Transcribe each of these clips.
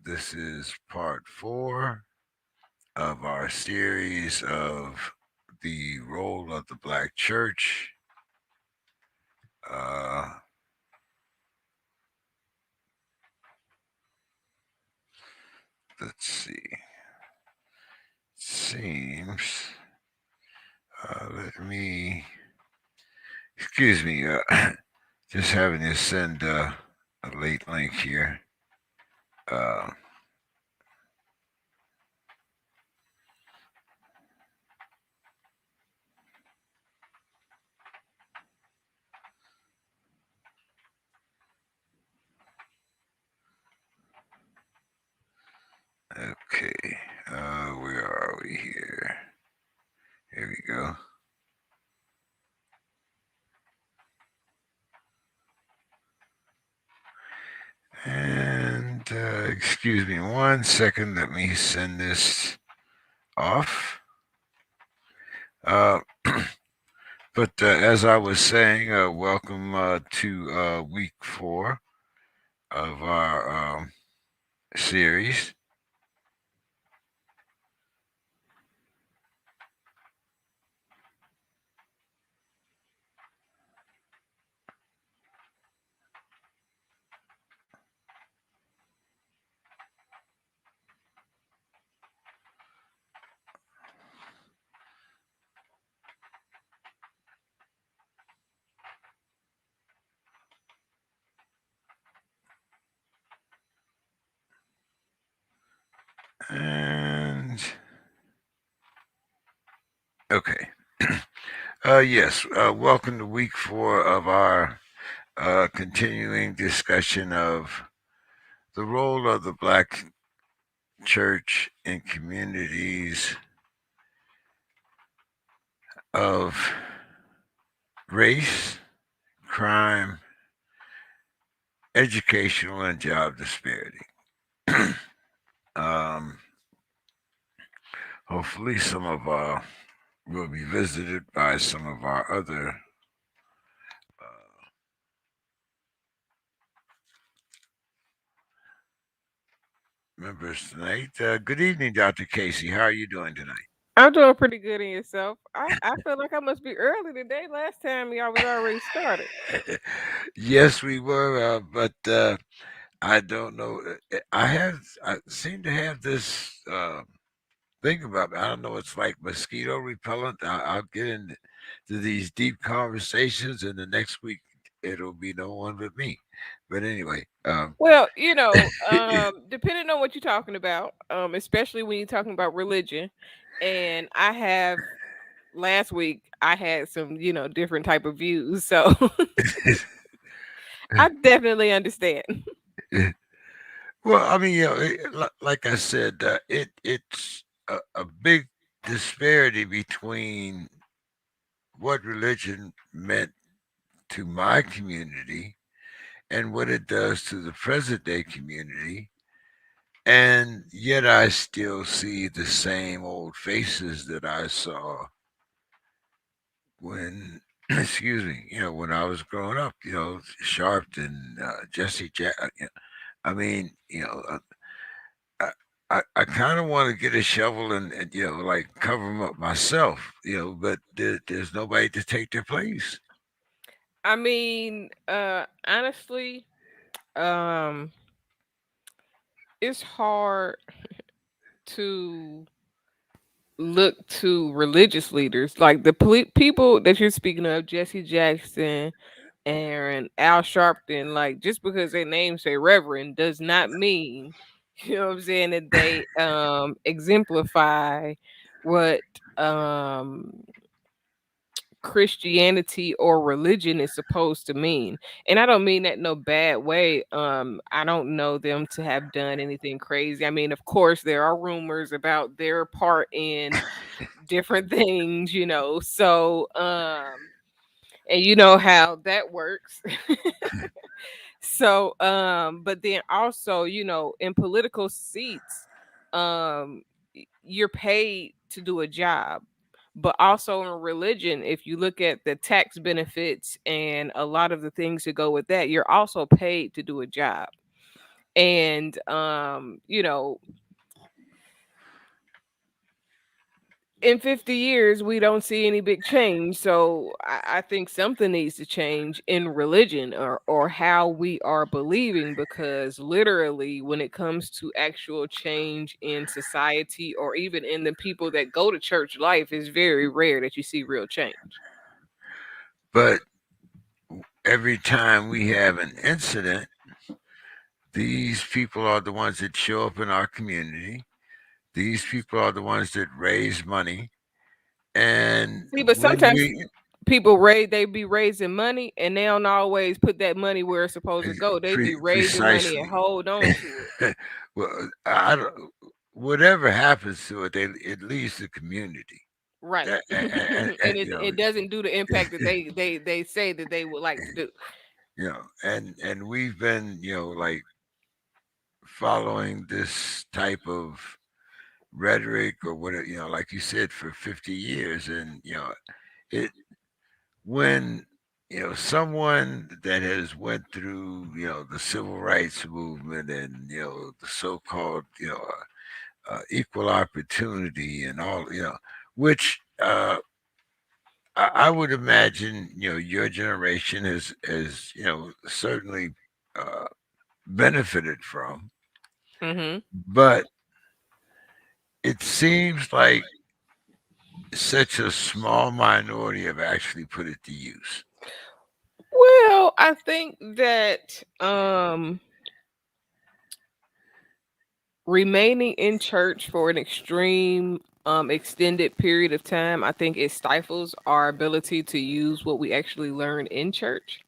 This is part 4 of our series of the role of the Black Church. Uh, let's see. Seems. Let me. Excuse me. Just having to send a late link here. Uh, okay. Where are we here? Here we go. And excuse me 1 second. Let me send this off. Uh, but as I was saying, welcome to week 4 of our series. And okay. Yes, welcome to week 4 of our continuing discussion of the role of the Black church in communities of race, crime, educational, and job disparity. um, Hopefully, some of will be visited by some of our other uh, members tonight. Good evening, Dr. Casey. How are you doing tonight? I'm doing pretty good in yourself. I feel like I must be early today. Last time y'all was already started. Yes, we were, but I don't know. I seem to have this thing about me. I don't know. It's like mosquito repellent. I'll get into these deep conversations, and the next week it'll be no one but me. But anyway, Well, depending on what you're talking about, especially when you're talking about religion, and I have last week I had some, different type of views, so I definitely understand. well, I mean, like I said, it's a big disparity between what religion meant to my community and what it does to the present day community. And yet I still see the same old faces that I saw when, excuse me, when I was growing up, Sharpton, Jesse Jack. I mean, I kind of want to get a shovel and like cover them up myself, but there's nobody to take their place. I mean, honestly, um, it's hard to look to religious leaders like the people that you're speaking of, Jesse Jackson and Al Sharpton. Like just because their names say Reverend does not mean you know what I'm saying that they exemplify what um Christianity or religion is supposed to mean. And I don't mean that in no bad way. I don't know them to have done anything crazy. I mean, of course, there are rumors about their part in different things, So, and you know how that works. So, but then also, in political seats, you're paid to do a job. But also in religion, if you look at the tax benefits and a lot of the things that go with that, you're also paid to do a job. And in 50 years we don't see any big change. So I think something needs to change in religion, or how we are believing, because literally when it comes to actual change in society, or even in the people that go to church life, it's very rare that you see real change. But every time we have an incident, these people are the ones that show up in our community. These people are the ones that raise money. And See, but when sometimes we people they be raising money, and they don't always put that money where it's supposed to go. They be raising money and precisely, hold on to it. well, I don't, whatever happens to it, it leaves the community. Right. And, And it doesn't do the impact that they say that they would like to do. and we've been, like following this type of rhetoric or whatever, like you said, for 50 years. And, it, when, someone that has went through, the civil rights movement and, the so-called, equal opportunity and all, which, I would imagine, your generation has, certainly, uh, benefited from, Hmm. but it seems like such a small minority have actually put it to use. Well, I think that remaining in church for an extreme extended period of time, I think it stifles our ability to use what we actually learn in church,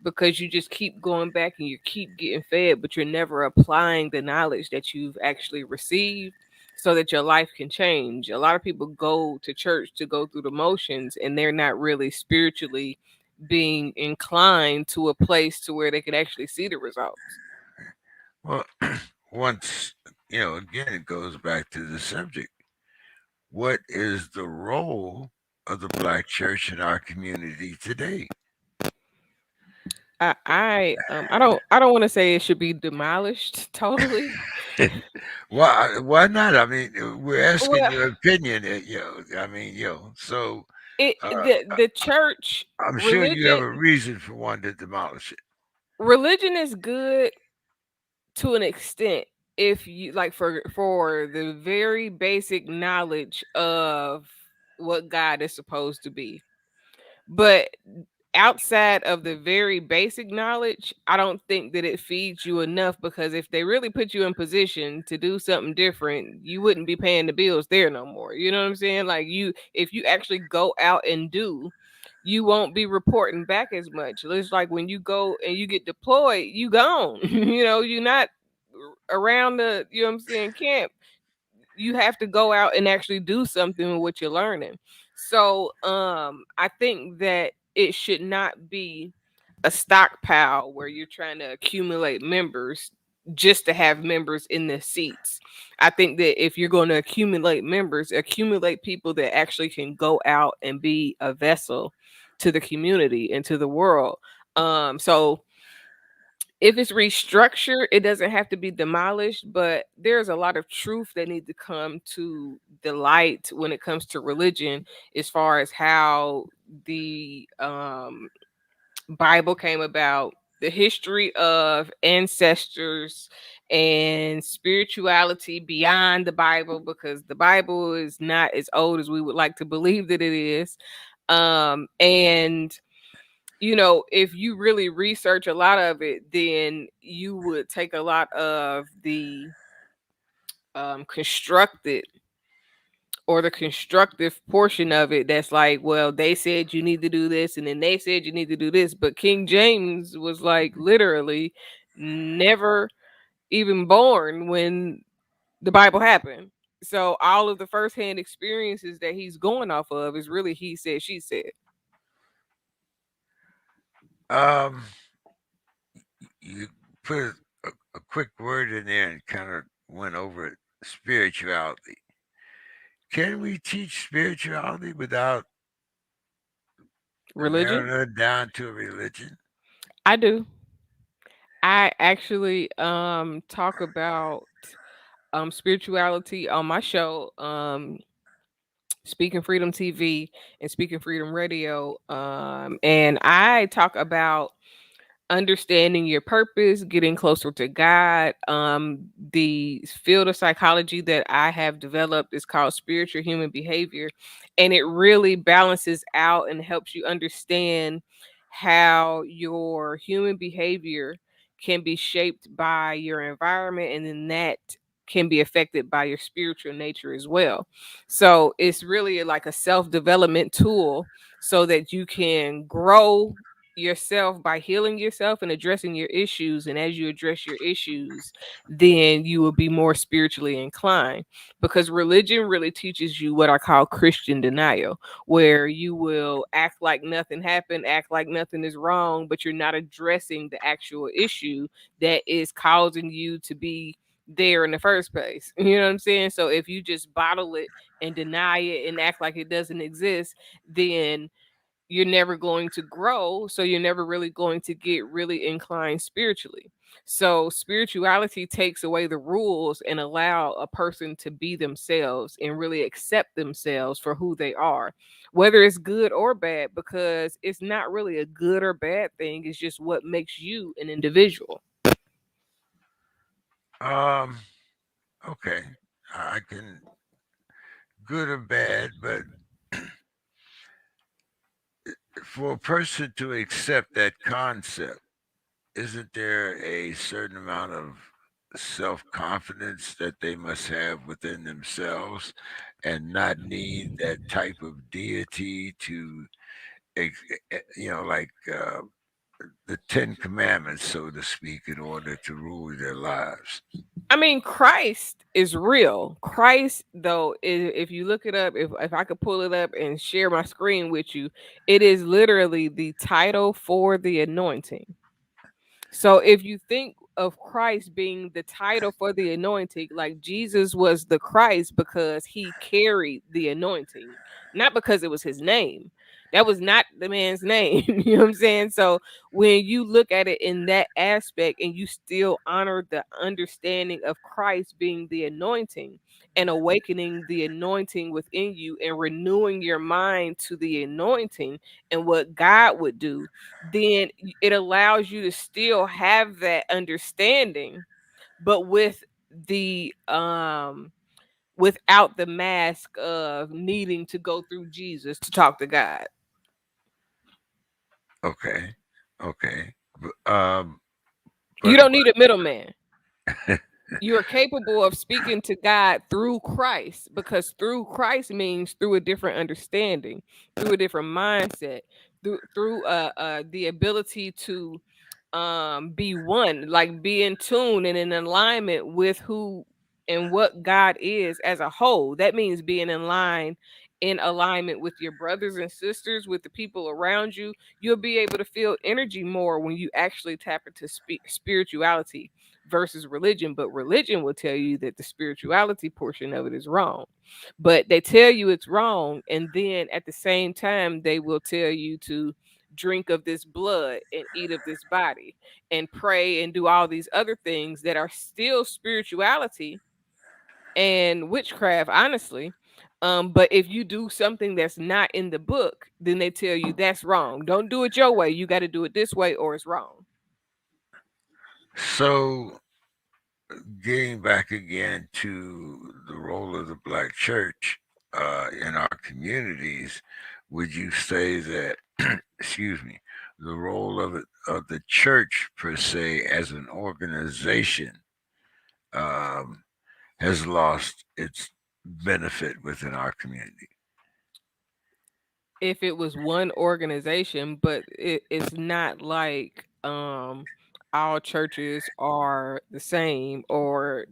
because you just keep going back and you keep getting fed, but you're never applying the knowledge that you've actually received so that your life can change. A lot of people go to church to go through the motions, and they're not really spiritually being inclined to a place to where they can actually see the results. Well, once, again, it goes back to the subject. What is the role of the black church in our community today? I don't want to say it should be demolished totally. Why not? I mean, we're asking Well, your opinion. I mean, so uh, the church I'm sure you have religion a reason for wanting to demolish it. religion is good to an extent, if you like, for the very basic knowledge of what God is supposed to be. But outside of the very basic knowledge, I don't think that it feeds you enough, because if they really put you in position to do something different, you wouldn't be paying the bills there no more. You know what I'm saying? Like, if you actually go out and do, you won't be reporting back as much. It's like when you go and you get deployed, you gone. You're not around the, you know what I'm saying, camp. You have to go out and actually do something with what you're learning. So I think that it should not be a stockpile where you're trying to accumulate members just to have members in the seats. I think that if you're going to accumulate members, accumulate people that actually can go out and be a vessel to the community and to the world. So if it's restructured, it doesn't have to be demolished, but there's a lot of truth that need to come to the light when it comes to religion, as far as how the Bible came about, the history of ancestors, and spirituality beyond the Bible, because the Bible is not as old as we would like to believe that it is. And if you really research a lot of it, then you would take a lot of the constructed, or the constructive portion of it, that's like, well, they said you need to do this, and then they said you need to do this. But King James was like literally never even born when the Bible happened. So all of the firsthand experiences that he's going off of is really he said, she said. Um, you put a quick word in there and kind of went over it. Spirituality. Can we teach spirituality without Religion? narrowing it down to a religion? I do. I actually talk about spirituality on my show, Speaking Freedom TV and Speaking Freedom Radio. And I talk about understanding your purpose, getting closer to God. The field of psychology that I have developed is called spiritual human behavior, and it really balances out and helps you understand how your human behavior can be shaped by your environment, and then that can be affected by your spiritual nature as well. So it's really like a self development tool so that you can grow yourself by healing yourself and addressing your issues. And as you address your issues, then you will be more spiritually inclined, because religion really teaches you what I call Christian denial, where you will act like nothing happened, act like nothing is wrong, but you're not addressing the actual issue that is causing you to be there in the first place. You know what I'm saying? So if you just bottle it and deny it and act like it doesn't exist, then you're never going to grow, so you're never really going to get really inclined spiritually. So spirituality takes away the rules and allow a person to be themselves and really accept themselves for who they are, whether it's good or bad, because it's not really a good or bad thing, it's just what makes you an individual. Um, okay, I can good or bad, but for a person to accept that concept, isn't there a certain amount of self confidence that they must have within themselves and not need that type of deity to, like the Ten Commandments, so to speak, in order to rule their lives? I mean, Christ is real. Christ, though, if you look it up, if I could pull it up and share my screen with you, it is literally the title for the anointing. So if you think of Christ being the title for the anointing, like Jesus was the Christ because he carried the anointing, not because it was his name. That was not the man's name. You know what I'm saying? So when you look at it in that aspect and you still honor the understanding of Christ being the anointing and awakening the anointing within you and renewing your mind to the anointing and what God would do, then it allows you to still have that understanding, but with the without the mask of needing to go through Jesus to talk to God. Okay, okay, but, um, You but don't need a middleman. You are capable of speaking to God through Christ, because through Christ means through a different understanding, through a different mindset, through the ability to be one, like be in tune and in alignment with who and what God is as a whole. That means being in alignment with your brothers and sisters, with the people around you. You'll be able to feel energy more when you actually tap into spirituality versus religion. But religion will tell you that the spirituality portion of it is wrong. But they tell you it's wrong, and then at the same time they will tell you to drink of this blood and eat of this body and pray and do all these other things that are still spirituality and witchcraft, honestly. But if you do something that's not in the book, then they tell you that's wrong. Don't do it your way. You got to do it this way or it's wrong. so getting back again to the role of the black church in our communities, would you say that, excuse me, the role of the church per se as an organization um, has lost its benefit within our community? If it was one organization, but it's not like all churches are the same or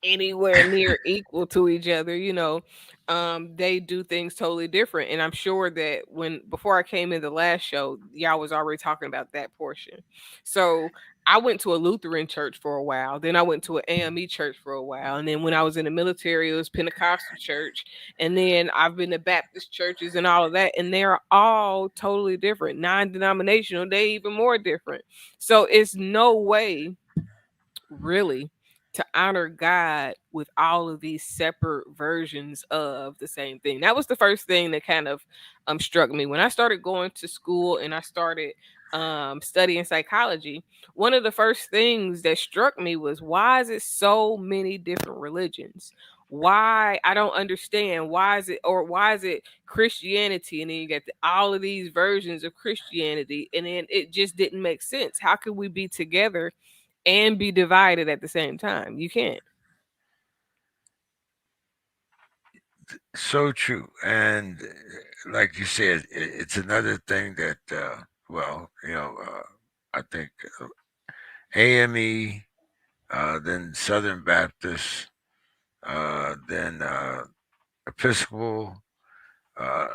anywhere near equal to each other. They do things totally different, and I'm sure that when before I came in the last show, y'all was already talking about that portion. So I went to a Lutheran church for a while. Then I went to an AME church for a while. And then when I was in the military, it was Pentecostal church. And then I've been to Baptist churches and all of that. And they're all totally different. Non-denominational, they even more different. So it's no way really to honor God with all of these separate versions of the same thing. That was the first thing that kind of struck me when I started going to school and I started studying psychology. One of the first things that struck me was, why is it so many different religions? Why? I don't understand. Why is it, or why is it Christianity, and then you get all of these versions of Christianity, and then it just didn't make sense. How could we be together and be divided at the same time? You can't. So true. And like you said, it's another thing that, well, I think AME, then Southern Baptist, then Episcopal. Uh,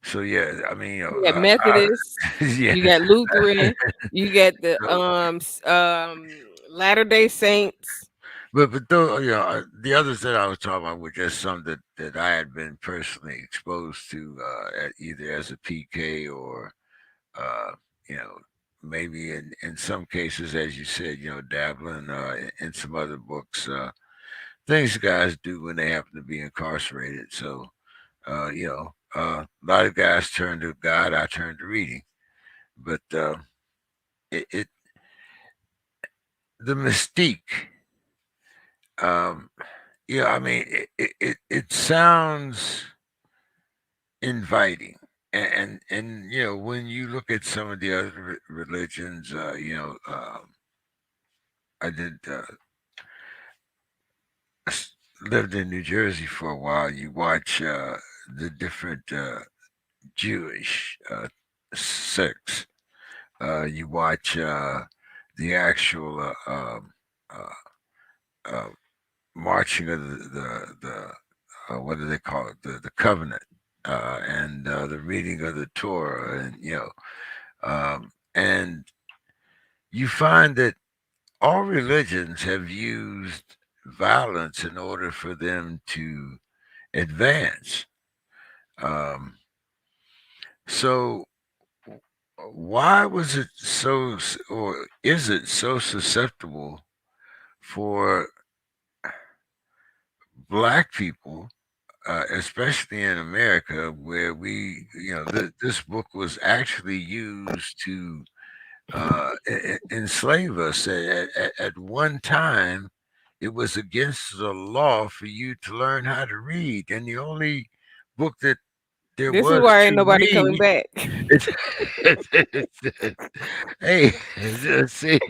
so yeah, I mean, You got Methodist, yeah. you got Lutheran, you got the So, Latter Day Saints. but though the others that I was talking about were just some that I had been personally exposed to, either as a PK or uh, you know, maybe in some cases, as you said, dabbling in some other books, things guys do when they happen to be incarcerated. So, a lot of guys turn to God, I turn to reading, but it the mystique. Um, I mean, it sounds inviting. And when you look at some of the other religions, I did lived in New Jersey for a while. You watch the different Jewish sects. You watch the actual uh, marching of the what do they call it? The covenant, and the reading of the Torah, and and you find that all religions have used violence in order for them to advance. Um, so why was it so, or is it so susceptible for black people, especially in America, where this book was actually used to enslave us. At one time, it was against the law for you to learn how to read, and the only book that there This is was why ain't to nobody coming read. back. It's, hey, see,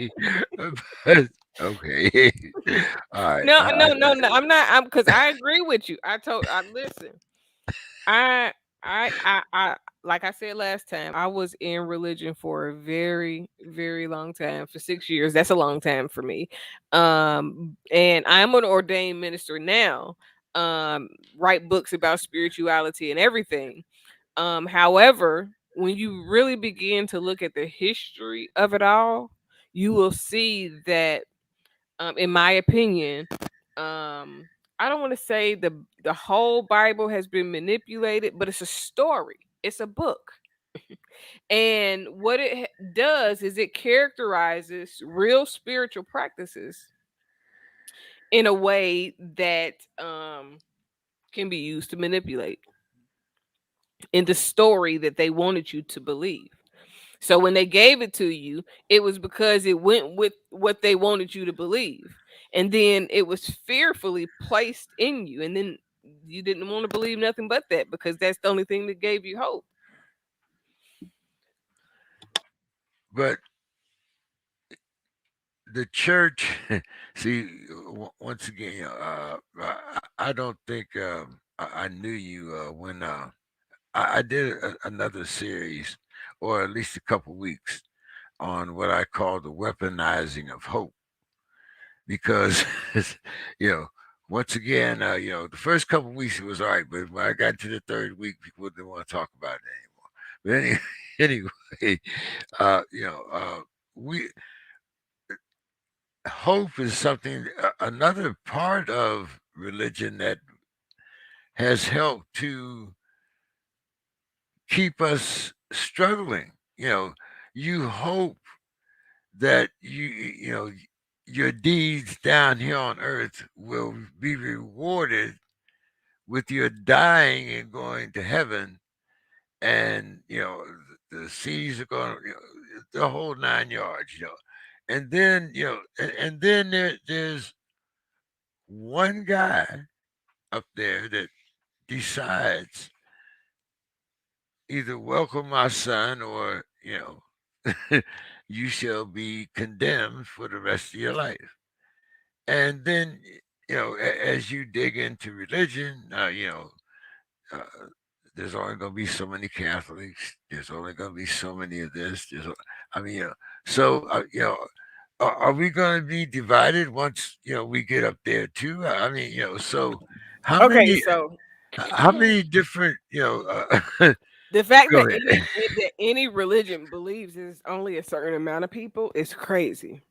but- okay, all right. No, no, no, no. I'm not. I'm because I agree with you. I listen. I, I, like I said last time, I was in religion for a very, very long time, for 6 years. That's a long time for me. And I'm an ordained minister now. Write books about spirituality and everything. However, when you really begin to look at the history of it all, you will see that, in my opinion, I don't want to say the whole Bible has been manipulated, but it's a story. It's a book. And what it does is it characterizes real spiritual practices in a way that can be used to manipulate in the story that they wanted you to believe. So when they gave it to you, it was because it went with what they wanted you to believe. And then it was fearfully placed in you. And then you didn't want to believe nothing but that, because that's the only thing that gave you hope. But the church, see, once again, I don't think I knew you when I did another series, or at least a couple weeks, on what I call the weaponizing of hope, because you know, once again, the first couple weeks it was all right, but when I got to the third week, people didn't want to talk about it anymore. But anyway, anyway, uh, you know, uh, we hope is something, another part of religion that has helped to keep us struggling. You know, you hope that your deeds down here on earth will be rewarded with your dying and going to heaven, and the seas are going, the whole 9 yards. And then and then there's one guy up there that decides either welcome my son, or you shall be condemned for the rest of your life. And then as you dig into religion, uh, there's only going to be so many Catholics. There's only going to be so many of this. I mean, so are we going to be divided once we get up there too? I mean, so how Okay, many so how many different the fact go that ahead. any religion believes there's only a certain amount of people is crazy.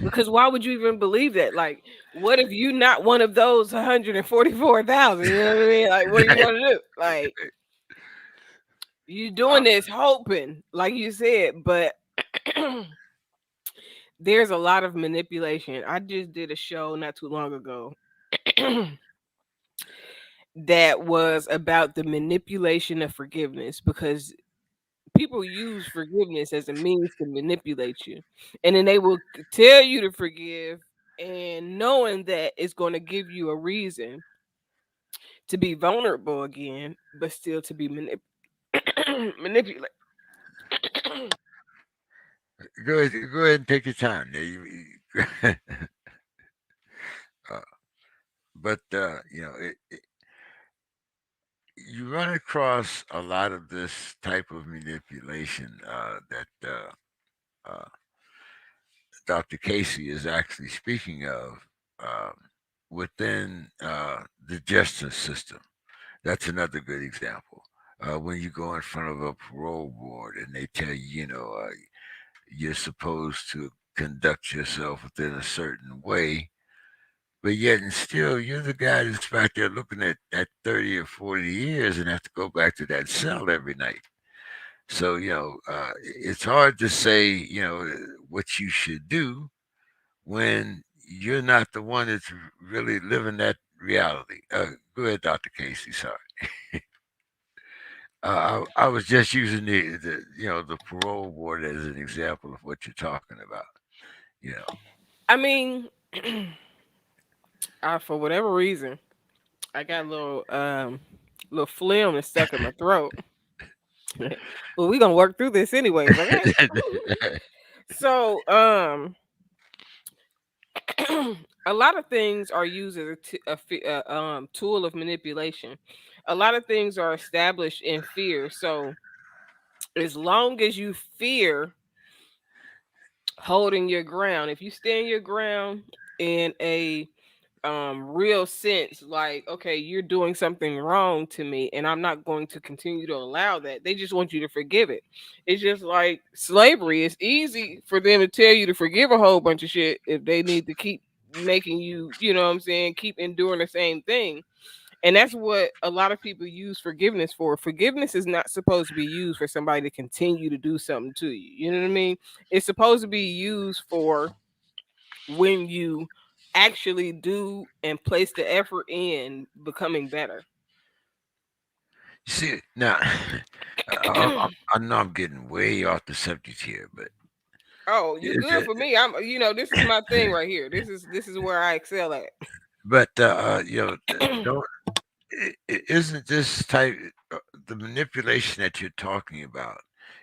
Because why would you even believe that? Like, what if you not one of those 144,000? You know what I mean? Like, what are you gonna do? Like, you Uh, doing this hoping, like you said, but there's a lot of manipulation. I just did a show not too long ago that was about the manipulation of forgiveness, because people use forgiveness as a means to manipulate you. And then they will tell you to forgive, and knowing that it's going to give you a reason to be vulnerable again, but still to be manipulated. go ahead and take your time. uh, but you run across a lot of this type of manipulation that Dr. Casey is actually speaking of, um, within the justice system. That's another good example. When you go in front of a parole board and they tell you, you're supposed to conduct yourself within a certain way, but yet and still you're the guy that's back there looking at 30 or 40 years and have to go back to that cell every night. So, it's hard to say, what you should do when you're not the one that's really living that reality. Go ahead, Dr. Casey. Sorry. I was just using the parole board as an example of what you're talking about. You know, I mean, for whatever reason, I got a little phlegm that's stuck in my throat. Well, we're gonna work through this anyways, okay? So, a lot of things are used as a tool of manipulation. A lot of things are established in fear. So, as long as you fear holding your ground, if you stand your ground in a real sense, like, okay, you're doing something wrong to me and I'm not going to continue to allow that, they just want you to forgive it. It's just like slavery. It's easy for them to tell you to forgive a whole bunch of shit if they need to keep making you, you know what I'm saying, keep enduring the same thing. And that's what a lot of people use forgiveness for. Forgiveness is not supposed to be used for somebody to continue to do something to you, you know what I mean? It's supposed to be used for when you actually do and place the effort in becoming better. you see now. I know I'm getting way off the subject here, but Oh, you is good it, for me. This is my thing right here. This is where I excel at. but don't isn't this type the manipulation that you're talking about?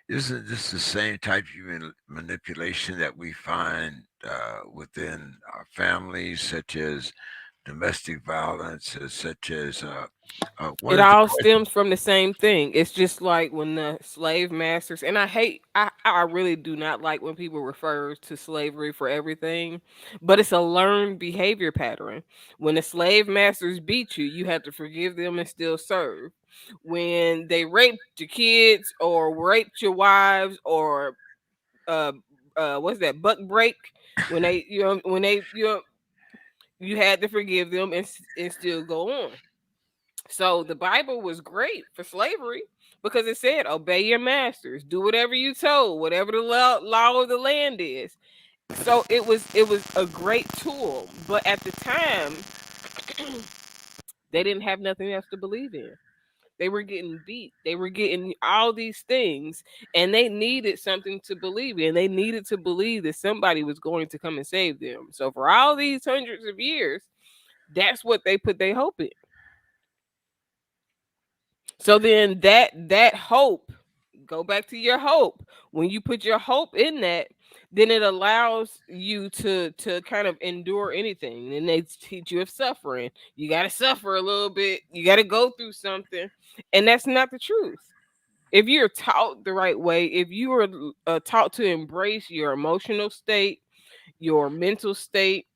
Isn't this the same type of manipulation that we find within our families, such as domestic violence, such as one It of the all questions? stems from the same thing. It's just like when the slave masters, and I really do not like when people refer to slavery for everything, but it's a learned behavior pattern. When the slave masters beat you, you have to forgive them and still serve. When they raped your kids or raped your wives or uh what's that, buck break, When they, when they, you had to forgive them and still go on. So the Bible was great for slavery because it said, obey your masters, do whatever you told, whatever the law of the land is. So it was a great tool, but at the time they didn't have nothing else to believe in. They were getting beat. They were getting all these things, and they needed something to believe in. They needed to believe that somebody was going to come and save them. So for all these hundreds of years, that's what they put their hope in. So then that hope, go back to your hope. When you put your hope in that, then it allows you to kind of endure anything. And they teach you of suffering. You got to suffer a little bit. You got to go through something, and that's not the truth. If you're taught the right way, if you are taught to embrace your emotional state, your mental state,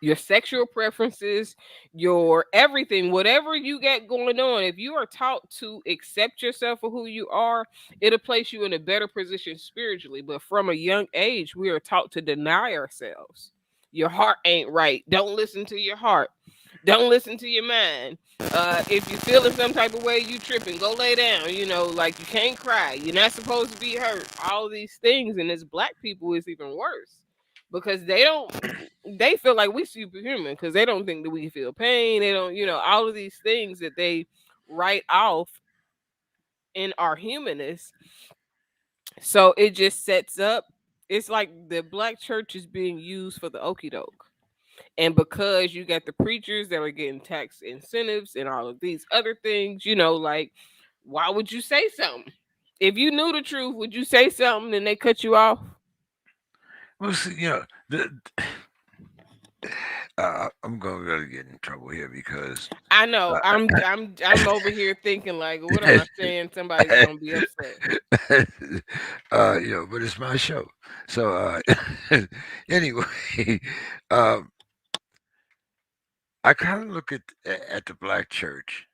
your sexual preferences, your everything, whatever you got going on, if you are taught to accept yourself for who you are, it'll place you in a better position spiritually. But from a young age, we are taught to deny ourselves. Your heart ain't right. Don't listen to your heart. Don't listen to your mind. If you're feeling some type of way, you tripping. Go lay down. Like you can't cry. You're not supposed to be hurt. All these things, and as black people, it's even worse because they don't. They feel like we superhuman because they don't think that we feel pain. They don't, all of these things that they write off in our humanness. So it just sets up. It's like the black church is being used for the okie doke. And because you got the preachers that are getting tax incentives and all of these other things, like, why would you say something? If you knew the truth, would you say something and they cut you off? Well, see, I'm going to really get in trouble here because I know. uh, I'm over here thinking like, what am I saying? Somebody's gonna be upset. but it's my show. So anyway, um, I kind of look at the black church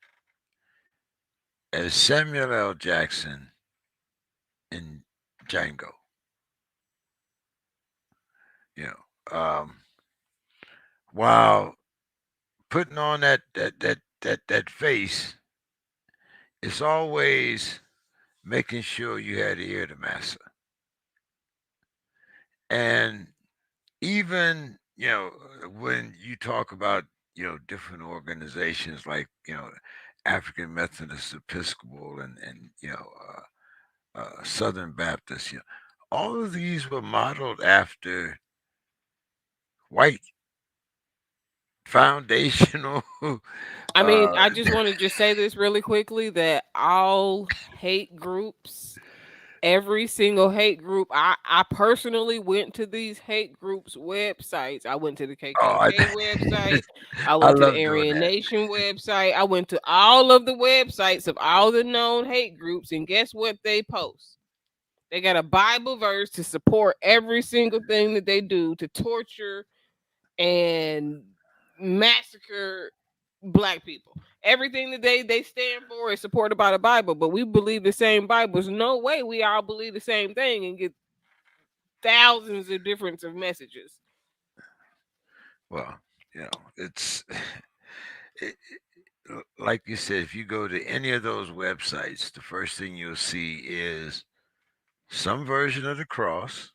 as Samuel L. Jackson in Django. You while putting on that face, it's always making sure you had the ear to master. And even when you talk about different organizations like African Methodist Episcopal and Southern Baptist, all of these were modeled after white foundational. I mean, uh, I just want to just say this really quickly that all hate groups, every single hate group, I personally went to these hate groups websites. I went to the oh, I, KKK website. I I went to the love doing Aryan that. Nation website. I went to all of the websites of all the known hate groups, and guess what they post? They got a Bible verse to support every single thing that they do to torture and massacre black people. Everything that they stand for is supported by the Bible, but we believe the same Bible. There's no way we all believe the same thing and get thousands of difference of messages. Well, it's it, like you said, if you go to any of those websites, the first thing you'll see is some version of the cross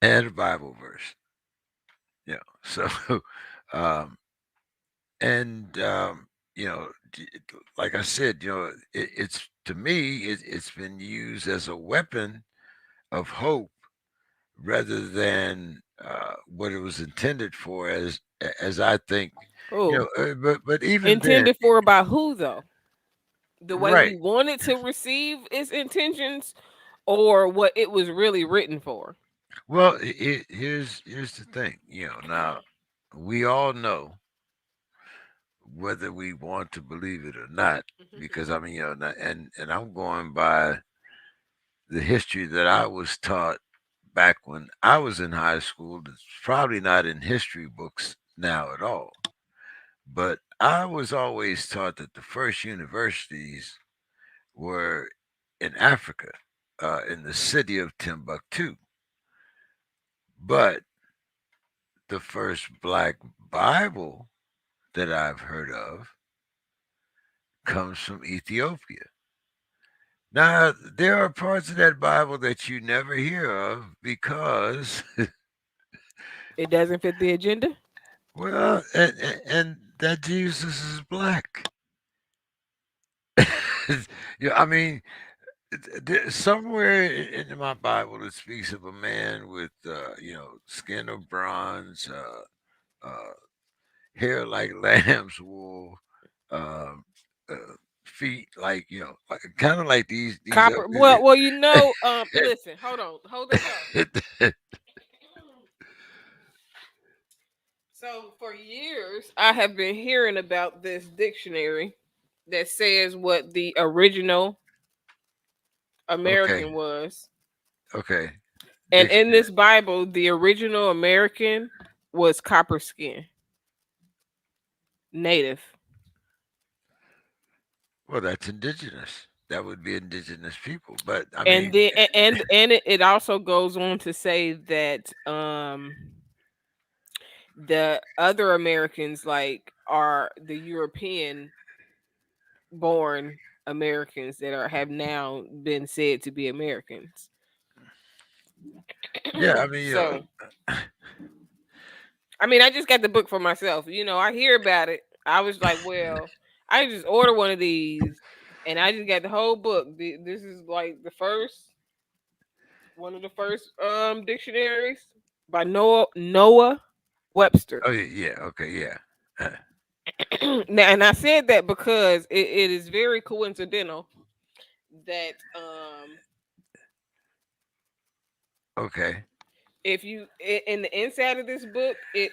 and a Bible verse. So um, and like I said, it's to me, it's been used as a weapon of hope rather than what it was intended for, as I think. Oh, But even then, intended for by who though? The way we right? wanted to receive its intentions, or what it was really written for? Well, here's the thing. Now we all know whether we want to believe it or not, because I mean, and I'm going by the history that I was taught back when I was in high school. It's probably not in history books now at all. But I was always taught that the first universities were in Africa. in the city of Timbuktu. But the first black Bible that I've heard of comes from Ethiopia. Now, there are parts of that Bible that you never hear of because, It doesn't fit the agenda. well, and that Jesus is black. Yeah, I mean, somewhere in my Bible it speaks of a man with, skin of bronze, uh, hair like lamb's wool, um, uh, feet like like, kind of like these up. Copper. Well, you know. Listen. Hold on. Hold that thought. So for years, I have been hearing about this dictionary that says what the original Okay, American was, okay, and in dictionary. this Bible, the original American was copper skin, native. Well, that's indigenous. That would be indigenous people. But I And mean, then it also goes on to say that the other Americans like are the European born Americans that are have now been said to be Americans. yeah, I mean, So I mean, I just got the book for myself. You know, I hear about it. I was like, well, I just order one of these, and I just got the whole book. This is like the first one of the first dictionaries by Noah Webster. oh yeah, okay, yeah, Now, and I said that because it is very coincidental that okay. if you in the inside of this book, it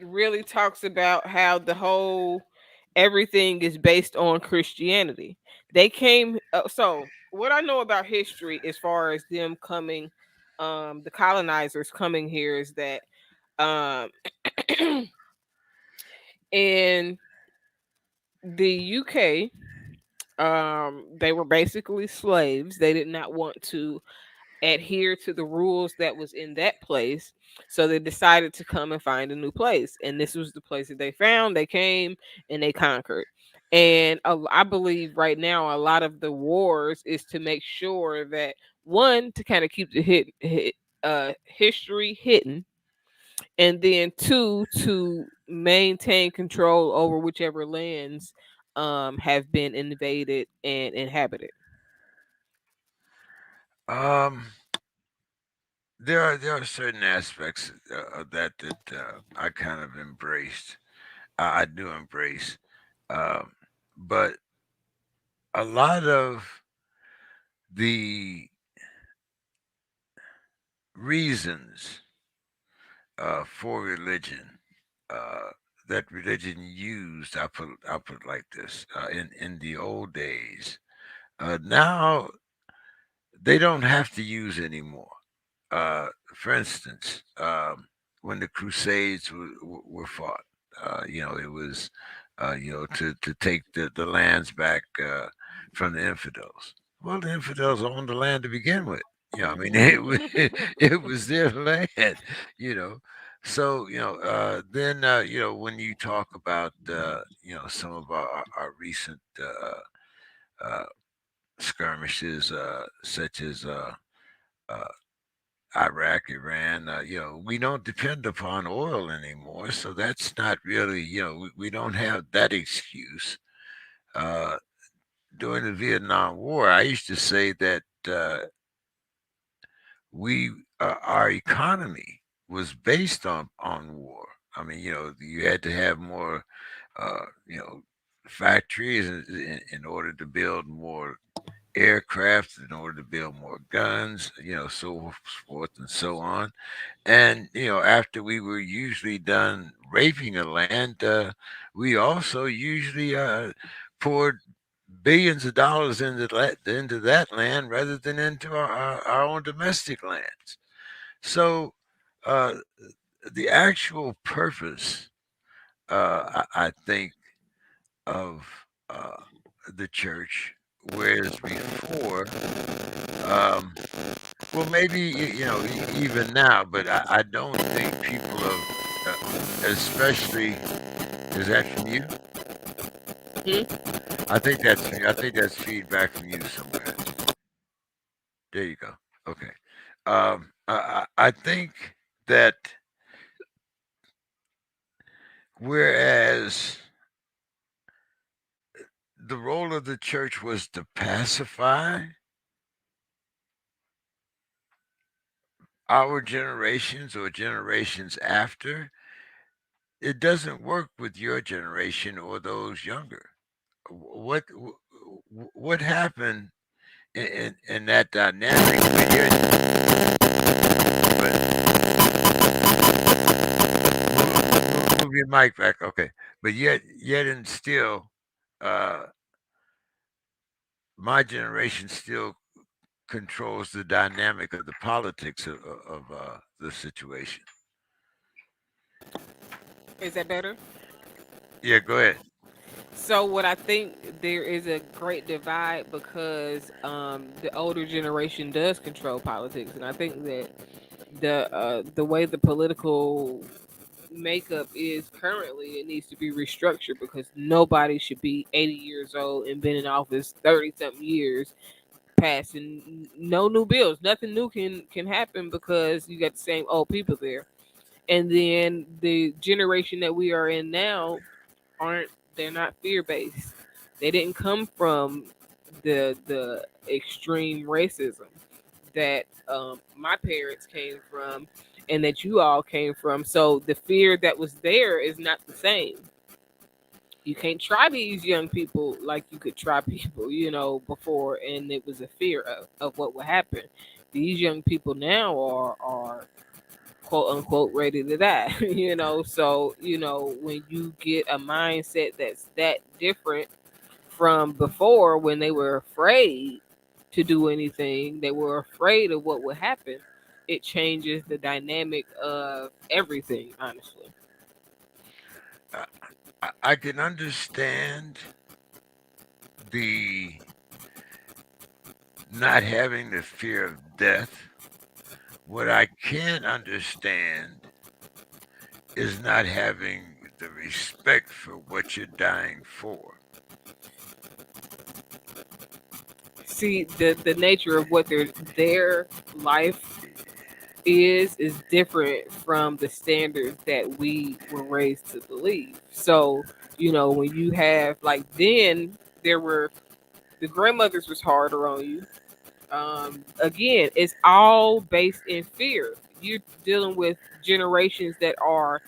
really talks about how the whole everything is based on Christianity. They came so what I know about history as far as them coming, the colonizers coming here is that um in the UK, they were basically slaves. They did not want to adhere to the rules that was in that place, so they decided to come and find a new place, and this was the place that they found. They came and they conquered, and I believe right now a lot of the wars is to make sure that, one, to kind of keep the history hidden, and then two, to maintain control over whichever lands have been invaded and inhabited. Um, there are certain aspects of that I kind of embraced. I do embrace, um, but a lot of the reasons for religion uh, that religion used, I put it like this, in the old days. Now they don't have to use anymore. For instance, when the Crusades were fought, it was, to take the lands back from the infidels. Well, the infidels owned the land to begin with. I mean, it was their land, you know. So, then, when you talk about, some of our recent uh, skirmishes, such as uh, Iraq, Iran, we don't depend upon oil anymore. So that's not really, we don't have that excuse. Uh, During the Vietnam War, I used to say that our economy was based on war. I mean, you had to have more, uh, you know, factories in order to build more aircraft, in order to build more guns, so forth and so on. And after we were usually done raping a land, we also usually poured billions of dollars into that land rather than into our own domestic lands. So uh, the actual purpose, I think, of the church, whereas before Um, well, maybe even now, but I don't think people have, especially. Is that from you? Hmm? I think that's from you. I think that's feedback from you somewhere. There you go. Okay. I think that whereas the role of the church was to pacify our generations or generations after, it doesn't work with your generation or those younger. What happened in that dynamic? But move your mic back. Okay, but yet and still, uh, my generation still controls the dynamic of the politics of the situation. Is that better? Yeah, go ahead. So what I think there is a great divide because the older generation does control politics, and I think that the way the political makeup is currently, it needs to be restructured because nobody should be 80 years old and been in office 30 something years passing no new bills. Nothing new can happen because you got the same old people there. And then the generation that we are in now aren't, they're not fear based. They didn't come from the extreme racism that my parents came from and that you all came from. So the fear that was there is not the same. You can't try these young people like you could try people, before, and it was a fear of what would happen. These young people now are quote unquote ready to die, So, when you get a mindset that's that different from before when they were afraid to do anything, they were afraid of what would happen, it changes the dynamic of everything, honestly. I, I can understand the not having the fear of death. What I can't understand is not having the respect for what you're dying for. See, the nature of what their life is different from the standards that we were raised to believe. So, when you have, like, then there were, the grandmothers was harder on you. Again, it's all based in fear. You're dealing with generations that are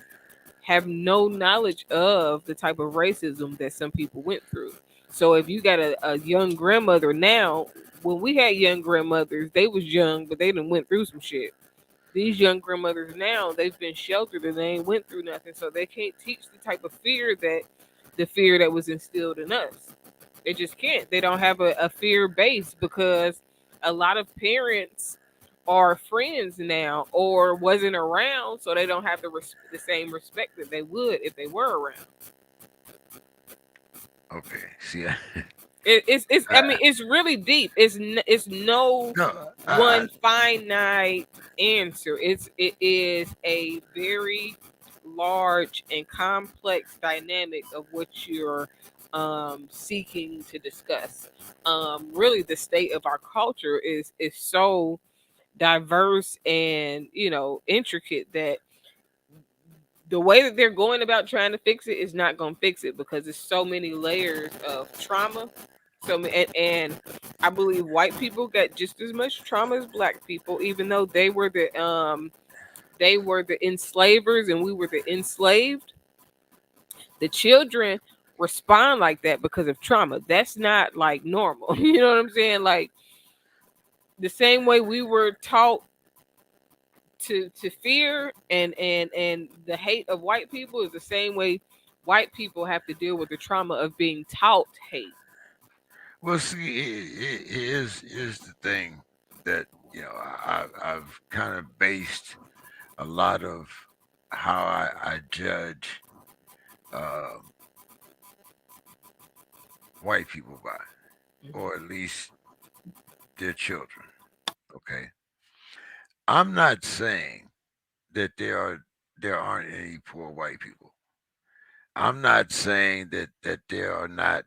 have no knowledge of the type of racism that some people went through. So if you got a young grandmother now, when we had young grandmothers, they was young, but they done went through some shit. These young grandmothers now, they've been sheltered and they ain't went through nothing, so they can't teach the type of fear that was instilled in us. They just can't. They don't have a fear base because a lot of parents are friends now or wasn't around, so they don't have the same respect that they would if they were around. Okay, see, It's I mean, I, it's really deep. It's no no, one finite answer. It is a very large and complex dynamic of what you're seeking to discuss. Really, the state of our culture is so diverse and intricate that the way that they're going about trying to fix it is not going to fix it because there's so many layers of trauma. And I believe white people got just as much trauma as black people, even though they were the enslavers and we were the enslaved. The children respond like that because of trauma. That's not like normal. You know what I'm saying? Like the same way we were taught to fear and the hate of white people is the same way white people have to deal with the trauma of being taught hate. well, see, is the thing that I've kind of based a lot of how I judge uh, white people by, or at least their children. Okay, I'm not saying that there aren't any poor white people. I'm not saying that there are not,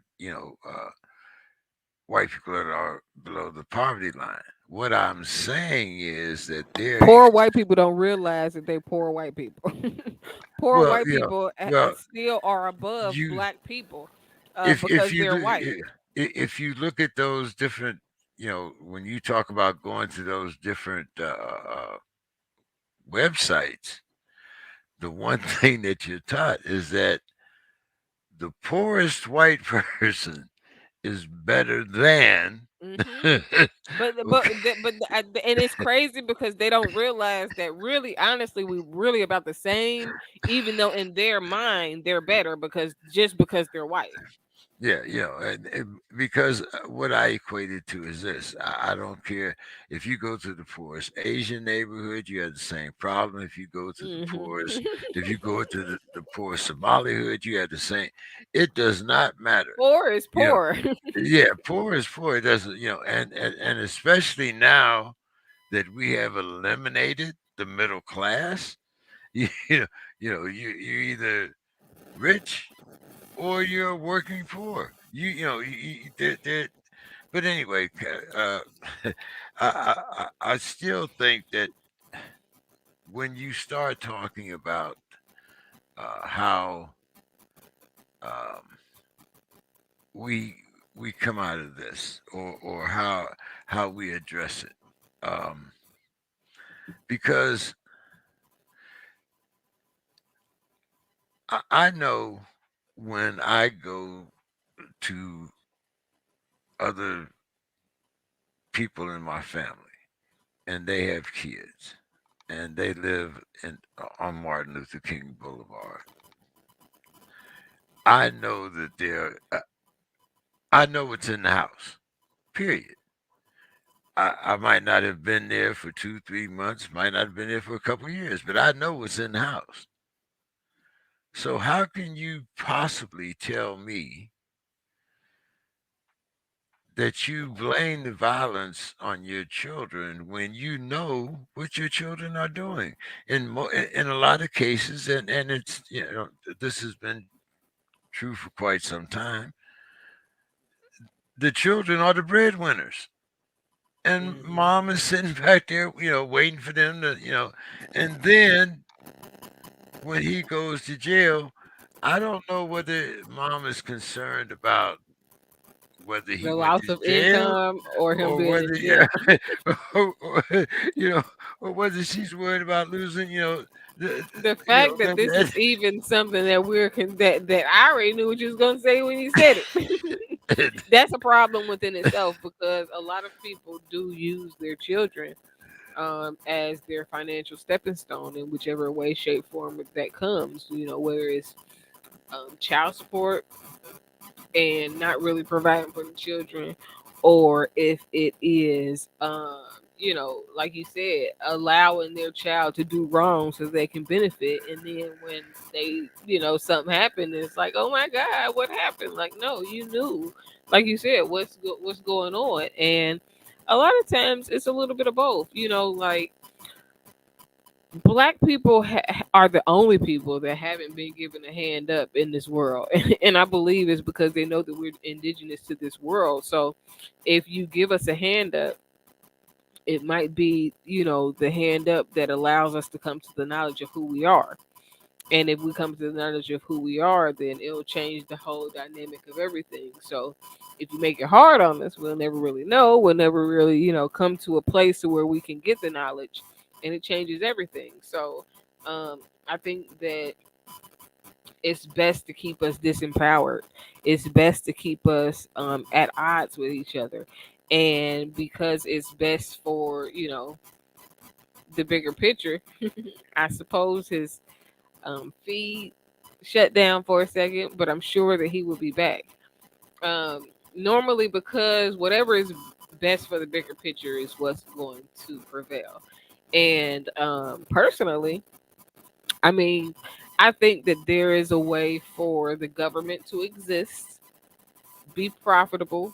white people that are below the poverty line. What I'm saying is that there, Poor white people don't realize that they poor white people. Poor well, white people well, still are above you black people if because you they're white. if you look at those different, when you talk about going to those different websites, the one thing that you're taught is that the poorest white person is better than. Hmm. Okay. And it's crazy because they don't realize that really, honestly, we really about the same. Even though in their mind they're better because just because they're white. Yeah, and because what I equate it to is this: I don't care if you go to the poorest Asian neighborhood, you have the same problem. If you go to the Hmm. poorest, if you go to the poorest Somali hood, you have the same. It does not matter, Poor is you know. poor. Yeah, poor is poor. It doesn't, and especially now that we have eliminated the middle class, you know, you're either rich or you're working poor. But anyway, I still think that when you start talking about how um, we we come out of this, or how we address it, because I know when I go to other people in my family and they have kids and they live on Martin Luther King Boulevard. I know that I know what's in the house. Period. I might not have been there for 2, 3 months, might not have been there for a couple of years, but I know what's in the house. So how can you possibly tell me that you blame the violence on your children when you know what your children are doing? In a lot of cases, and it's, this has been true for quite some time. The children are the breadwinners, and Hmm. mom is sitting back there, waiting for them to, and then when he goes to jail, I don't know whether mom is concerned about whether he The went to loss of jail income or him or being whether, in yeah, jail. or, you know, or whether she's worried about losing, the, The fact that this is even something that that I already knew what you was gonna say when you said it. That's a problem within itself because a lot of people do use their children as their financial stepping stone in whichever way, shape, form that comes. Whether it's child support and not really providing for the children, or if it is, like you said, allowing their child to do wrong so they can benefit, and then when they, something happened, it's like, oh my God, what happened? Like, no, you knew, like you said, what's going on, and a lot of times it's a little bit of both, like black people are the only people that haven't been given a hand up in this world. And I believe it's because they know that we're indigenous to this world. So if you give us a hand up, it might be, the hand up that allows us to come to the knowledge of who we are. And if we come to the knowledge of who we are, then it'll change the whole dynamic of everything. So if you make it hard on us, we'll never really know. We'll never really, come to a place to where we can get the knowledge, and it changes everything. So I think that it's best to keep us disempowered. It's best to keep us at odds with each other. And because it's best for, the bigger picture, I suppose his feed shut down for a second, but I'm sure that he will be back. Normally, because whatever is best for the bigger picture is what's going to prevail. And personally, I mean, I think that there is a way for the government to exist, be profitable,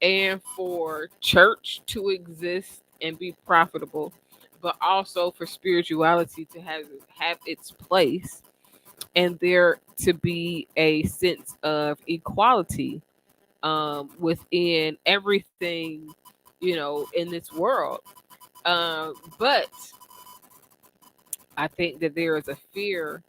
and for church to exist and be profitable, but also for spirituality to have its place, and there to be a sense of equality within everything, in this world. But I think that there is a fear,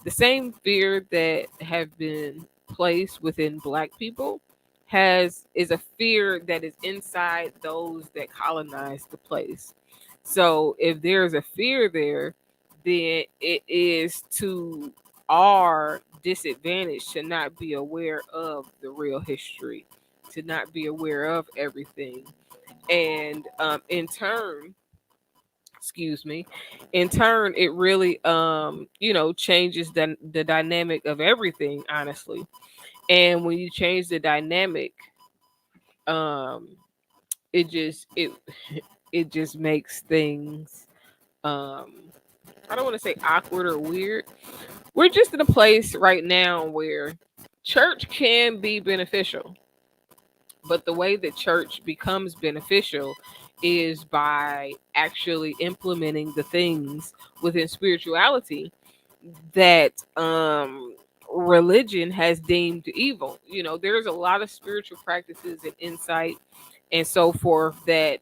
the same fear that have been placed within black people has is a fear that is inside those that colonize the place. So if there's a fear there, then it is to our disadvantage to not be aware of the real history, to not be aware of everything. And in turn, excuse me, in turn it really changes the dynamic of everything, honestly. And when you change the dynamic, um it just it just makes things, um I don't want to say awkward or weird. We're just in a place right now where church can be beneficial, but the way that church becomes beneficial is by actually implementing the things within spirituality that religion has deemed evil. There's a lot of spiritual practices and insight and so forth that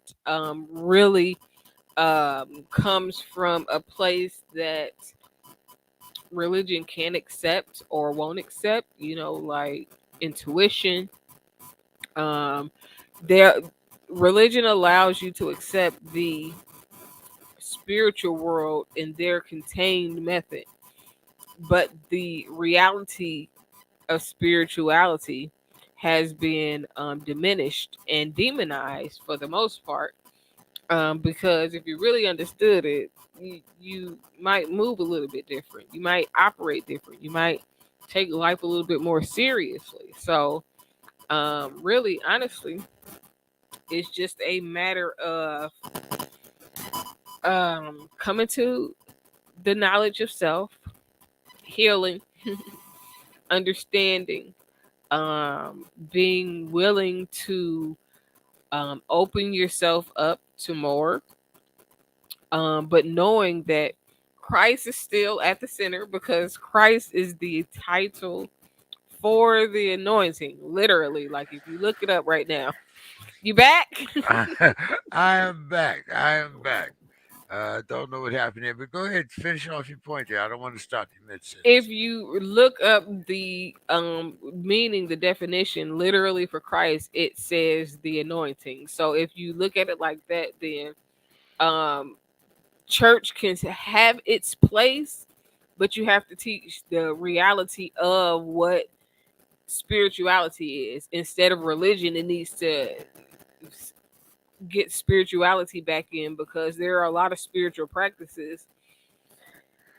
really comes from a place that religion can't accept or won't accept, like intuition. Um, there, religion allows you to accept the spiritual world in their contained method, but the reality of spirituality has been diminished and demonized for the most part. Because if you really understood it, you might move a little bit different. You might operate different. You might take life a little bit more seriously. So, really, honestly, it's just a matter of coming to the knowledge of self, healing, understanding, being willing to open yourself up to more, but knowing that Christ is still at the center because Christ is the title for the anointing. Literally, like if you look it up right now, you back. I am back. I am back. Don't know what happened there, but go ahead, finish off your point there. I don't want to stop you mid If sentence. you look up the meaning, the definition, literally for Christ, it says the anointing. So if you look at it like that, then um church can have its place, but you have to teach the reality of what spirituality is. Instead of religion, it needs to get spirituality back in, because there are a lot of spiritual practices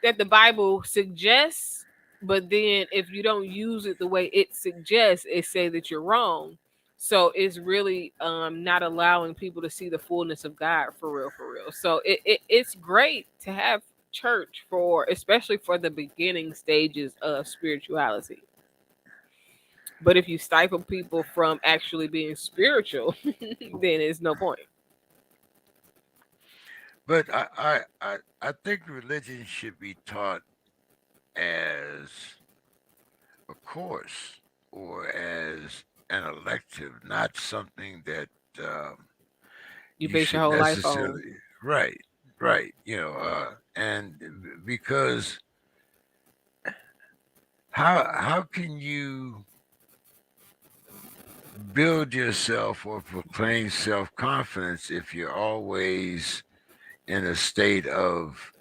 that the Bible suggests, but then if you don't use it the way it suggests, it say that you're wrong. So it's really not allowing people to see the fullness of God for real, for real. So it's great to have church for, especially for the beginning stages of spirituality. But if you stifle people from actually being spiritual, then it's no point. But I think religion should be taught as a course or as an elective, not something that You you base your should whole life on. necessarily. Right, right. And because how can you build yourself or proclaim self confidence if you're always in a state of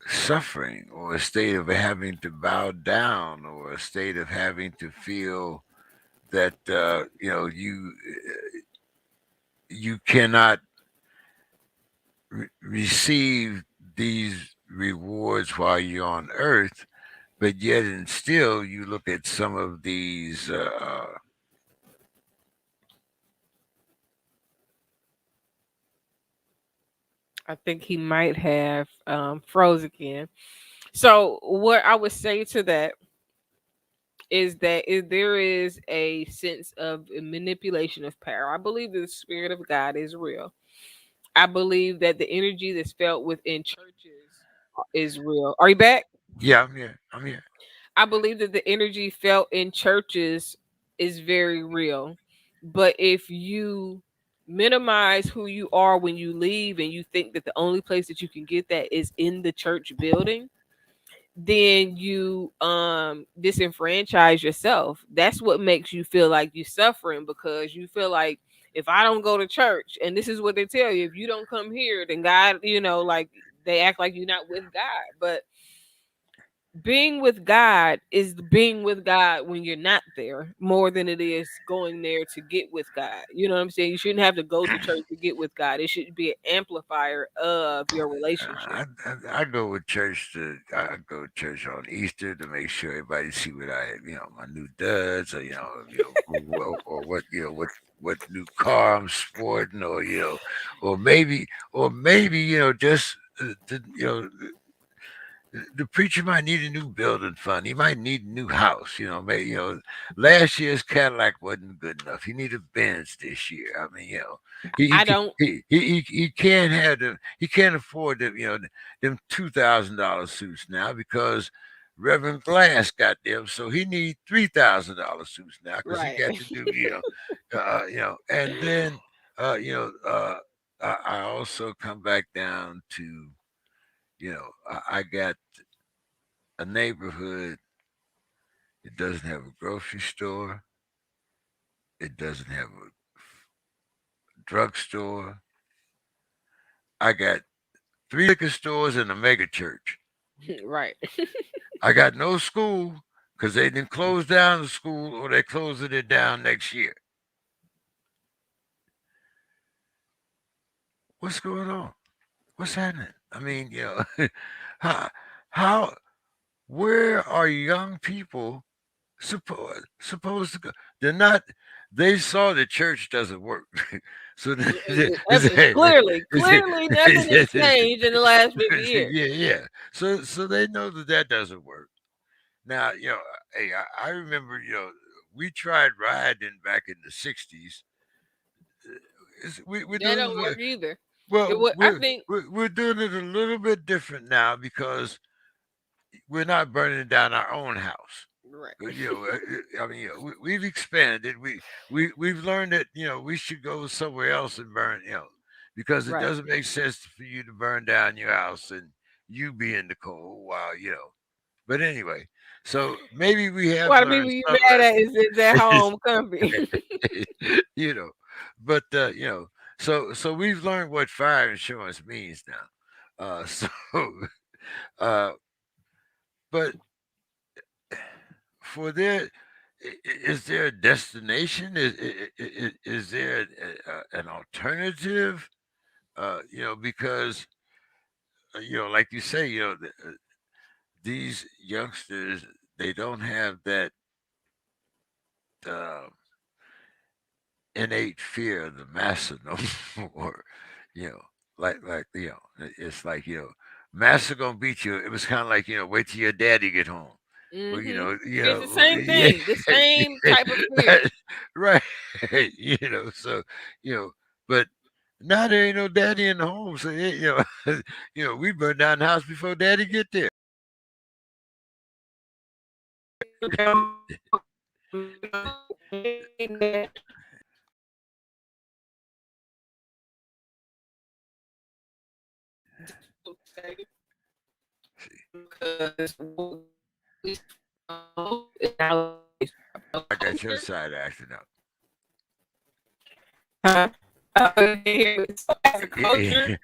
suffering or a state of having to bow down or a state of having to feel that you cannot receive these rewards while you're on earth, but yet and still you look at some of these I think he might have froze again. So what I would say to that is that there is a sense of manipulation of power. I believe that the spirit of God is real. I believe that the energy that's felt within churches is real. Are you back? Yeah, I'm here. I'm here. I believe that the energy felt in churches is very real. But if you minimize who you are when you leave and you think that the only place that you can get that is in the church building, then you disenfranchise yourself. That's what makes you feel like you're suffering, because you feel like, if I don't go to church, and this is what they tell you, if you don't come here, then God, like, they act like you're not with God. But being with God is being with God when you're not there, more than it is going there to get with God. You know what I'm saying? You shouldn't have to go to church to get with God. It should be an amplifier of your relationship. I go with church to I go to church on Easter to make sure everybody see what I my new duds, or or what what new car I'm sporting, or or maybe just the preacher might need a new building fund. He might need a new house. Maybe last year's Cadillac wasn't good enough. He needed a Benz this year. I mean, he I he don't. he can't have them. He can't afford them $2,000 suits now because Reverend Glass got them. So he needs $3,000 suits now because he Right. got to do and then uh, you know uh, I also come back down to I got a neighborhood. It doesn't have a grocery store. It doesn't have a drugstore. I got 3 liquor stores and a mega church. Right. I got no school because they didn't close down the school or they're closing it down next year. What's going on? What's happening? I mean, how, how, where are young people supposed to go? They're not. They saw the church doesn't work, so Clearly, nothing has changed in the last 50 years. yeah, yeah. So they know that that doesn't work. Now, hey, I remember, we tried riding back in the '60s. We're That doing don't work either. It well. would, I think. We're doing it a little bit different now because we're not burning down our own house. Right. I mean, we've expanded. We've learned that we should go somewhere else and burn. Because it Right. doesn't make sense for you to burn down your house and you be in the cold while. But anyway, so maybe we have What the people learned you some mad at is at home comfy. lessons. you know, but so we've learned what fire insurance means now. So, uh, but for there is there a destination? Is there an alternative? Because like you say, these youngsters, they don't have that uh, innate fear of the massa no more. You know, like it's like massa gonna beat you. It was kind of like wait till your daddy get home. Well, It's the same yeah, thing. The same type of fear. right. So you know, but now there ain't no daddy in the home, so we burn down the house before daddy get there. Because I got your side acting up. huh? So as a culture, Yeah.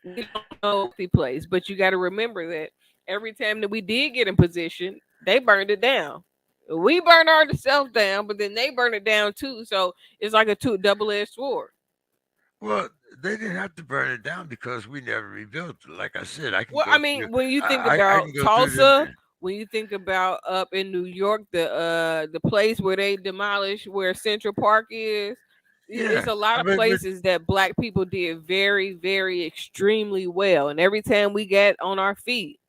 we don't know the place, but you got to remember that every time that we did get in position, they burned it down. We burned ourselves down, but then they burned it down too. So it's like a double-edged sword. Well, they didn't have to burn it down because we never rebuilt it. Like I said, I can Well, go I through. mean, when you think I about can go through them. Tulsa, when you think about up in New York, the place where they demolished where Central Park is, it's Yeah, a lot I of mean, but places that black people did very, very extremely well. And every time we get on our feet,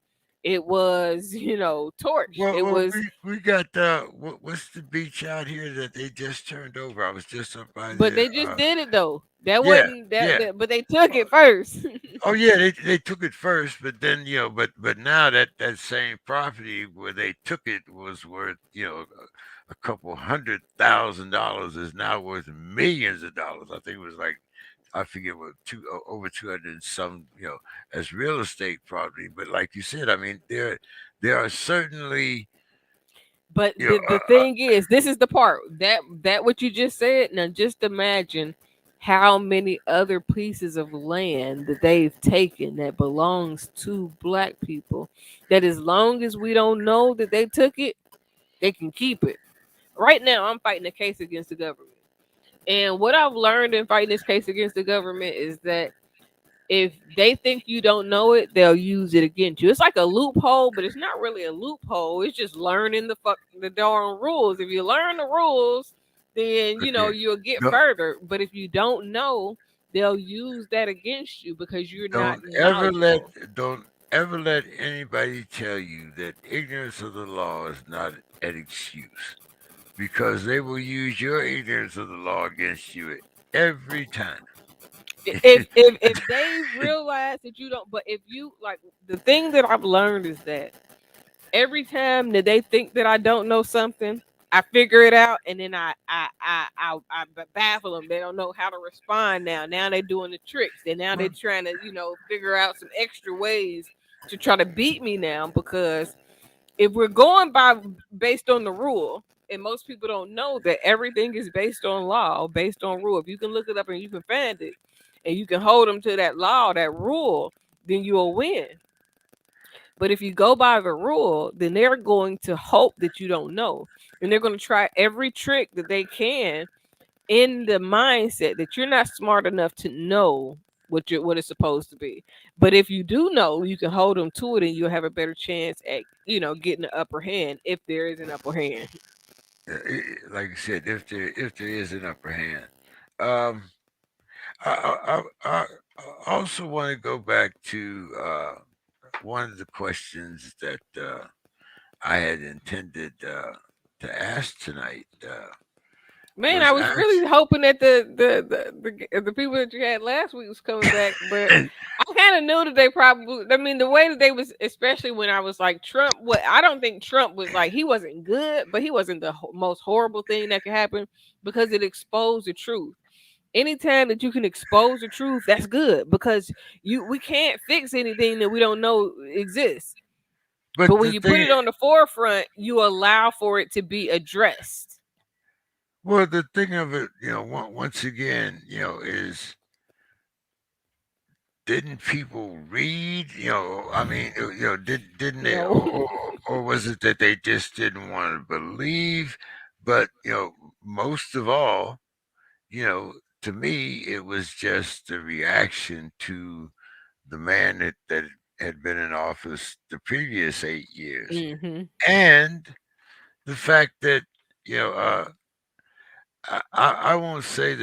It was, torched. It Well, was, we got what's the beach out here that they just turned over? I was just up by but there. they just did it though. That Yeah, wasn't yeah. but they took it first. Oh yeah, they took it first, but then but now that same property where they took it was worth a couple $100,000 is now worth millions of dollars. I think it was like I forget what over 200 and some as real estate property. But like you said, I mean there are certainly But you know the thing is, this is the part that what you just said. Now, just imagine how many other pieces of land that they've taken that belongs to black people. That as long as we don't know that they took it, they can keep it. Right now, I'm fighting a case against the government, and what I've learned in fighting this case against the government is that if they think you don't know it, they'll use it against you. It's like a loophole, but it's not really a loophole. It's just learning the darn rules. If you learn the rules, then okay, you'll get don't further. But if you don't know, they'll use that against you because you're not don't ever let knowledgeable. don't ever let anybody tell you that ignorance of the law is not an excuse, because they will use your ignorance of the law against you every time. If they realize that you don't, but if you like, the thing that I've learned is that every time that they think that I don't know something, I figure it out, and then I baffle them. They don't know how to respond now. Now they're doing the tricks. Then now they're Well, trying to figure out some extra ways to try to beat me now, because if we're going by based on the rule, and most people don't know that everything is based on law, based on rule. If you can look it up and you can find it, and you can hold them to that law, that rule, then you'll win. But if you go by the rule, then they're going to hope that you don't know. And they're going to try every trick that they can in the mindset that you're not smart enough to know what it's supposed to be. But if you do know, you can hold them to it, and you'll have a better chance at getting the upper hand, if there is an upper hand. like I said, if there is an upper hand, um, I also want to go back to one of the questions that I had intended to ask tonight. Man, I Was was asked. really hoping that the people that you had last week was coming back, but I kind of knew that they probably. I mean, the way that they was, especially when I was like Trump. What I don't think Trump was like. He wasn't good, but he wasn't the most horrible thing that could happen, because it exposed the truth. Anytime that you can expose the truth, that's good, because we can't fix anything that we don't know exists. But But when the you put thing, it on the forefront, you allow for it to be addressed. well, the thing of it, once again, is didn't people read? I mean, didn't they, No. or was it that they just didn't want to believe? But most of all, to me, it was just the reaction to the man that had been in office the previous 8 years, Hmm. and the fact that you know, uh, I won't say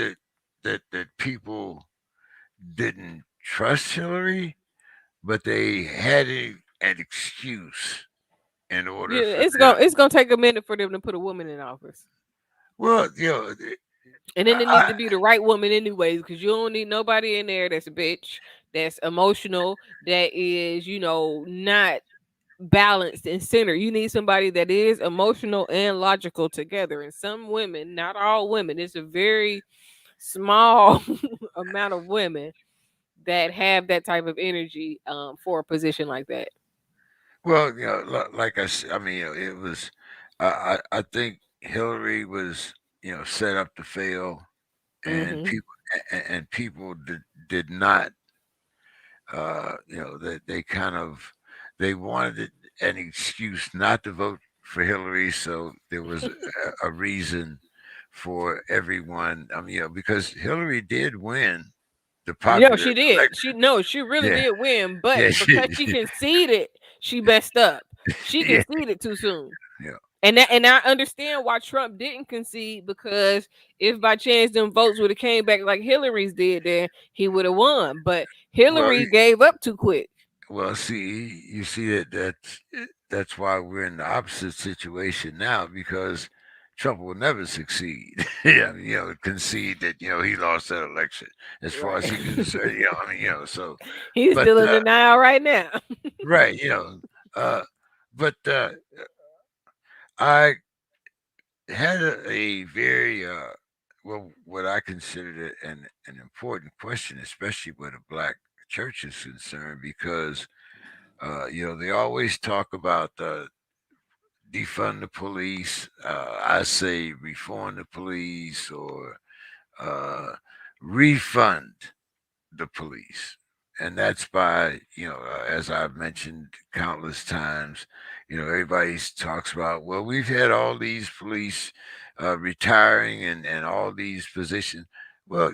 that people didn't trust Hillary, but they had an excuse in order Yeah, for it's them. gonna take a minute for them to put a woman in office, Well, and then it needs I, to be the right woman anyways, because you don't need nobody in there that's a bitch, that's emotional, that is not balanced and centered. You need somebody that is emotional and logical together. And some women, not all women, it's a very small amount of women that have that type of energy for a position like that. well, like I said, I mean, it was. I think Hillary was, set up to fail, and Hmm. people did not. They kind of they wanted an excuse not to vote for Hillary, so there was a reason for everyone. I mean, because Hillary did win the No, popular she did. election. She no, she really Yeah, did win, but yeah, because she conceded, she messed up. She yeah, conceded too soon. yeah. And I understand why Trump didn't concede, because if by chance them votes would have came back like Hillary's did, then he would have won. But Well, Hillary gave up too quick. Well, see, you see that's why we're in the opposite situation now because Trump will never succeed. Yeah, concede that he lost that election as far as Right. he concerned. So, He's but still in denial right now. right, uh, but I had a very well, what I considered an important question, especially where the black church is concerned, because they always talk about defund the police. I say reform the police or uh, refund the police. And that's by, as I've mentioned countless times, everybody talks about, well, we've had all these police retiring and all these positions. Well,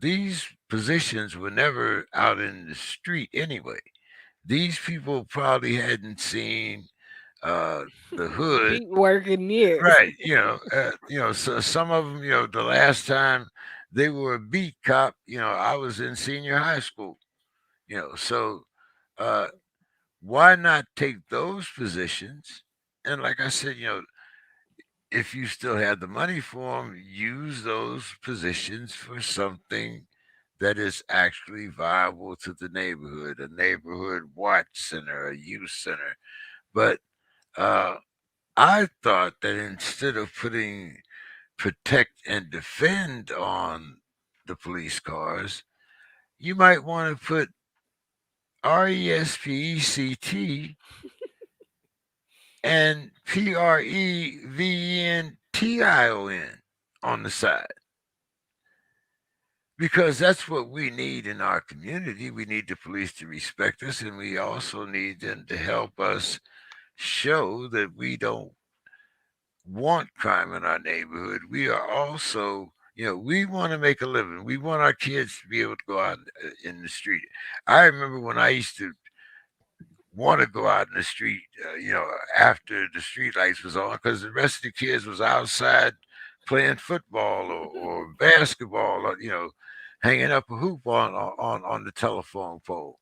these positions were never out in the street anyway. These people probably hadn't seen uh, the hood. Beat working years. Right. So some of them, the last time they were a beat cop, I was in senior high school, so uh, why not take those positions? And like I said, if you still have the money for them, use those positions for something that is actually viable to the neighborhood, a neighborhood watch center, a youth center. But uh, I thought that instead of putting protect and defend on the police cars, you might want to put RESPECT and PREVENTION on the side. Because that's what we need in our community. We need the police to respect us, and we also need them to help us show that we don't want crime in our neighborhood. We are also, we want to make a living. We want our kids to be able to go out in the street. I remember when I used to want to go out in the street, after the street lights was on, because the rest of the kids was outside playing football or basketball, or hanging up a hoop on the telephone pole.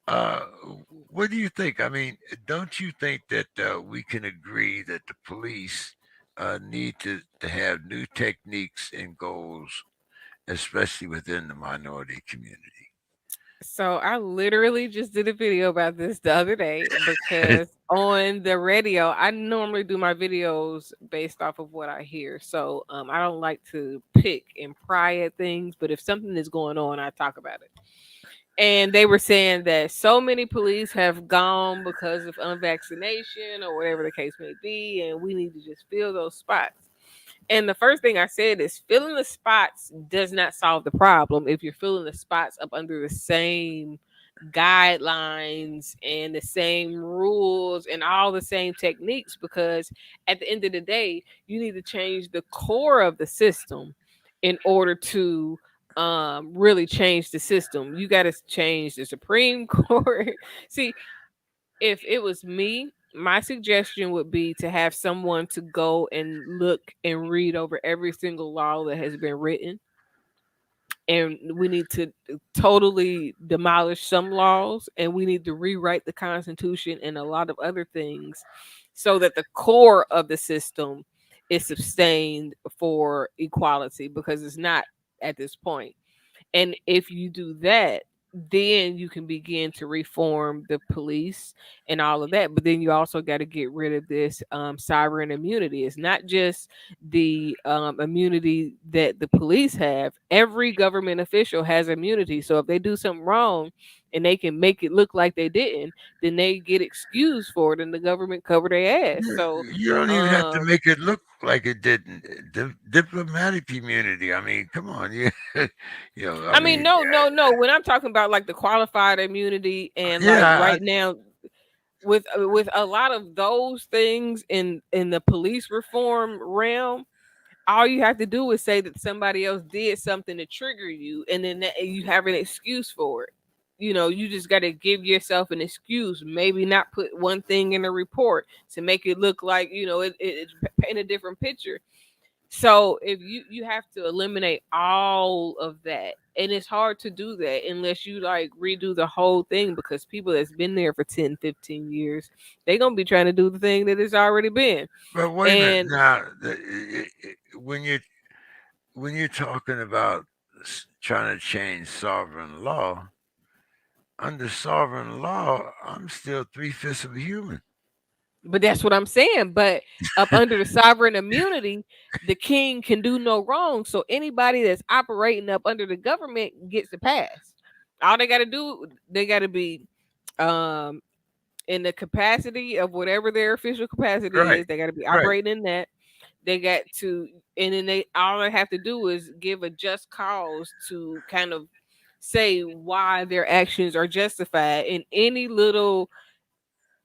Uh, what do you think? I mean, don't you think that we can agree that the police need to have new techniques and goals, especially within the minority community? So I literally just did a video about this the other day because on the radio, I normally do my videos based off of what I hear. So I don't like to pick and pry at things, but if something is going on, I talk about it. And they were saying that so many police have gone because of unvaccination or whatever the case may be, and we need to just fill those spots. And the first thing I said is filling the spots does not solve the problem if you're filling the spots up under the same guidelines and the same rules and all the same techniques, because at the end of the day you need to change the core of the system in order to really change the system. You got to change the Supreme Court. See, if it was me, my suggestion would be to have someone to go and look and read over every single law that has been written. And we need to totally demolish some laws, and we need to rewrite the Constitution and a lot of other things so that the core of the system is sustained for equality, because it's not at this point. And if you do that, then you can begin to reform the police and all of that. But then you also got to get rid of this sovereign immunity. It's not just the immunity that the police have. Every government official has immunity. So if they do something wrong and they can make it look like they didn't, then they get excused for it and the government cover their ass. You, So you don't even have to um, make it look like it didn't. Diplomatic immunity. I mean, come on, you, I I mean, mean, no, no, no. When I'm talking about like the qualified immunity and like yeah, right now with a lot of those things in the police reform realm, all you have to do is say that somebody else did something to trigger you, and then you have an excuse for it. You just got to give yourself an excuse. Maybe not put one thing in a report to make it look like it paint a different picture. So if you have to eliminate all of that, and it's hard to do that unless you like redo the whole thing, because people that's been there for 10, 15 years, they're going to be trying to do the thing that it's already been. But wait a minute And now. When you're talking about trying to change sovereign law, under sovereign law, I'm still 3/5 of a human. but that's what I'm saying. But up under the sovereign immunity, the king can do no wrong. So anybody that's operating up under the government gets the pass. All they got to do, they got to be um in the capacity of whatever their official capacity Right, is. They got to be right. operating in that. They got to, and then they all they have to do is give a just cause to kind of say why their actions are justified in any little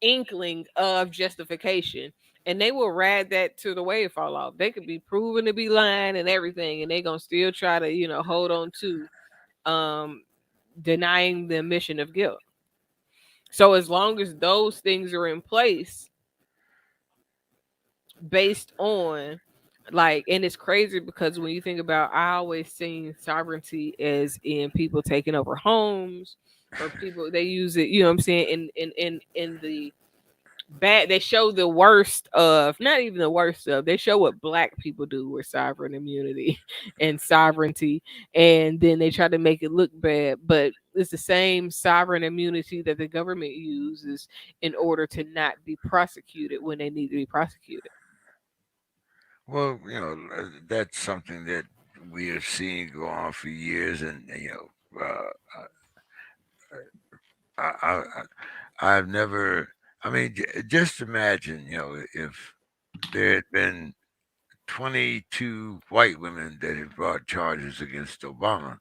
inkling of justification. And they will ride that to the way it fall off. They could be proven to be lying and everything, and they gonna still try to, hold on to um denying the admission of guilt. So as long as those things are in place, based on, like, and it's crazy because when you think about, I always seen sovereignty as in people taking over homes, or people they use it, you know what I'm saying, in the bad. They show the worst of, not even the worst of, they show what black people do with sovereign immunity and sovereignty, and then they try to make it look bad, but it's the same sovereign immunity that the government uses in order to not be prosecuted when they need to be prosecuted. Well, that's something that we have seen go on for years, and I I've never. I mean, just imagine, if there had been 22 white women that had brought charges against Obama,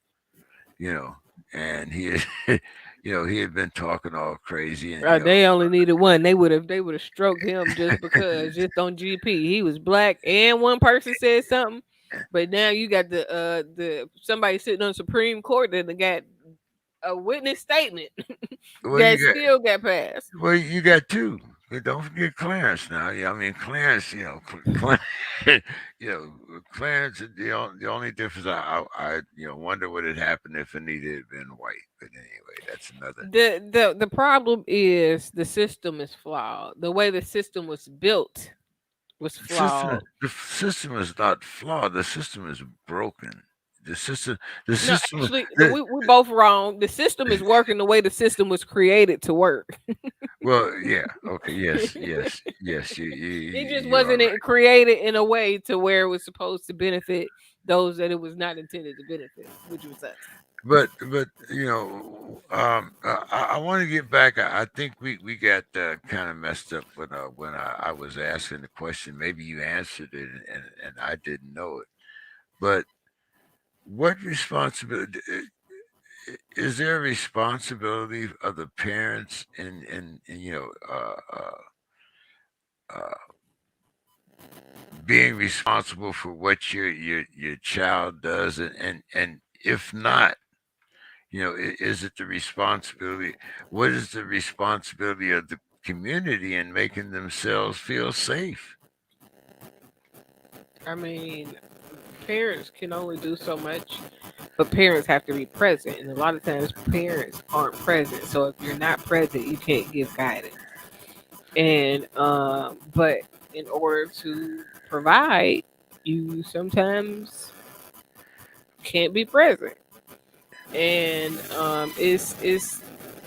you know, and he had, he had been talking all crazy, and They only needed one. They would have stroked him just because, just on GP. He was black and one person said something. But now you got the somebody sitting on Supreme Court that got a witness statement well, that still got passed. you got two. Don't forget Clarence now. Yeah, I mean Clarence. Clarence. The only difference, I wonder what had happened if Anita had been white. But anyway, that's another. The problem is the system is flawed. The way the system was built was flawed. The system is not flawed. The system is broken. The system. The No, system. actually, The, we both wrong. The system is working the way the system was created to work. well, yeah. Okay. Yes. Yes. Yes. It just You are wasn't right. created in a way to where it was supposed to benefit those that it was not intended to benefit, which was us. But I want to get back. I think we got kind of messed up when I was asking the question. Maybe you answered it, and I didn't know it. But what responsibility is there? A responsibility of the parents in uh, being responsible for what your child does, and if not, is it the responsibility? What is the responsibility of the community in making themselves feel safe? I mean, parents can only do so much, but parents have to be present. And a lot of times, parents aren't present. So if you're not present, you can't give guidance. And but in order to provide, you sometimes can't be present. And it's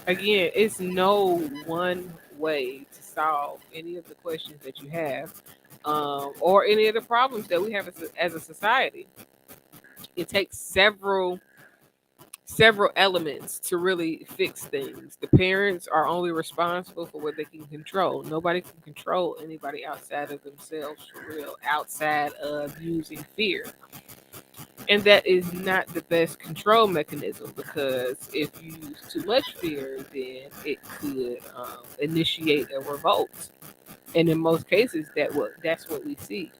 again, it's no one way to solve any of the questions that you have, or any of the problems that we have as a society. It takes several elements to really fix things. The parents are only responsible for what they can control. Nobody can control anybody outside of themselves, for real, outside of using fear. And that is not the best control mechanism, because if you use too much fear, then it could initiate a revolt. And in most cases, that's what we see.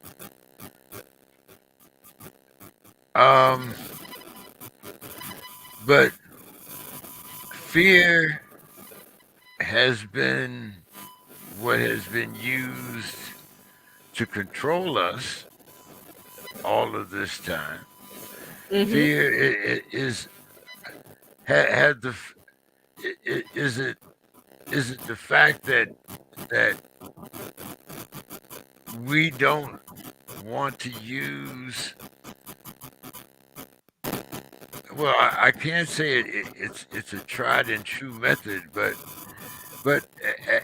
Um, but fear has been what has been used to control us all of this time. Mhm. Fear is had the is it the fact that we don't want to use, well, I can't say it's a tried and true method, but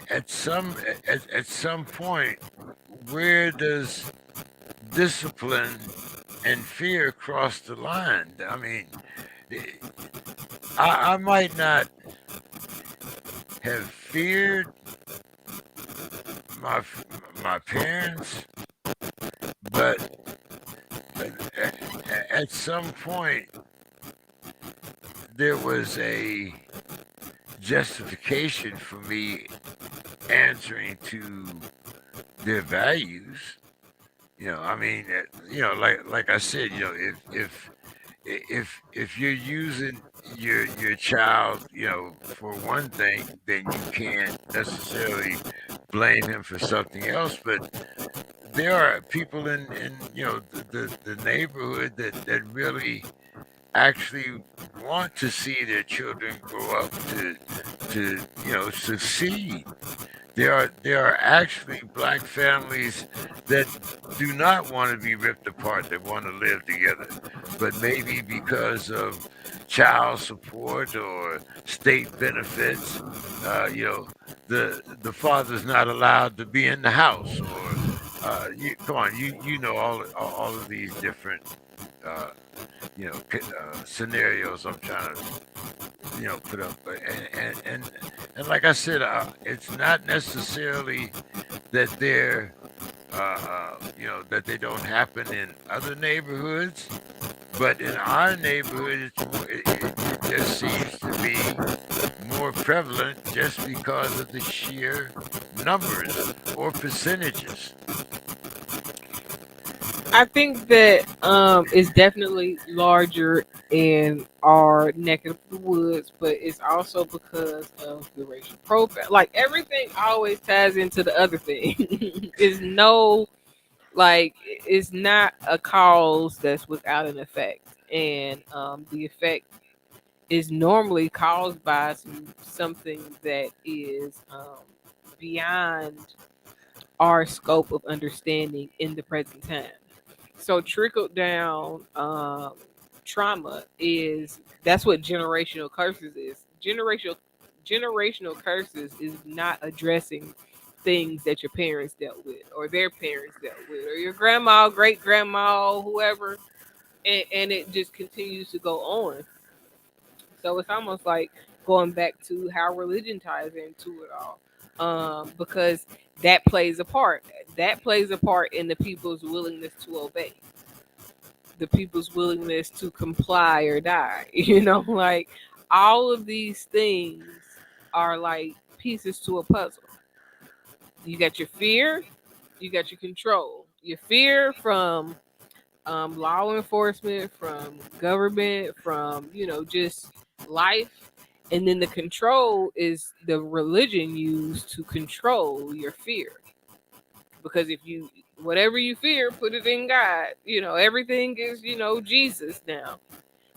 at some point, where does discipline and fear cross the line? I mean, eh, I might not have feared my my parents, but at some point there was a justification for me answering to their values. I mean, like I said, if you're using your child, for one thing, then you can't necessarily blame him for something else. But there are people in the neighborhood that really actually want to see their children grow up to succeed. There are actually black families that do not want to be ripped apart, that want to live together. But maybe because of child support or state benefits, the father's not allowed to be in the house, or come on, you know all of these different uh, scenarios I'm trying to put up. And like I said, it's not necessarily that that they don't happen in other neighborhoods, but in our neighborhood, it just seems to be more prevalent just because of the sheer numbers or percentages. I think that it's definitely larger in our neck of the woods, but it's also because of the racial profile. Like everything always ties into the other thing. Is no like it's not a cause that's without an effect, and the effect is normally caused by something that is beyond our scope of understanding in the present time. So trickled down trauma is that's what generational curses is. Generational curses is not addressing things that your parents dealt with or their parents dealt with or your grandma, great grandma, whoever, and it just continues to go on. So it's almost like going back to how religion ties into it all, because that plays a part. That plays a part in the people's willingness to obey, the people's willingness to comply or die. Like all of these things are like pieces to a puzzle. You got your fear, you got your control. Your fear from law enforcement, from government, from just life, and then the control is the religion used to control your fear. Because if you whatever you fear, put it in God. Everything is Jesus now,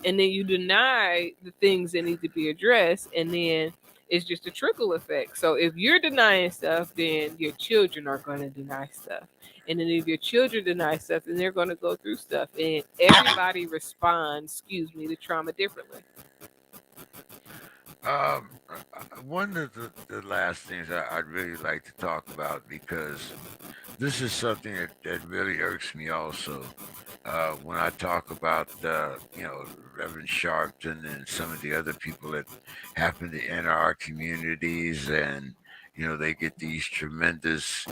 and then you deny the things that need to be addressed, and then it's just a trickle effect. So if you're denying stuff, then your children are going to deny stuff, and then if your children deny stuff, then they're going to go through stuff, and everybody responds, excuse me, to trauma differently. One of the last things I'd really like to talk about, because this is something that really irks me also. When I talk about, Reverend Sharpton and some of the other people that happen to enter our communities, and they get these tremendous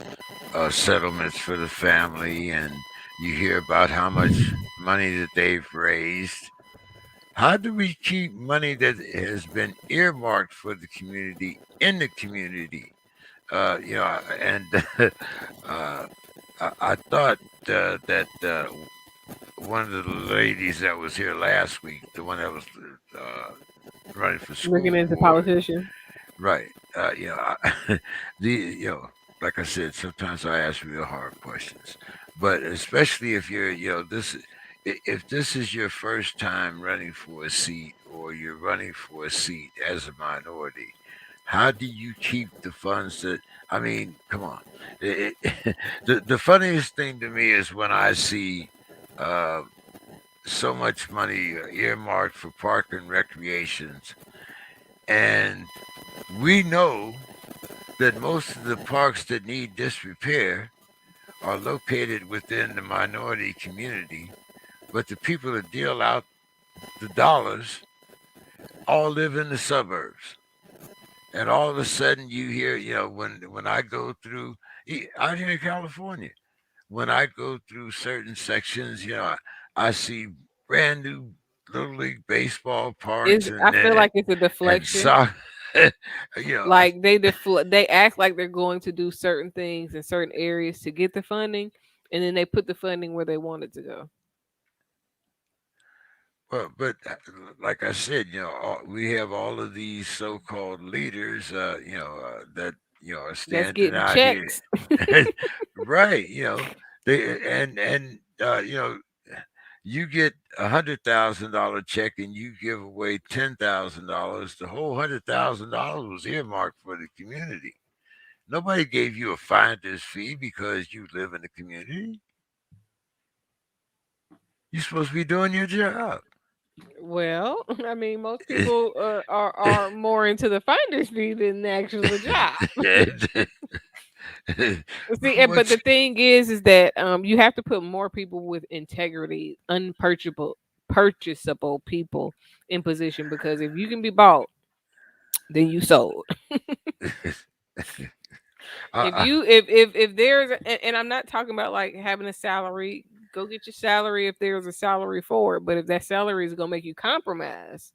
settlements for the family, and you hear about how much money that they've raised. How do we keep money that has been earmarked for the community in the community? And uh, I thought that one of the ladies that was here last week, the one that was uh, running for Looking school into board, politicians. right? The like I said, sometimes I ask real hard questions, But especially if you're, if this is your first time running for a seat, or you're running for a seat as a minority, how do you keep the funds that, I mean, come on. The funniest thing to me is when I see uh, so much money earmarked for park and recreations, and we know that most of the parks that need disrepair are located within the minority community, but the people that deal out the dollars all live in the suburbs. And all of a sudden, you hear, when I go through out here in California, when I go through certain sections, I see brand new little league baseball parks, Is I feel like it's a and deflection. soccer. you know, I, Like they act like they're going to do certain things in certain areas to get the funding, and then they put the funding where they want it to go. well, but like I said, we have all of these so-called leaders, that are That's standing getting out here, checks. right? They and you get $100,000 check and you give away $10,000. The whole $100,000 was earmarked for the community. Nobody gave you a finder's fee because you live in the community. You're supposed to be doing your job. Well, I mean, most people are more into the finder's fee than the actual job. See, but What's the thing is that you have to put more people with integrity, purchasable people in position, because if you can be bought, then you sold. If I, you if there's and I'm not talking about like having a salary. Go get your salary if there's a salary for it. But if that salary is gonna make you compromise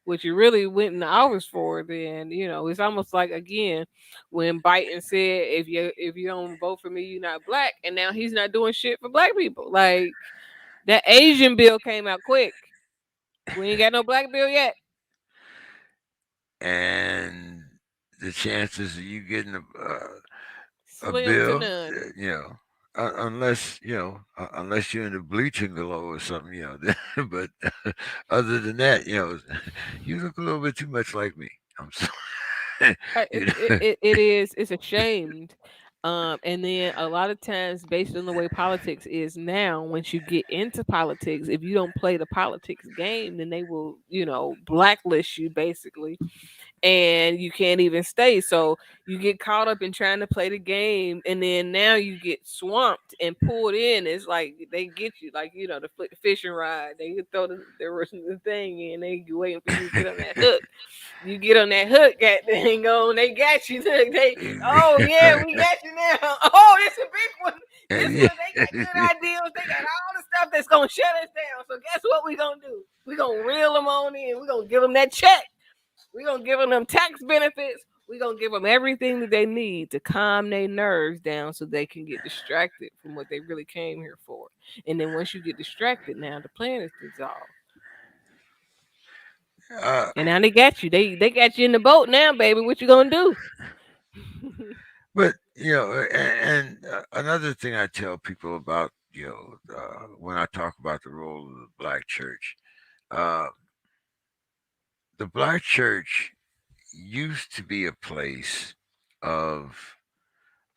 what you really went in the office for, then it's almost like, again, when Biden said, if you don't vote for me, you're not black, and now he's not doing shit for black people. Like, that Asian bill came out quick. We ain't got no black bill yet. and the chances of you getting a Slim to bill, none. unless you're in the bleaching glow or something, but other than that, you look a little bit too much like me. I'm sorry. It, it, it, it is. It's ashamed. And then a lot of times, based on the way politics is now, once you get into politics, if you don't play the politics game, then they will, blacklist you basically, and you can't even stay. So you get caught up in trying to play the game, and then now you get swamped and pulled in. It's like they get you, like the fishing rod. They throw the thing in. They waiting for you to get on that hook. You get on that hook, that thing on. They got you. Oh yeah, we got you now. Oh, it's a big one. This Yeah. one, they got good ideas. They got all the stuff that's gonna shut us down. So guess what we gonna do? We gonna reel them on in. We gonna give them that check. We gonna give them tax benefits. We gonna give them everything that they need to calm their nerves down so they can get distracted from what they really came here for. And then once you get distracted, now the plan is dissolved. uh, And now they got you. They got you in the boat now, baby. What you gonna do? but another thing I tell people about, when I talk about the role of the black church, uh, the black church used to be a place of,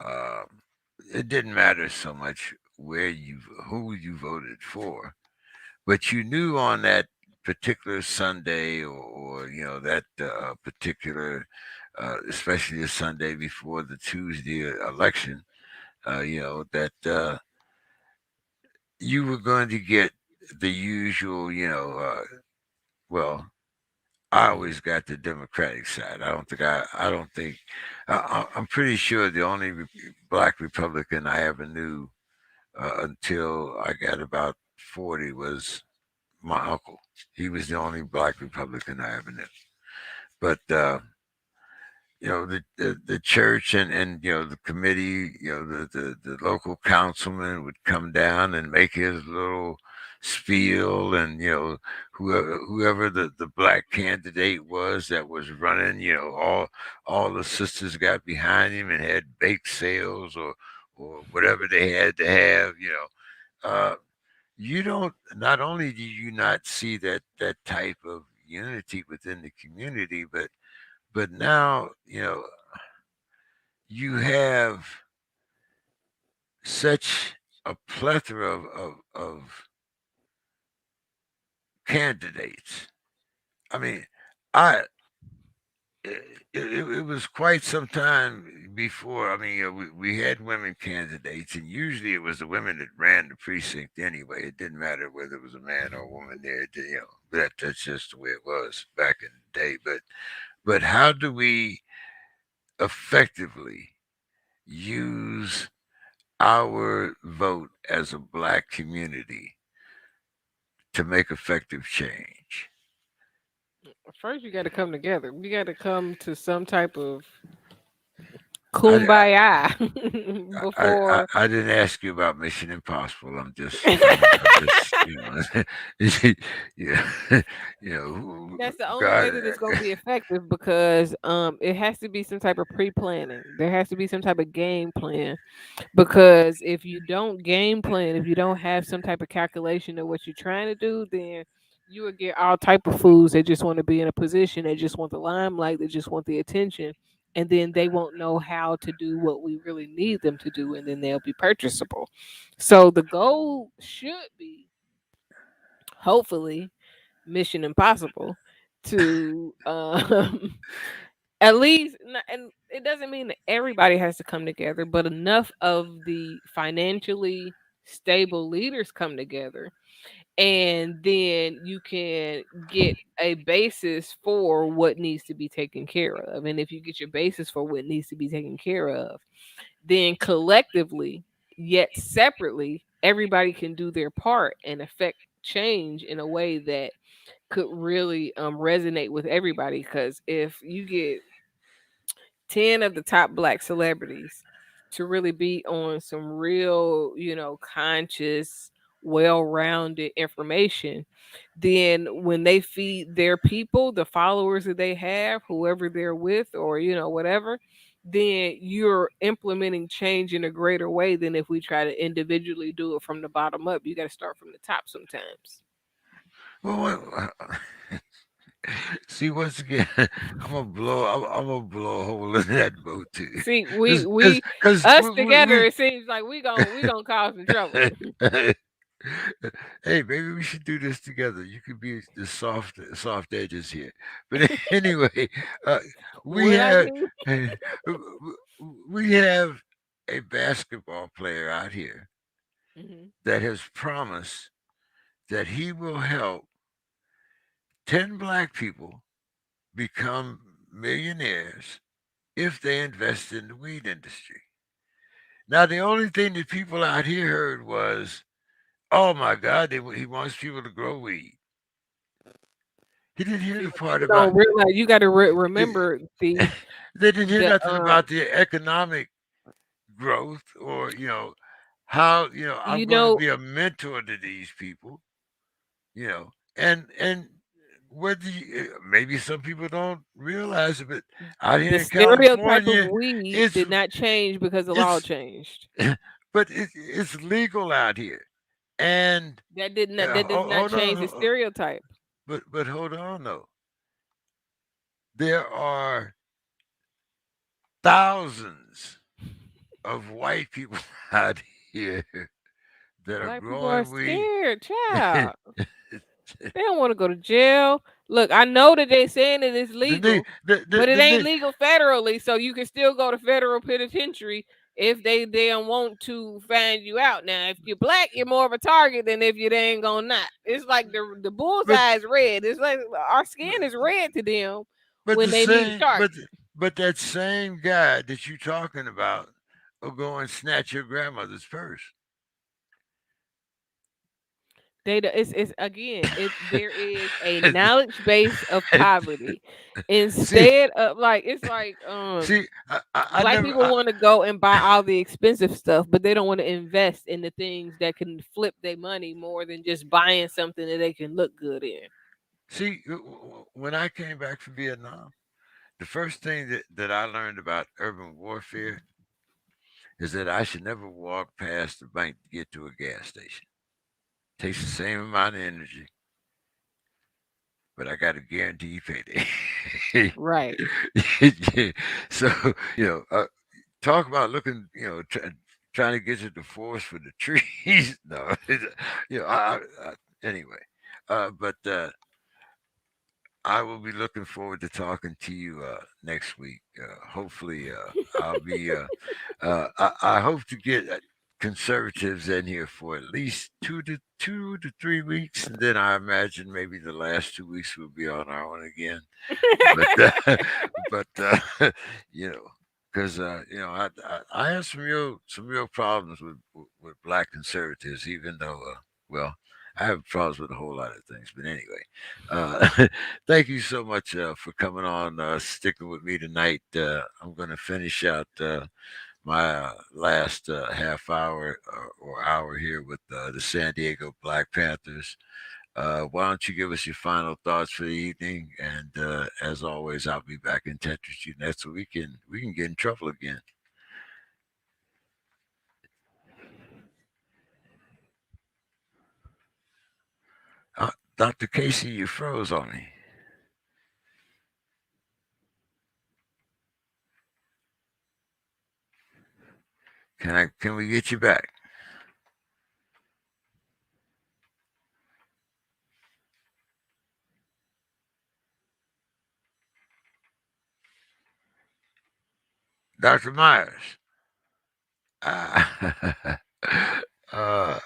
um, it didn't matter so much who you voted for, but you knew on that particular Sunday, or that particular, especially the Sunday before the Tuesday election, that you were going to get the usual, well, I always got the Democratic side. I don't think, I'm pretty sure the only black Republican I ever knew until I got about 40 was my uncle. He was the only black Republican I ever knew. But the church, and the committee, the local councilman would come down and make his little spiel, and whoever the black candidate was that was running, all the sisters got behind him and had bake sales, or or whatever they had to have. You don't. Not only do you not see that type of unity within the community, but now you have such a plethora of candidates. I mean, I it was quite some time before. I mean, we had women candidates, and usually it was the women that ran the precinct anyway. It didn't matter whether it was a man or a woman there. That's just the way it was back in the day. But how do we effectively use our vote as a black community to make effective change? First, you got to come together. We got to come to some type of I, kumbaya I before. I didn't ask you about Mission Impossible. I'm just yeah, That's the only God. way that it's gonna be effective because it has to be some type of pre-planning. There has to be some type of game plan because if you don't game plan, if you don't have some type of calculation of what you're trying to do, then you will get all type of fools that just want to be in a position, they just want the limelight, they just want the attention, and then they won't know how to do what we really need them to do, and then they'll be purchasable. So the goal should be, hopefully, Mission Impossible to at least and it doesn't mean that everybody has to come together, but enough of the financially stable leaders come together, and then you can get a basis for what needs to be taken care of. And if you get your basis for what needs to be taken care of, then collectively yet separately everybody can do their part and affect change in a way that could really resonate with everybody. Because if you get 10 of the top black celebrities to really be on some real, conscious, well-rounded information, then when they feed their people, the followers that they have, whoever they're with, or whatever, then you're implementing change in a greater way than if we try to individually do it from the bottom up. You got to start from the top sometimes. Well, see, once again, I'm gonna blow a hole in that boat too, See, we because we us together, it seems like we gonna cause some trouble. hey, maybe we should do this together. You could be the soft edges here. But anyway, uh, we What I have do? we have a basketball player out here Hmm. that has promised that he will help 10 black people become millionaires if they invest in the weed industry. Now, the only thing that people out here heard was, "Oh my God, he wants people to grow weed." He didn't hear See, the what part people about. don't realize, you got to They, remember they didn't hear the nothing about the economic growth, or how I'm you going to know be a mentor to these people. And whether maybe some people don't realize it, but out the here in stereotype of California, weed it's did not change because the law it's changed. but it's legal out here. And That does not hold on, change the stereotype. but hold on though. There are thousands of white people out here that are Black people are growing weed. scared, child. They don't want to go to jail. Look, I know that they saying that it's the ni- legal, but it the ain't ni- legal federally, so you can still go to federal penitentiary if they don't want to find you out. Now, if you're black, you're more of a target than if you they ain't gonna not. It's like the but bullseye is red. It's like our skin is red to them but when the they need a same target. but that same guy that you talking about will go and snatch your grandmother's purse. It's again, there is a knowledge base of poverty see instead of like it's like I black never people want to go and buy all the expensive stuff, but they don't want to invest in the things that can flip their money more than just buying something that they can look good in. see when I came back from Vietnam, the first thing that I learned about urban warfare is that I should never walk past the bank to get to a gas station. Takes the same amount of energy, but I got a guaranteed payday. Right. So you know, talk about looking, trying to get to the forest for the trees. No, anyway, but I will be looking forward to talking to you next week. Hopefully, I'll be. I hope to get conservatives in here for at least 2 to 3 weeks, and then I imagine maybe the last 2 weeks we'll be on our own again. But but you know, because I have some real problems with black conservatives, even though well. I have problems with a whole lot of things, but anyway, thank you so much for coming on, sticking with me tonight. I'm going to finish out my last half hour or hour here with the San Diego Black Panthers. Why don't you give us your final thoughts for the evening? And as always, I'll be back in touch with you next week, and we can get in trouble again. Dr. Casey, you froze on me. Can we get you back, Dr. Myers? Uh, uh,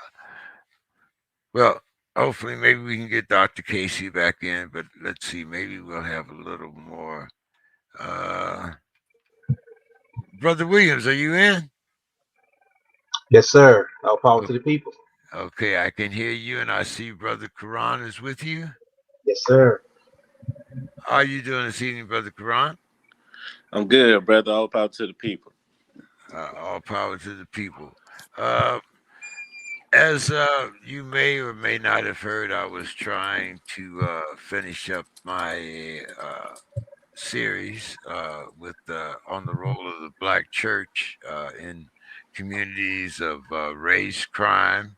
well, hopefully, maybe we can get Dr. Casey back in, but let's see, maybe we'll have a little more. Uh, Brother Williams, are you in? Yes, sir. All power O- to the people. Okay, I can hear you, and I see Brother Quran is with you. Yes, sir. How are you doing this evening, Brother Quran? I'm good, brother. All power to the people. All power to the people. Uh, as you may or may not have heard, I was trying to finish up my series with on the role of the black church in communities of race, crime,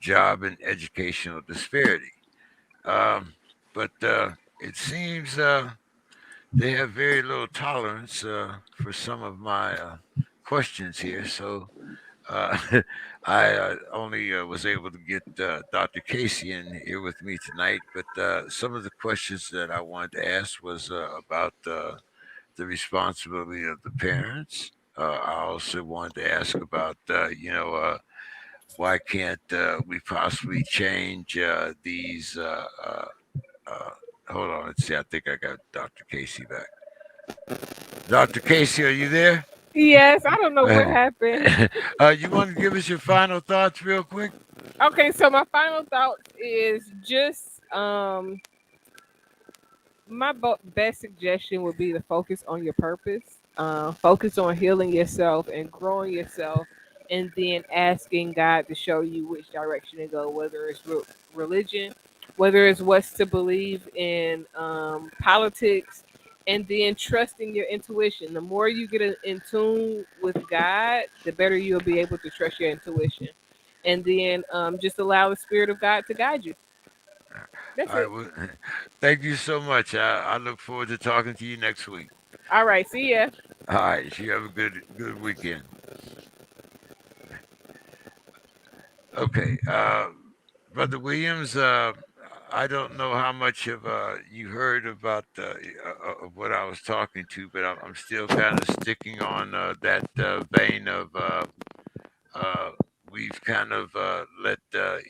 job, and educational disparity. Um, but it seems they have very little tolerance for some of my questions here. So uh, I only was able to get Dr. Casey in here with me tonight. But some of the questions that I wanted to ask was about the responsibility of the parents. I also wanted to ask about, why can't we possibly change these? Uh, Hold on, let's see. I think I got Dr. Casey back. Dr. Casey, are you there? Yes, I don't know what happened. You want to give us your final thoughts real quick? Okay, so my final thoughts is just my best suggestion would be to focus on your purpose, focus on healing yourself and growing yourself, and then asking God to show you which direction to go, whether it's religion, whether it's what's to believe in, politics, and then trusting your intuition. The more you get in tune with God, the better you'll be able to trust your intuition, and then just allow the Spirit of God to guide you. That's All right. it. Well, thank you so much. I look forward to talking to you next week. All right, see ya. All right. You have a good weekend. Okay. Brother Williams, I don't know how much of you heard about of what I was talking to, but I'm still kind of sticking on that vein of uh, we've kind of let the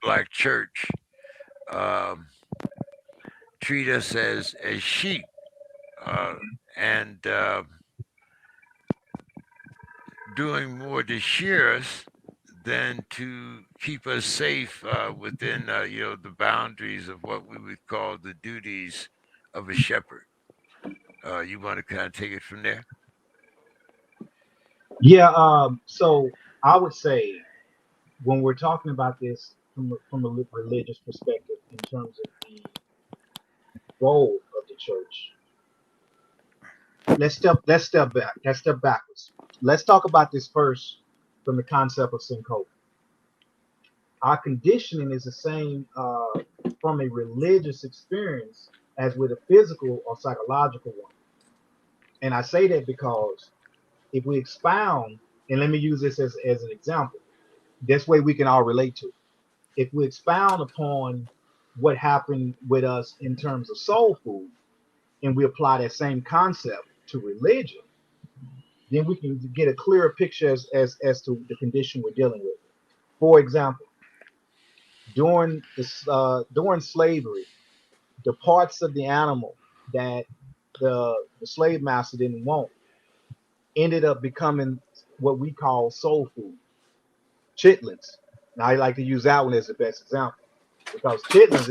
black church um, treat us as sheep, uh, and doing more to shear us than to keep us safe within the boundaries of what we would call the duties of a shepherd. You want to kind of take it from there? Yeah. So I would say when we're talking about this from a religious perspective, in terms of the role of the church, Let's step back. Let's step backwards. Let's talk about this first from the concept of syncope. Our conditioning is the same from a religious experience as with a physical or psychological one. And I say that because if we expound, and let me use this as an example, this way we can all relate to it. If we expound upon what happened with us in terms of soul food, and we apply that same concept to religion, then we can get a clearer picture as to the condition we're dealing with. For example, during slavery, the parts of the animal that the slave master didn't want ended up becoming what we call soul food, chitlins. Now I like to use that one as the best example because chitlins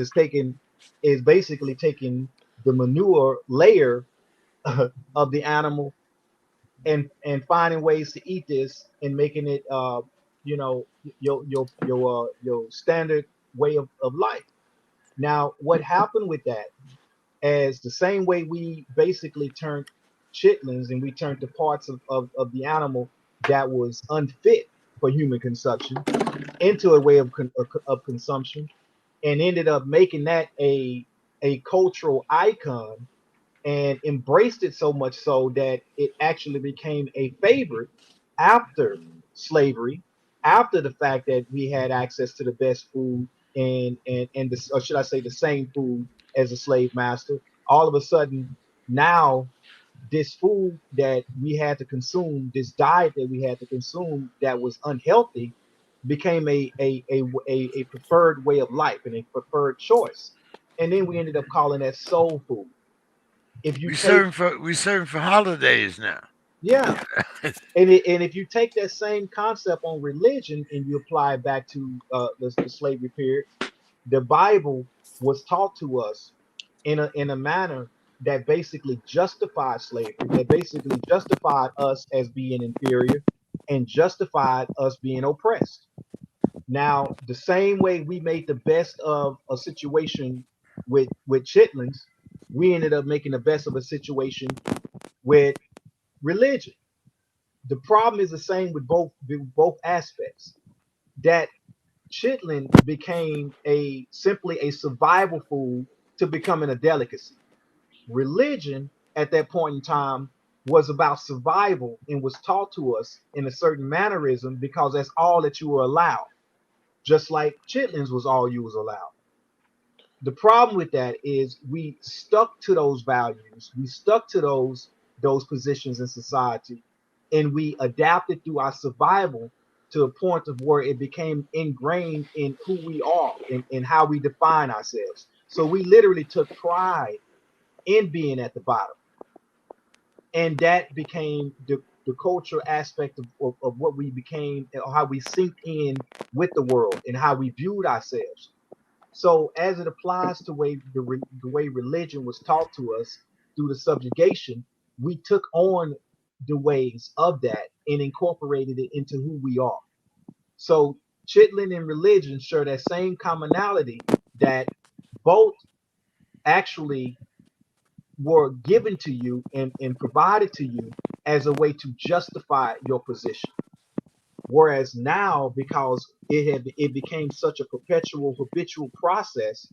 is basically taking the manure layer of the animal and finding ways to eat this and making it you know your standard way of life. Now what happened with that, as the same way we basically turned chitlins and we turned to parts of the animal that was unfit for human consumption into a way of consumption, and ended up making that a cultural icon and embraced it so much so that it actually became a favorite after slavery, after the fact that we had access to the best food and the, or should I say the same food as a slave master. All of a sudden, now this food that we had to consume, this diet that we had to consume that was unhealthy, became a preferred way of life and a preferred choice. And then we ended up calling that soul food. If you take We serving for holidays now. Yeah, and if you take that same concept on religion and you apply it back to the slavery period, the Bible was taught to us in a manner that basically justified slavery, that basically justified us as being inferior and justified us being oppressed. Now, the same way we made the best of a situation with chitlins, we ended up making the best of a situation with religion. The problem is the same with both aspects. That chitlin became a simply a survival food to becoming a delicacy. Religion at that point in time was about survival and was taught to us in a certain mannerism because that's all that you were allowed. Just like chitlins was all you was allowed. The problem with that is we stuck to those values, we stuck to those positions in society, and we adapted through our survival to a point of where it became ingrained in who we are and how we define ourselves. So we literally took pride in being at the bottom, and that became the cultural aspect of what we became, or how we synced in with the world and how we viewed ourselves. So as it applies to the way religion was taught to us through the subjugation, we took on the ways of that and incorporated it into who we are. So chitlin and religion share that same commonality, that both actually were given to you and provided to you as a way to justify your position. Whereas now, because it became such a perpetual habitual process,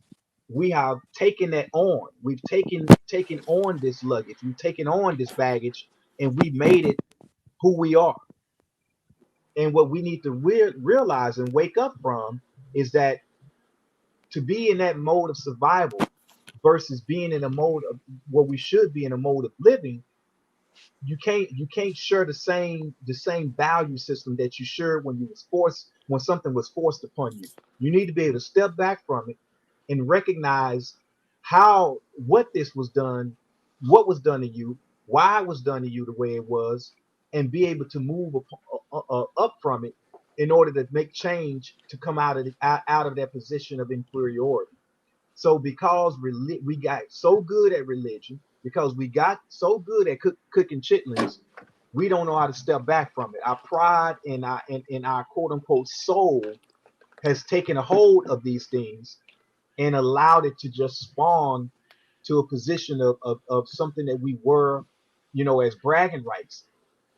we have taken that on. We've taken on this luggage. We've taken on this baggage, and we made it who we are. And what we need to realize and wake up from is that to be in that mode of survival versus being in a mode of what we should be in a mode of living, you can't share the same value system that you shared when something was forced upon you. You need to be able to step back from it and recognize how what this was done, what was done to you, why it was done to you the way it was, and be able to move up from it in order to make change to come out of that position of inferiority. So because we got so good at religion, because we got so good at cooking chitlins, we don't know how to step back from it. Our pride and our quote unquote soul has taken a hold of these things and allowed it to just spawn to a position of something that we were as bragging rights.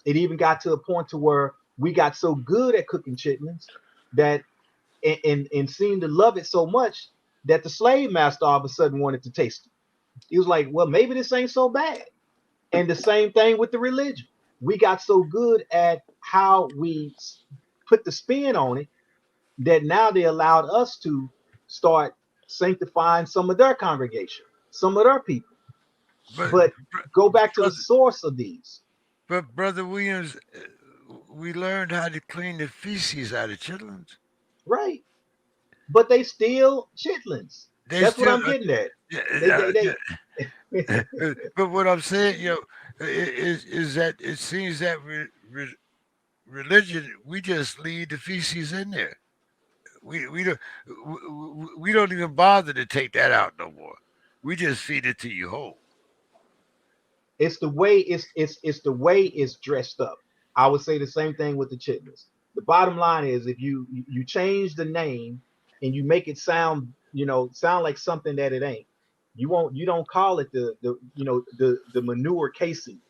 It even got to a point to where we got so good at cooking chitlins that and seemed to love it so much that the slave master all of a sudden wanted to taste it. He was like, well, maybe this ain't so bad. And the same thing with the religion. We got so good at how we put the spin on it that now they allowed us to start sanctifying some of their congregation, some of their people. But But go back to the brother, source of these, but brother Williams, we learned how to clean the feces out of chitlins. right? But they still chitlins. They That's what still, I'm getting at. They yeah, they yeah. they But what I'm saying, is that it seems that religion, we just leave the feces in there. We don't we don't even bother to take that out no more. We just feed it to you whole. it's the way it's the way it's dressed up. I would say the same thing with the chitlins. The bottom line is if you change the name and you make it sound like something that it ain't. You don't call it the manure casing.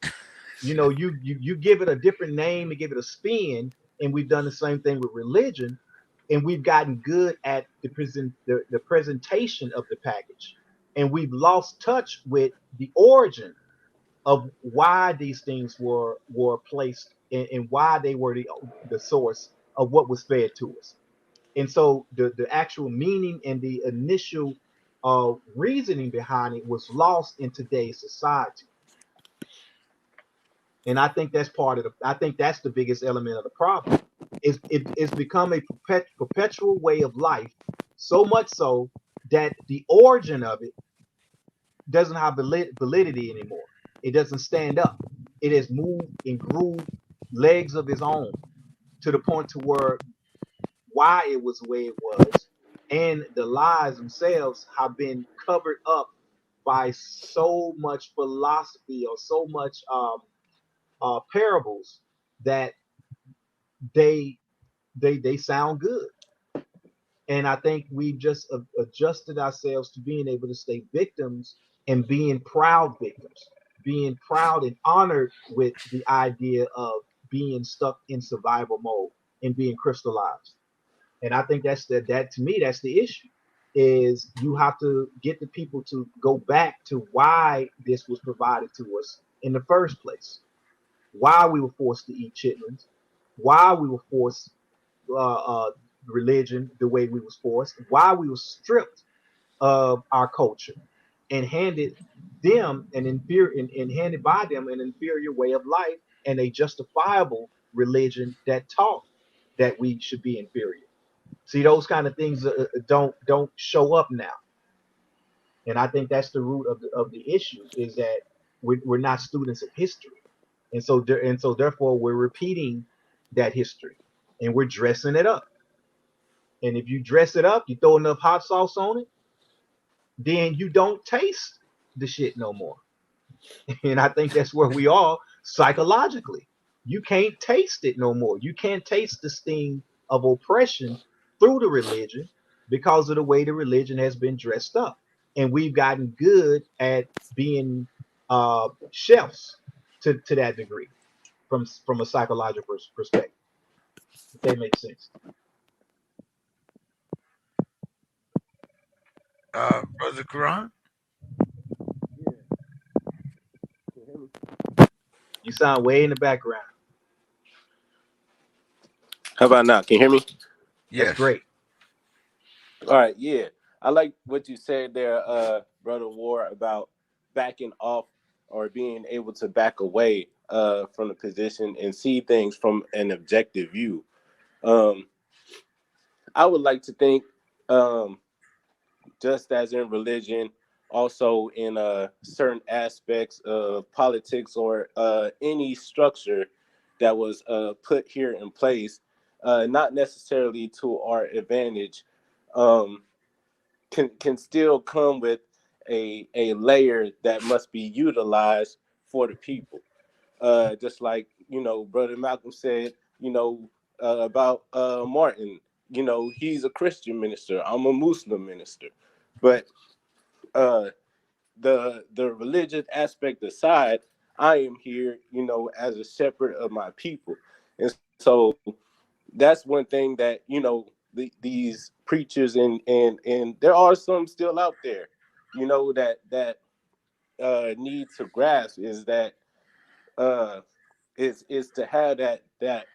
You give it a different name and give it a spin, and we've done the same thing with religion, and we've gotten good at the presentation of the package, and we've lost touch with the origin of why these things were placed and why they were the source of what was fed to us. And so the actual meaning and the initial reasoning behind it was lost in today's society. And I think that's I think that's the biggest element of the problem. It's become a perpetual way of life, so much so that the origin of it doesn't have validity anymore. It doesn't stand up. It has moved and grew legs of its own to the point to where why it was the way it was, and the lies themselves have been covered up by so much philosophy or so much parables that they they sound good. And I think we've just adjusted ourselves to being able to stay victims and being proud victims, being proud and honored with the idea of being stuck in survival mode and being crystallized. And I think that to me that's the issue is you have to get the people to go back to why this was provided to us in the first place, why we were forced to eat chitlins, why we were forced religion the way we was forced, why we were stripped of our culture and handed them an inferior and handed by them an inferior way of life and a justifiable religion that taught that we should be inferior. See, those kind of things don't show up now, and I think that's the root of the issue is that we're not students of history, and so therefore we're repeating that history and we're dressing it up. And if you dress it up, you throw enough hot sauce on it, then you don't taste the shit no more. And I think that's where we are psychologically. You can't taste it no more. You can't taste the sting of oppression through the religion because of the way the religion has been dressed up. And we've gotten good at being chefs to that degree from a psychological perspective, if that makes sense. Brother Quran. You sound way in the background. How about now? Can you hear me? That's Yes. great. All right, yeah. I like what you said there, Brother War, about backing off or being able to back away from the position and see things from an objective view. Um, I would like to think, um, just as in religion, also in certain aspects of politics or any structure that was put here in place, not necessarily to our advantage. Um, can still come with a layer that must be utilized for the people. Just like Brother Malcolm said, about Martin. He's a Christian minister. I'm a Muslim minister, but uh, the religious aspect aside, I am here, as a shepherd of my people. And so that's one thing that, these preachers and there are some still out there, that need to grasp is that uh is to have that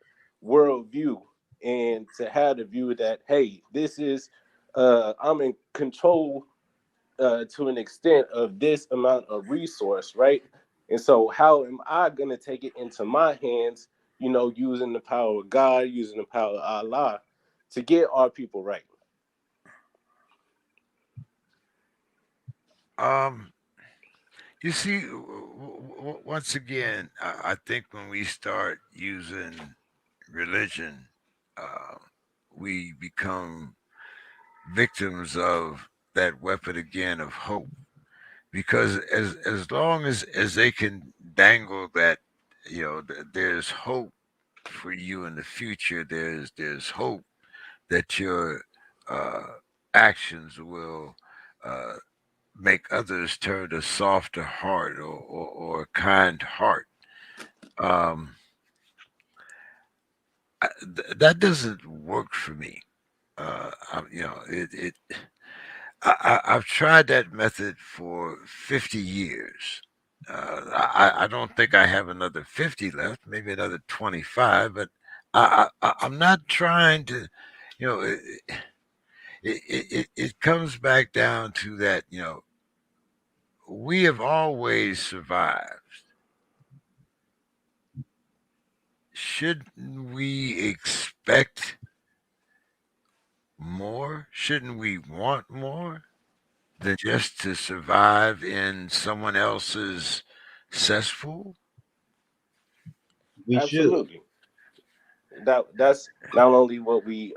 worldview, and to have the view that, hey, this is I'm in control to an extent of this amount of resource, right? And so how am I going to take it into my hands, using the power of God, using the power of Allah to get our people right? Um, you see, once again, I think when we start using religion, uh, we become victims of that weapon again of hope. Because as long as they can dangle that, there's hope for you in the future. There's hope that your uh, actions will uh, make others turn a softer heart, or a kind heart. Um, that doesn't work for me. It. I've tried that method for 50 years. I don't think I have another 50 left, maybe another 25, but I'm not trying to, you know, it comes back down to that, we have always survived. Shouldn't we expect more? Shouldn't we want more than just to survive in someone else's cesspool? We should. Absolutely. That's not only what we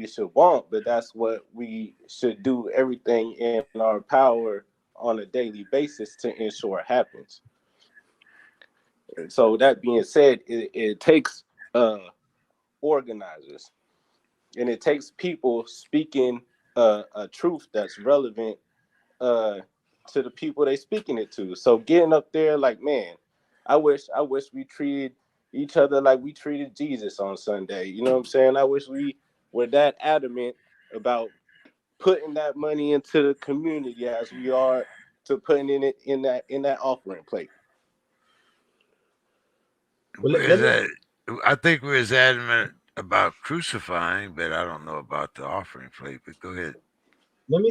should want, but that's what we should do everything in our power on a daily basis to ensure it happens. So that being said, it takes organizers, and it takes people speaking a truth that's relevant uh, to the people they speaking it to. So getting up there like, man, I wish we treated each other like we treated Jesus on Sunday. You know what I'm saying? I wish we were that adamant about putting that money into the community as we are to putting in it in that offering plate. Well, Where's let me that? I think we're as adamant about crucifying, but I don't know about the offering plate. But go ahead.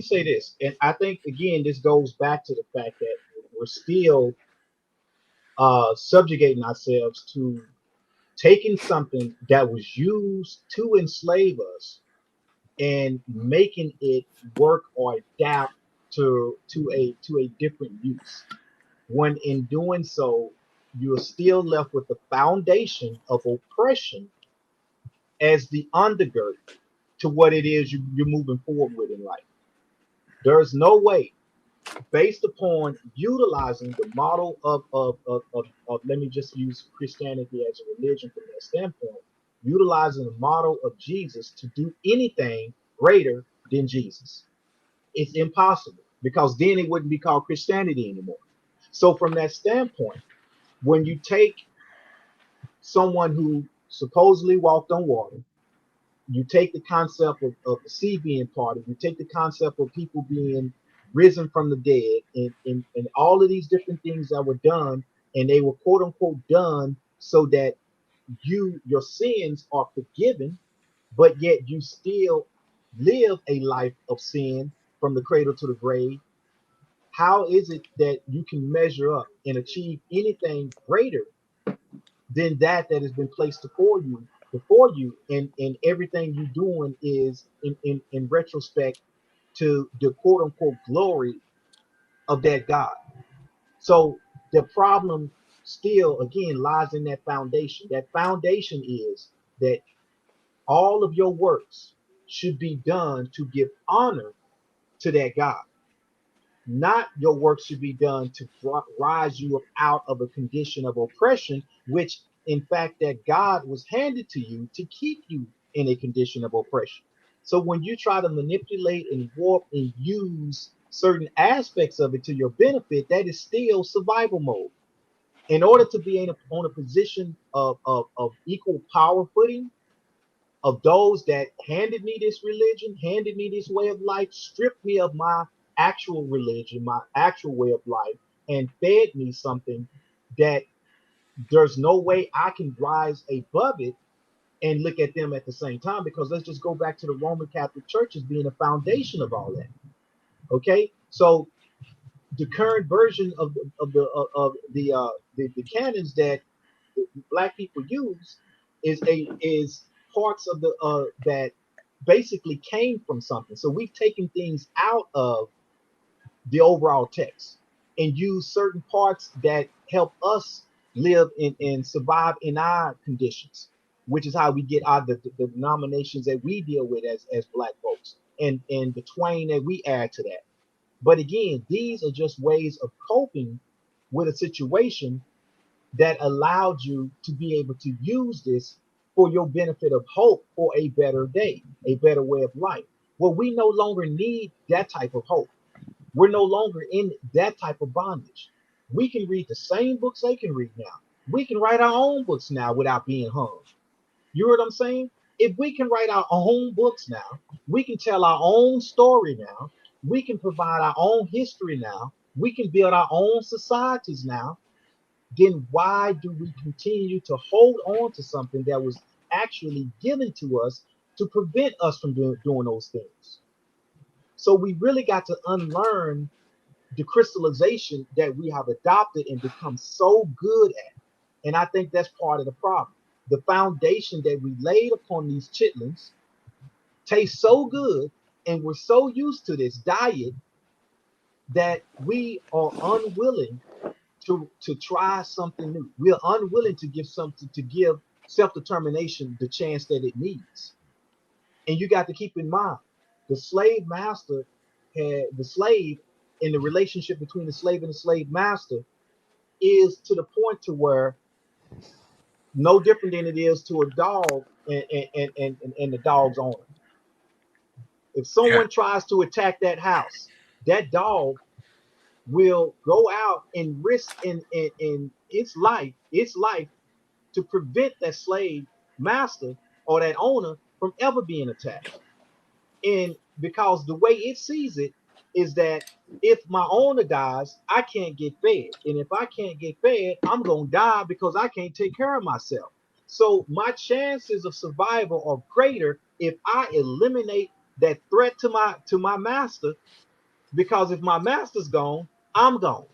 say this, and I think again this goes back to the fact that we're still subjugating ourselves to taking something that was used to enslave us and making it work or adapt to a different use. When in doing so, you're still left with the foundation of oppression as the undergird to what it is you're moving forward with in life. There's no way, based upon utilizing the model of let me just use Christianity as a religion from that standpoint, utilizing the model of Jesus to do anything greater than Jesus. It's impossible because then it wouldn't be called Christianity anymore. So, from that standpoint, when you take someone who supposedly walked on water, you take the concept of the sea being parted, you take the concept of people being risen from the dead, and all of these different things that were done, and they were quote unquote done so that your sins are forgiven, but yet you still live a life of sin from the cradle to the grave. How is it that you can measure up and achieve anything greater than that has been placed before you, and everything you're doing is in retrospect to the quote unquote glory of that God? So the problem still again lies in that foundation. That foundation is that all of your works should be done to give honor to that God. Not your work should be done to rise you up out of a condition of oppression, which in fact that God was handed to you to keep you in a condition of oppression. So when you try to manipulate and warp and use certain aspects of it to your benefit, that is still survival mode. In order to be on a position of equal power footing, of those that handed me this religion, handed me this way of life, stripped me of my actual religion, my actual way of life, and fed me something that there's no way I can rise above it and look at them at the same time. Because let's just go back to the Roman Catholic Church as being a foundation of all that. Okay, so the current version of the canons that black people use is parts of the that basically came from something. So we've taken things out of the overall text and use certain parts that help us live and survive in our conditions, which is how we get out the denominations that we deal with as black folks, and the twain that we add to that. But again, these are just ways of coping with a situation that allowed you to be able to use this for your benefit of hope for a better day, a better way of life. Well, we no longer need that type of hope. We're no longer in that type of bondage. We can read the same books they can read now. We can write our own books now without being hung. You hear what I'm saying? If we can write our own books now, we can tell our own story now, we can provide our own history now, we can build our own societies now, then why do we continue to hold on to something that was actually given to us to prevent us from doing those things? So we really got to unlearn the crystallization that we have adopted and become so good at. And I think that's part of the problem. The foundation that we laid upon these chitlins tastes so good, and we're so used to this diet that we are unwilling to try something new. We are unwilling to give something to give self-determination the chance that it needs. And you got to keep in mind, the slave master had the slave in the relationship between the slave and the slave master is to the point to where no different than it is to a dog and the dog's owner. If Yeah. someone tries to attack that house, that dog will go out and risk in its life to prevent that slave master or that owner from ever being attacked. And because the way it sees it is that if my owner dies, I can't get fed. And if I can't get fed, I'm going to die because I can't take care of myself. So my chances of survival are greater if I eliminate that threat to my master, because if my master's gone, I'm gone.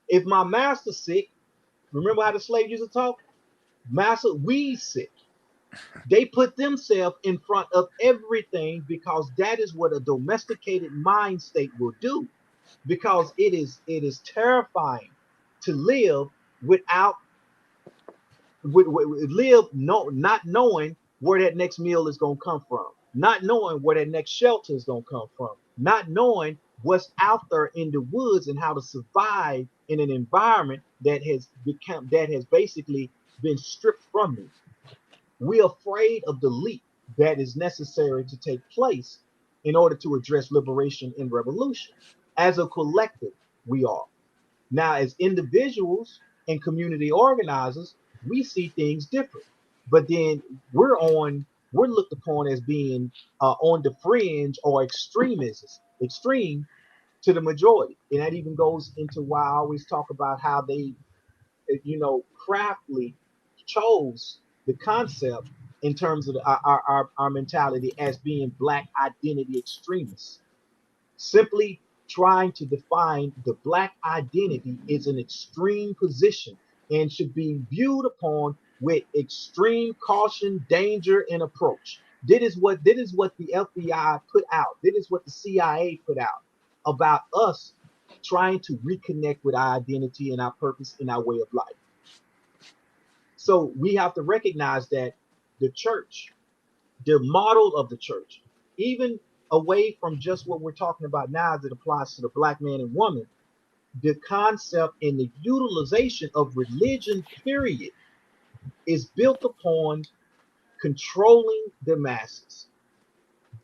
If my master's sick, remember how the slave used to talk? Master, we sick. They put themselves in front of everything because that is what a domesticated mind state will do. Because it is terrifying to live without live not knowing where that next meal is going to come from, not knowing where that next shelter is going to come from, not knowing what's out there in the woods and how to survive in an environment that has basically been stripped from me. We're afraid of the leap that is necessary to take place in order to address liberation and revolution. As a collective, we are. Now, as individuals and community organizers, we see things different. But then we're looked upon as being on the fringe or extreme to the majority. And that even goes into why I always talk about how they craftily chose the concept in terms of our mentality as being black identity extremists. Simply trying to define the black identity is an extreme position and should be viewed upon with extreme caution, danger, and approach. That is what the FBI put out. That is what the CIA put out about us trying to reconnect with our identity and our purpose and our way of life. So we have to recognize that the church, the model of the church, even away from just what we're talking about now as it applies to the black man and woman, the concept and the utilization of religion, period, is built upon controlling the masses,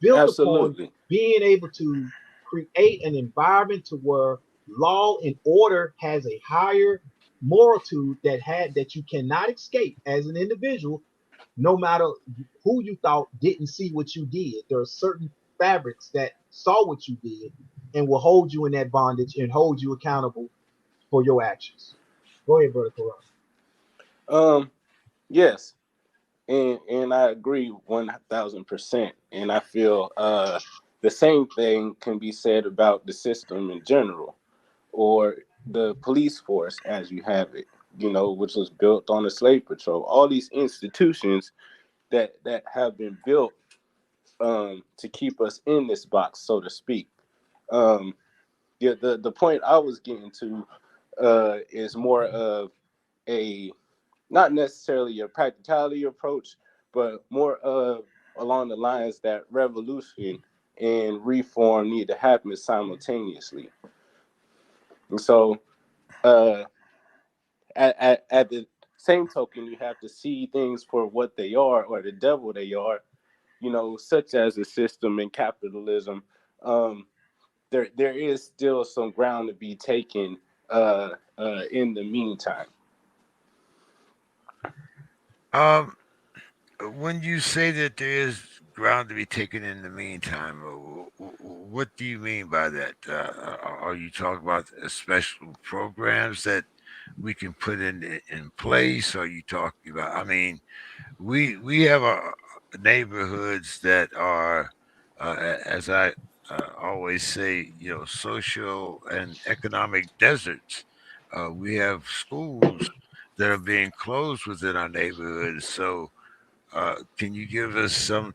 built upon Absolutely. being able to create an environment to where law and order has a higher moralitude that you cannot escape as an individual, no matter who you thought didn't see what you did. There are certain fabrics that saw what you did and will hold you in that bondage and hold you accountable for your actions. Go ahead, brother Quran. Yes, and I agree 1,000%. And I feel the same thing can be said about the system in general, or the police force as you have it. Which was built on the slave patrol. All these institutions that have been built to keep us in this box, so to speak. Um, yeah, the point I was getting to is more of a, not necessarily a practicality approach, but more of along the lines that revolution and reform need to happen simultaneously. And so, uh, at the same token, you have to see things for what they are, or the devil they are, such as the system and capitalism. Um, there is still some ground to be taken in the meantime. Um, when you say that there is ground to be taken in the meantime, what do you mean by that? Are you talking about special programs that we can put in place? Are you talking about? I mean, we have neighborhoods that are, as I always say, social and economic deserts. We have schools that are being closed within our neighborhoods. So, can you give us some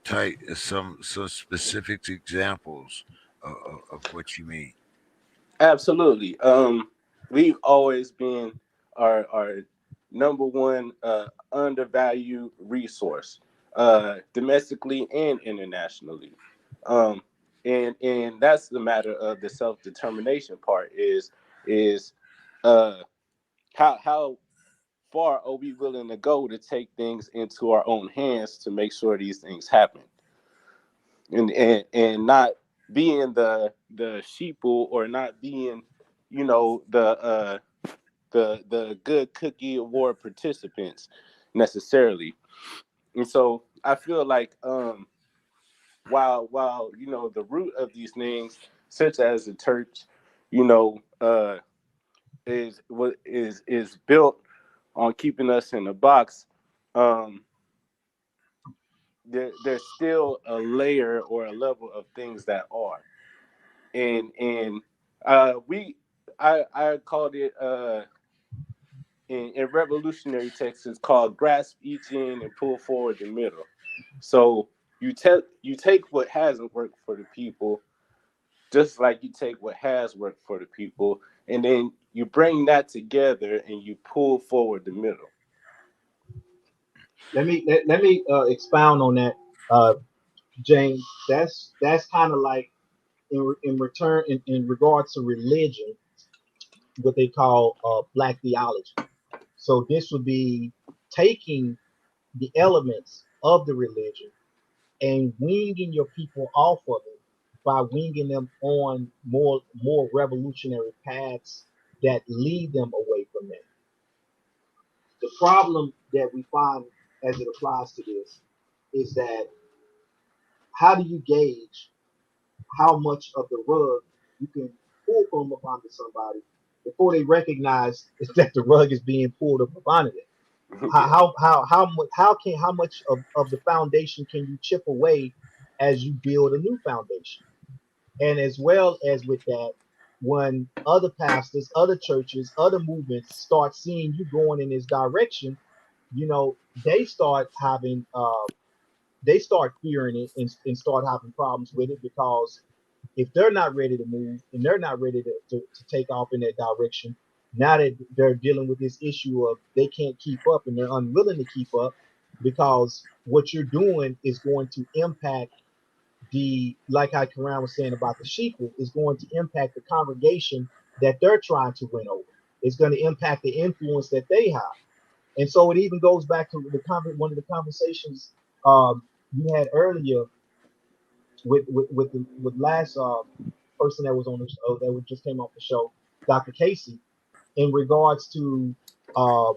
specific examples of what you mean? Absolutely. We've always been our number one undervalued resource, domestically and internationally. Um, and that's the matter of the self determination part. Is uh, how far are we willing to go to take things into our own hands to make sure these things happen, and not being the sheeple, or not being, the good cookie award participants necessarily. And so I feel like, while the root of these things, such as the church, you know uh is built on keeping us in a box. um there's still a layer or a level of things that are, and we I called it, in revolutionary texts, it's called grasp each end and pull forward the middle. So you take what hasn't worked for the people, just like you take what has worked for the people, and then you bring that together and you pull forward the middle. Let me expound on that, uh, James. That's kind of like in return in regards to religion, what they call black theology. So this would be taking the elements of the religion and weaning your people off of it by weaning them on more revolutionary paths that lead them away from that. The problem that we find as it applies to this is that how do you gauge how much of the rug you can pull from up onto somebody before they recognize that the rug is being pulled up onto them? Yeah, How much of the foundation can you chip away as you build a new foundation? And as well as with that, when other pastors, other churches, other movements start seeing you going in this direction, they start having they start fearing it and start having problems with it, because if they're not ready to move and they're not ready to take off in that direction, now that they're dealing with this issue of they can't keep up and they're unwilling to keep up, because what you're doing is going to impact like how Quran was saying about the sheep, is going to impact the congregation that they're trying to win over. It's going to impact the influence that they have. And so it even goes back to one of the conversations you had earlier with last person that was on the that just came off the show, Dr. Casey, in regards to uh,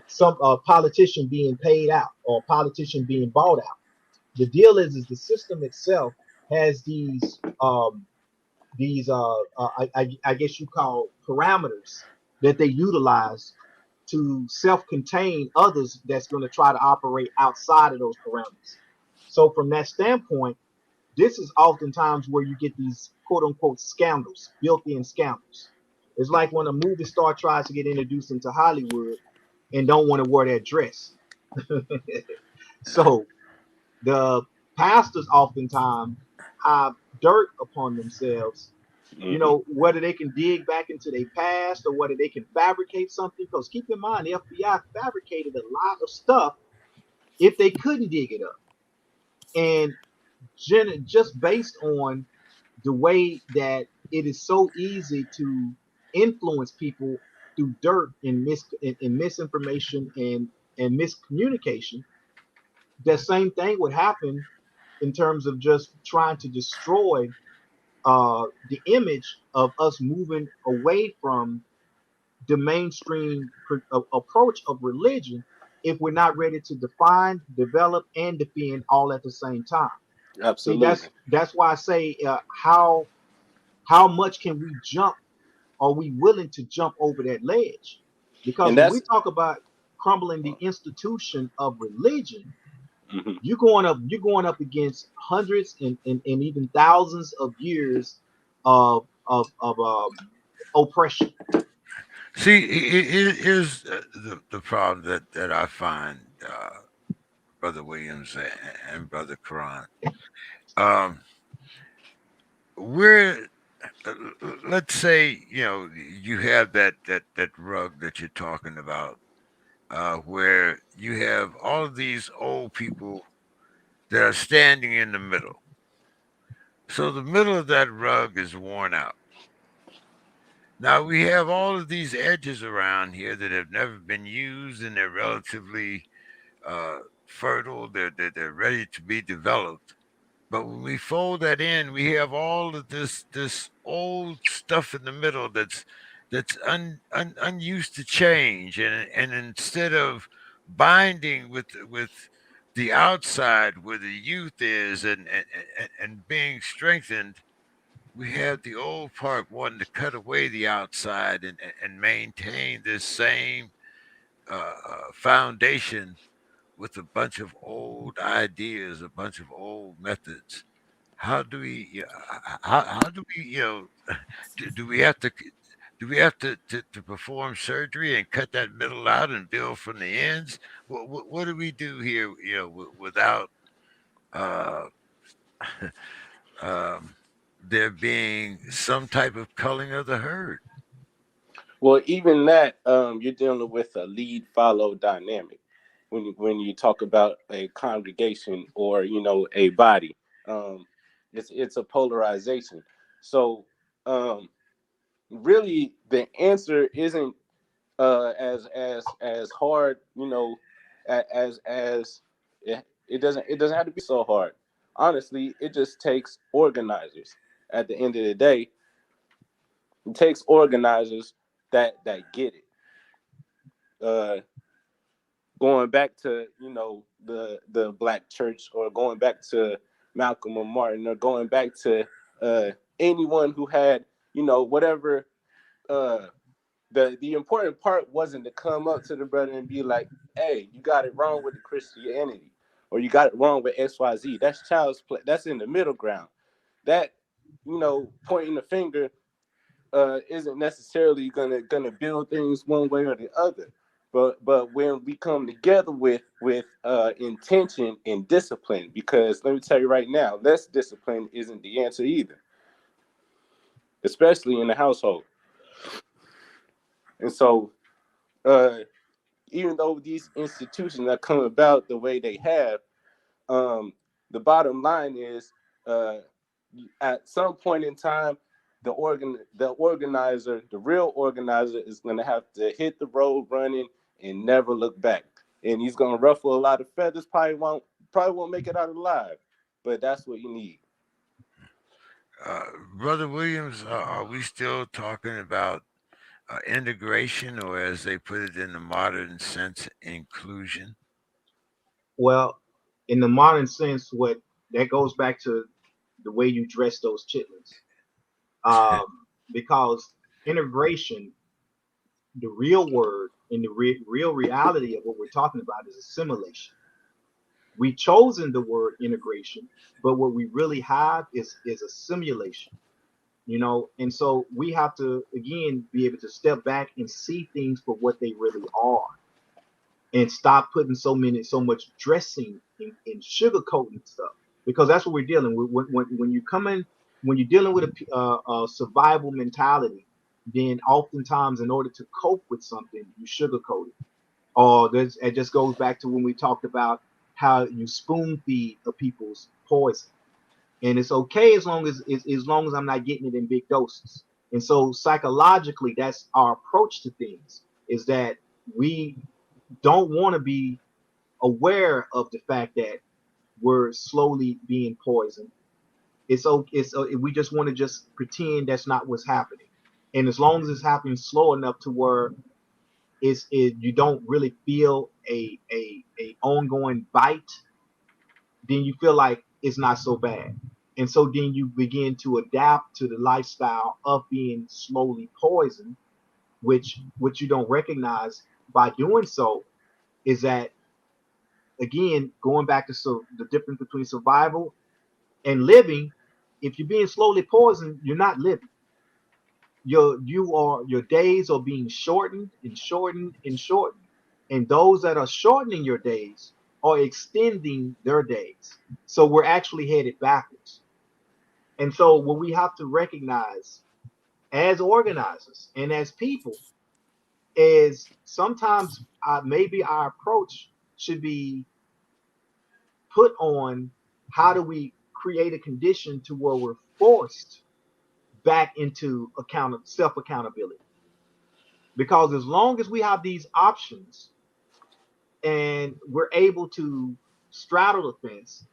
some politician being paid out or politician being bought out. The deal is the system itself has I guess you call parameters that they utilize to self-contain others that's going to try to operate outside of those parameters. So from that standpoint, this is oftentimes where you get these quote unquote scandals, built-in scandals. It's like when a movie star tries to get introduced into Hollywood and don't want to wear that dress. So the pastors oftentimes have dirt upon themselves, Mm-hmm. whether they can dig back into their past or whether they can fabricate something. Because keep in mind, the FBI fabricated a lot of stuff if they couldn't dig it up. And just based on the way that it is so easy to influence people through dirt and misinformation and miscommunication, the same thing would happen in terms of just trying to destroy the image of us moving away from the mainstream approach of religion if we're not ready to define, develop, and defend all at the same time. See, Absolutely. that's why I say how much can we jump? Are we willing to jump over that ledge? Because And when we that's talk about crumbling the institution of religion, mhm. you're going up against hundreds and even thousands of years of oppression. See, here's the problem that I find, Brother Williams and Brother Quran. Um, we're let's say you have that rug that you're talking about, where you have all of these old people that are standing in the middle. So the middle of that rug is worn out. Now we have all of these edges around here that have never been used, and they're relatively fertile. They're ready to be developed. But when we fold that in, we have all of this old stuff in the middle that's unused to change, and instead of binding with the outside where the youth is and being strengthened, we have the old part wanting to cut away the outside and maintain this same foundation with a bunch of old ideas, a bunch of old methods. How do we? How do we? Do we have to? Do we have to perform surgery and cut that middle out and build from the ends? What do we do here? Without uh, um, there being some type of culling of the herd. Well, even that, you're dealing with a lead follow dynamic when you talk about a congregation or a body. Um, it's a polarization. So really, the answer isn't as hard. As it doesn't have to be so hard. Honestly, it just takes organizers. At the end of the day, it takes organizers that get it. Uh, Going back to the black church, or going back to Malcolm or Martin, or going back to anyone who had whatever. Uh, the important part wasn't to come up to the brother and be like, "Hey, you got it wrong with the Christianity, or you got it wrong with XYZ." That's child's play. That's in the middle ground. That pointing the finger isn't necessarily gonna build things one way or the other. But when we come together with intention and discipline, because let me tell you right now, less discipline isn't the answer either, especially in the household. And so, uh, even though these institutions are come about the way they have, um, the bottom line is, uh, at some point in time, the organizer, the real organizer, is going to have to hit the road running and never look back. And he's going to ruffle a lot of feathers. Probably won't make it out alive. But that's what you need. Brother Williams, are we still talking about integration, or as they put it in the modern sense, inclusion? Well, in the modern sense, what that goes back to the way you dress those chitlins. Because integration, the real word and the real reality of what we're talking about is assimilation. We've chosen the word integration, but what we really have is a simulation, you know. And so we have to again be able to step back and see things for what they really are, and stop putting so much dressing and sugarcoating stuff, because that's what we're dealing with when you come in, when you're dealing with a survival mentality. Then oftentimes, in order to cope with something, you sugarcoat it. Or it just goes back to when we talked about how you spoon feed a people's poison, and it's okay as long as I'm not getting it in big doses. And so psychologically, that's our approach to things: is that we don't want to be aware of the fact that we're slowly being poisoned. We just want to just pretend that's not what's happening. And as long as it's happening slow enough to where you don't really feel a ongoing bite, then you feel like it's not so bad. And so then you begin to adapt to the lifestyle of being slowly poisoned, which what you don't recognize by doing so is that, again, going back to the difference between survival and living. If you're being slowly poisoned, you're not living. Your days are being shortened and shortened and shortened, and those that are shortening your days are extending their days. So we're actually headed backwards. And so what we have to recognize as organizers and as people is sometimes maybe our approach should be put on how do we create a condition to where we're forced back into self accountability. Because as long as we have these options and we're able to straddle the fence,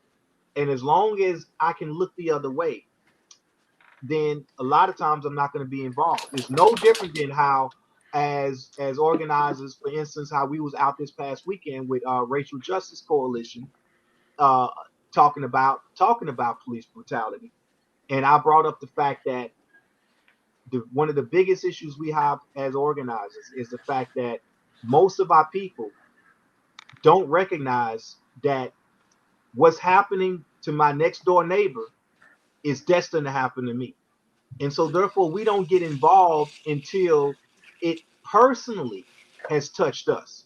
and as long as I can look the other way, then a lot of times I'm not going to be involved. It's no different than how, as organizers, for instance, how we was out this past weekend with Racial Justice Coalition, uh, talking about police brutality. And I brought up the fact that one of the biggest issues we have as organizers is the fact that most of our people don't recognize that what's happening to my next door neighbor is destined to happen to me. And so therefore we don't get involved until it personally has touched us.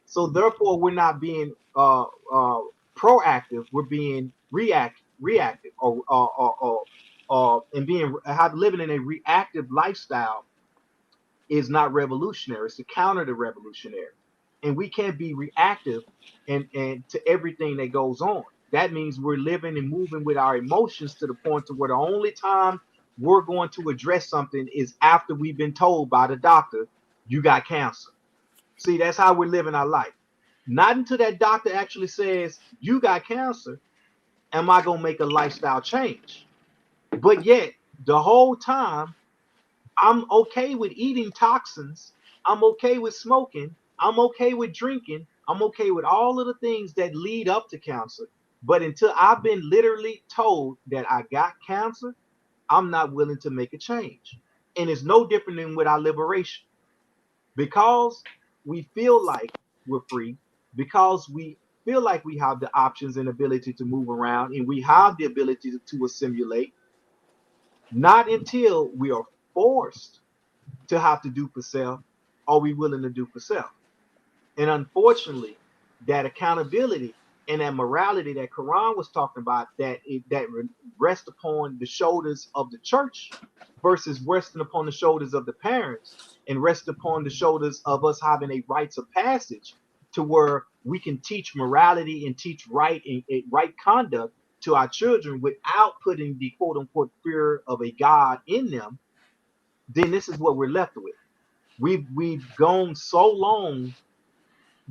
So therefore we're not being proactive, we're being reactive, and living in a reactive lifestyle is not revolutionary. It's the counter to revolutionary. And we can't be reactive and to everything that goes on. That means we're living and moving with our emotions to the point to where the only time we're going to address something is after we've been told by the doctor, you got cancer. See, that's how we're living our life. Not until that doctor actually says, you got cancer, am I going to make a lifestyle change. But yet, the whole time, I'm okay with eating toxins. I'm okay with smoking. I'm okay with drinking. I'm okay with all of the things that lead up to cancer. But until I've been literally told that I got cancer, I'm not willing to make a change. And it's no different than with our liberation. Because we feel like we're free, because we feel like we have the options and ability to move around, and we have the ability to assimilate, not until we are forced to have to do for self are we willing to do for self. And unfortunately, that accountability and that morality that Quran was talking about, that rests upon the shoulders of the church versus resting upon the shoulders of the parents, and rest upon the shoulders of us having a rites of passage to where we can teach morality and teach right conduct to our children without putting the quote unquote fear of a God in them. Then this is what we're left with. We've gone so long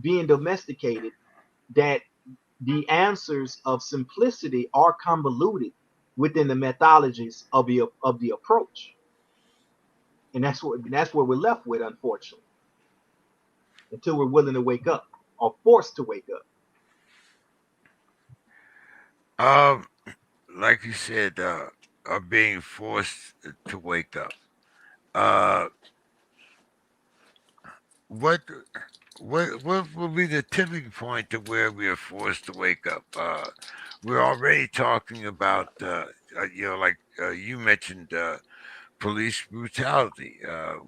being domesticated that the answers of simplicity are convoluted, within the methodologies of the approach, and that's what we're left with, unfortunately, until we're willing to wake up or forced to wake up. Um, like you said, are being forced to wake up. Uh, what what will be the tipping point to where we are forced to wake up? We're already talking about like you mentioned police brutality.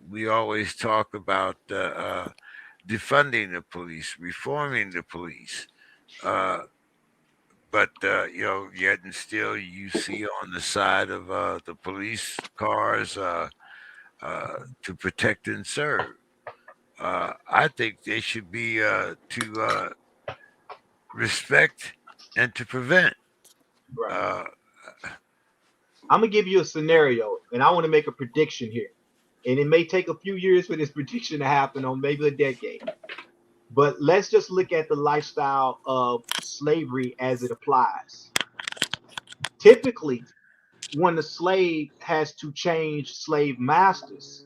We always talk about defunding the police, reforming the police. Uh, but yet and still, you see on the side of the police cars to protect and serve. I think they should be to respect and to prevent. Right. Uh, I'm gonna give you a scenario, and I want to make a prediction here. And it may take a few years for this prediction to happen, or maybe a decade. But let's just look at the lifestyle of slavery as it applies. Typically, when the slave has to change slave masters,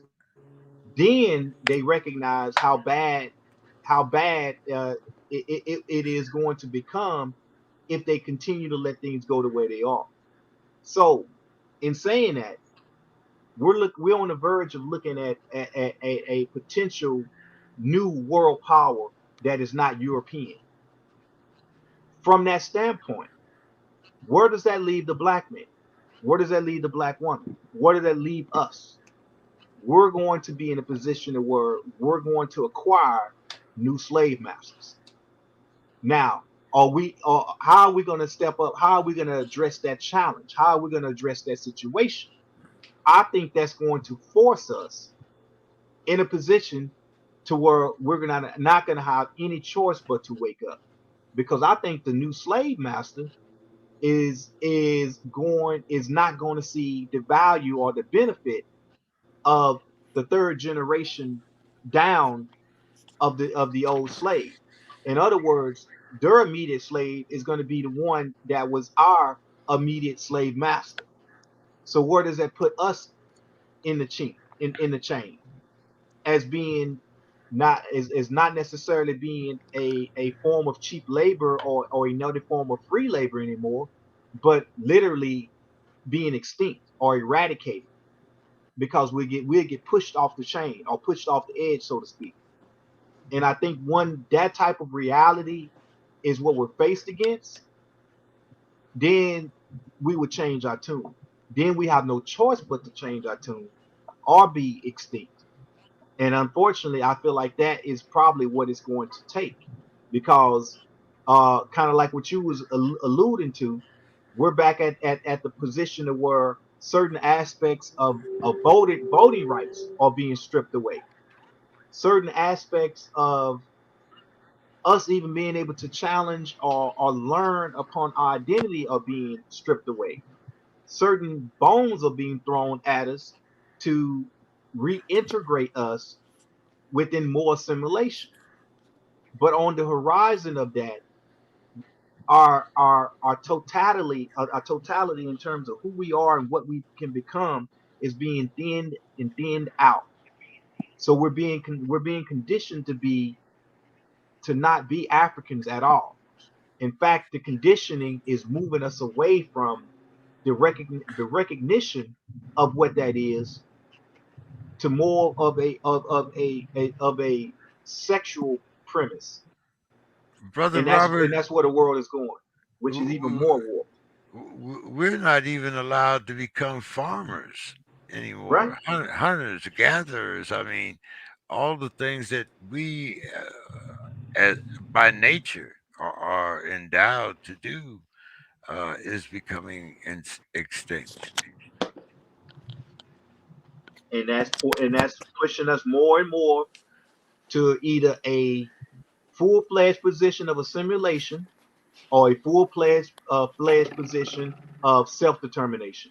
then they recognize how bad it is going to become if they continue to let things go the way they are. So, in saying that, we're on the verge of looking at a potential new world power that is not European. From that standpoint, where does that leave the black man? Where does that leave the black woman? Where does that leave us? We're going to be in a position where we're going to acquire new slave masters. Now, how are we going to step up? How are we going to address that challenge? How are we going to address that situation? I think that's going to force us in a position to where we're not going to have any choice but to wake up, because I think the new slave master is not going to see the value or the benefit of the third generation down of the old slave. In other words, their immediate slave is going to be the one that was our immediate slave master. So where does that put us in the chain as being not is not necessarily being a form of cheap labor or another form of free labor anymore, but literally being extinct or eradicated, because we get pushed off the chain or pushed off the edge, so to speak. And I think when that type of reality is what we're faced against, then we would change our tune. Then we have no choice but to change our tune or be extinct. And unfortunately, I feel like that is probably what it's going to take, because kind of like what you was alluding to, we're back at the position of where certain aspects of voting rights are being stripped away. Certain aspects of us even being able to challenge or learn upon our identity are being stripped away. Certain bones are being thrown at us to reintegrate us within more assimilation. But on the horizon of that, our totality in terms of who we are and what we can become is being thinned and thinned out. So we're being conditioned to not be Africans at all. In fact, the conditioning is moving us away from the recognition of what that is to more of a sexual premise, Brother and that's Robert, and that's where the world is going, which is even more warped. we're not even allowed to become farmers Right. anymore. Hunters, gatherers. I mean, all the things that we, as by nature, are endowed to do, is becoming extinct. And that's pushing us more and more to either a full-fledged position of assimilation or a full-fledged position of self-determination.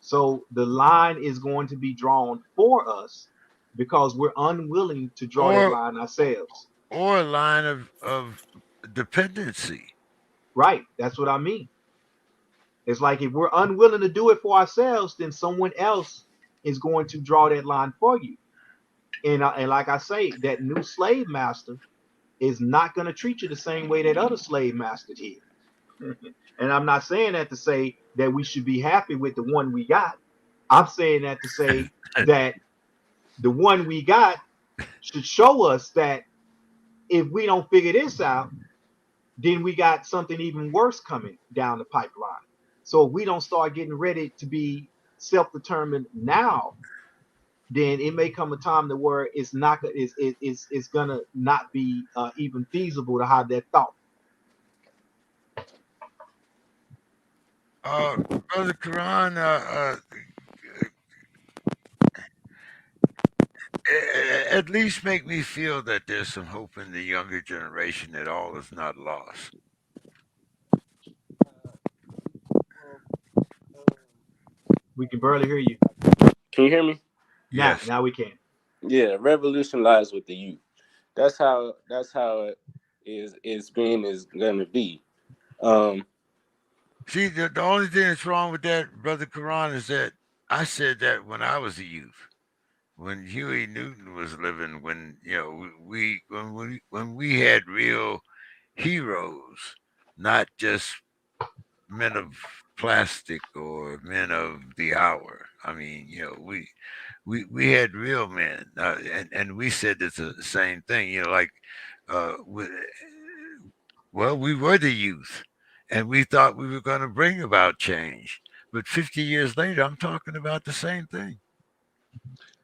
So the line is going to be drawn for us because we're unwilling to draw that or line ourselves. or a line of dependency. Right. That's what I mean. It's like if we're unwilling to do it for ourselves, then someone else is going to draw that line for you. And like I say, that new slave master is not going to treat you the same way that other slave master did. And I'm not saying that to say that we should be happy with the one we got. I'm saying that to say that the one we got should show us that if we don't figure this out, then we got something even worse coming down the pipeline. So if we don't start getting ready to be self-determined now, then it may come a time to where it's not it's gonna not be even feasible to have that thought. Uh, Brother Quran, at least make me feel that there's some hope in the younger generation that all is not lost. We can barely hear you. Can you hear me? Now, Yes. now we can. Yeah, revolution lies with the youth. That's how it is being is gonna be. Um, See, the only thing that's wrong with that, Brother Quran, is that I said that when I was a youth, when Huey Newton was living, when when we had real heroes, not just men of plastic or men of the hour. I mean, we had real men, and we said it's the same thing. Like, uh, we, well, we were the youth, and we thought we were going to bring about change. But 50 years later, I'm talking about the same thing.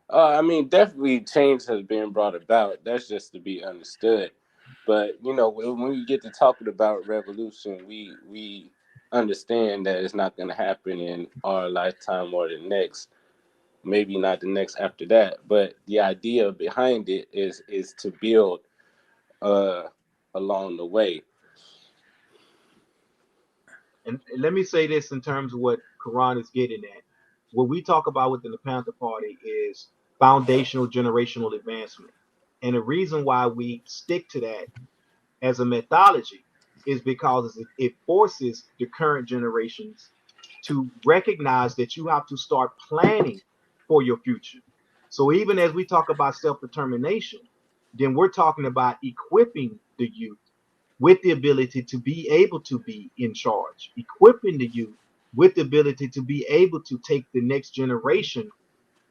I mean, definitely change has been brought about. That's just to be understood. But when we get to talking about revolution, we understand that it's not going to happen in our lifetime or the next. Maybe not the next after that. But the idea behind it is to build uh, along the way. And let me say this in terms of what Quran is getting at. What we talk about within the Panther Party is foundational generational advancement. And the reason why we stick to that as a methodology is because it forces the current generations to recognize that you have to start planning for your future. So even as we talk about self-determination, then we're talking about equipping the youth with the ability to be able to be in charge, equipping the youth with the ability to be able to take the next generation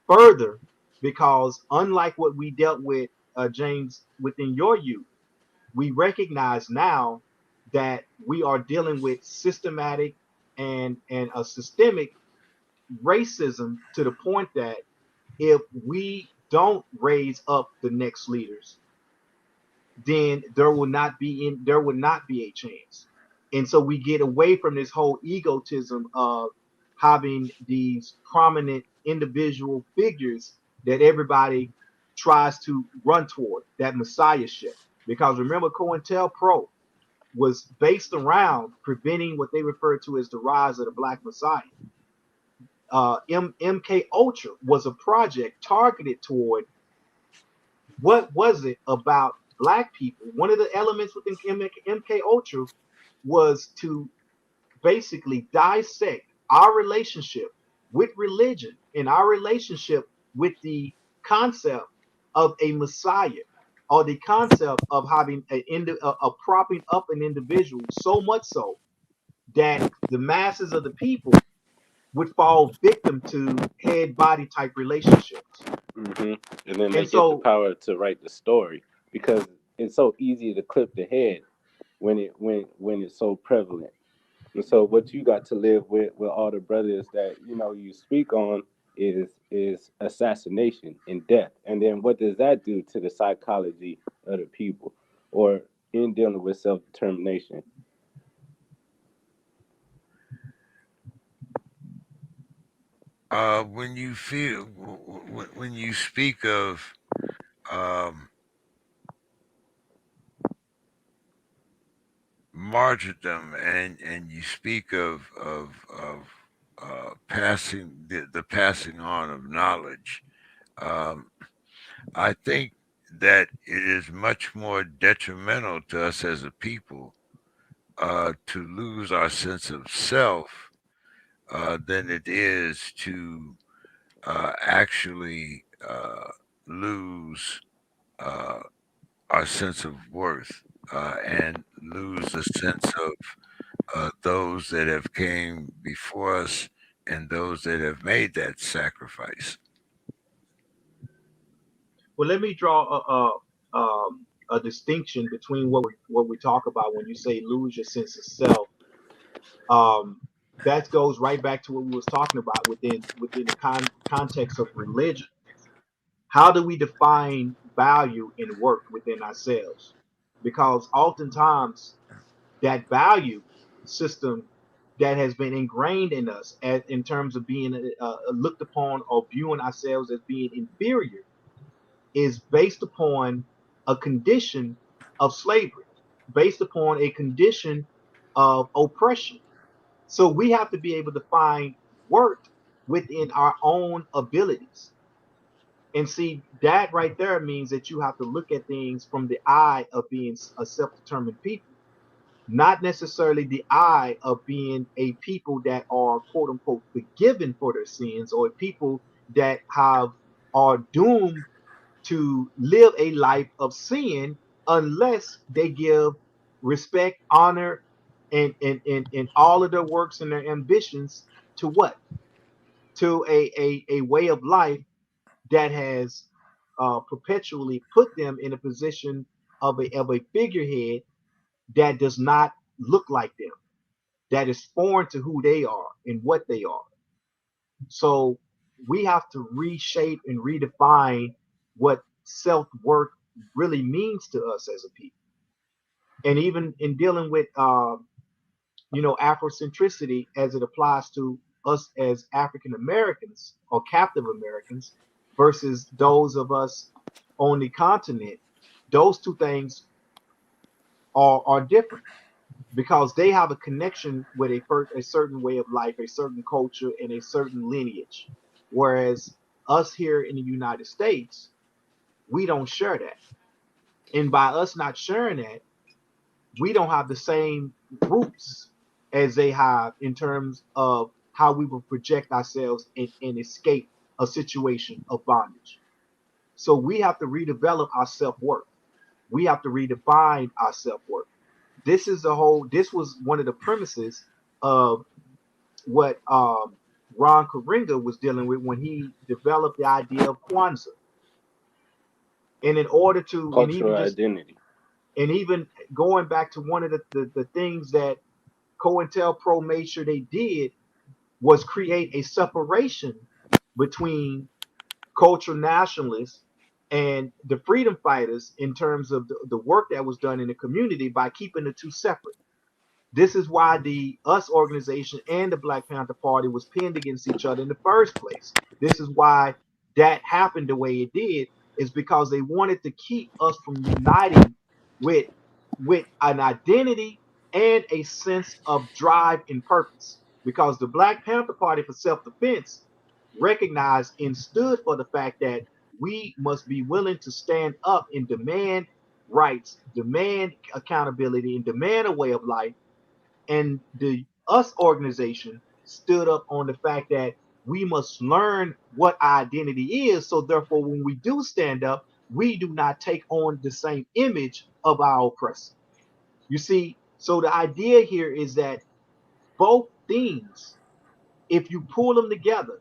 further. Because unlike what we dealt with, James, within your youth, we recognize now that we are dealing with systematic and a systemic racism to the point that if we don't raise up the next leaders, then there will not be a chance. And so we get away from this whole egotism of having these prominent individual figures that everybody tries to run toward, that messiahship. Because remember, COINTELPRO was based around preventing what they refer to as the rise of the Black Messiah. MK Ultra was a project targeted toward what was it about Black people. One of the elements within MK Ultra was to basically dissect our relationship with religion and our relationship with the concept of a Messiah, or the concept of having a propping up an individual, so much so that the masses of the people would fall victim to head body type relationships. hmm And then they And get the so, power to write the story because it's so easy to clip the head when it's so prevalent. And so what you got to live with all the brothers that you speak on is assassination and death. And then what does that do to the psychology of the people or in dealing with self determination? When you speak of um, martyrdom, and you speak of passing the passing on of knowledge, um, I think that it is much more detrimental to us as a people to lose our sense of self than it is to actually lose uh, our sense of worth and lose the sense of those that have came before us and those that have made that sacrifice. Well, let me draw a distinction between what we talk about when you say lose your sense of self. Um, that goes right back to what we was talking about within the context of religion. How do we define value in work within ourselves? Because oftentimes that value system that has been ingrained in us in terms of being looked upon or viewing ourselves as being inferior is based upon a condition of slavery, based upon a condition of oppression. So we have to be able to find worth within our own abilities. And see, that right there means that you have to look at things from the eye of being a self determined people, not necessarily the eye of being a people that are quote unquote forgiven for their sins, or people that have are doomed to live a life of sin unless they give respect, honor, and all of their works and their ambitions to what? To a way of life that has perpetually put them in a position of a figurehead that does not look like them, that is foreign to who they are and what they are. So we have to reshape and redefine what self worth really means to us as a people. And even in dealing with, Afrocentricity as it applies to us as African Americans or captive Americans versus those of us on the continent, those two things are different because they have a connection with a certain way of life, a certain culture, and a certain lineage. Whereas us here in the United States, we don't share that. And by us not sharing that, we don't have the same roots as they have in terms of how we will project ourselves and escape a situation of bondage. So we have to redevelop our self worth. We have to redefine our self worth. This was one of the premises of what Ron Karinga was dealing with when he developed the idea of Kwanzaa. And in order to, Cultural identity. and even going back to one of the things that COINTELPRO made sure they did was create a separation between cultural nationalists and the freedom fighters in terms of the work that was done in the community by keeping the two separate. This is why the US organization and the Black Panther Party was pinned against each other in the first place. This is why that happened the way it did, is because they wanted to keep us from uniting with with an identity and a sense of drive and purpose. Because the Black Panther Party for self-defense recognized and stood for the fact that we must be willing to stand up and demand rights, demand accountability, and demand a way of life. And the us organization stood up on the fact that we must learn what our identity is, so therefore when we do stand up, we do not take on the same image of our oppressor. You see, so the idea here is that both things, if you pull them together,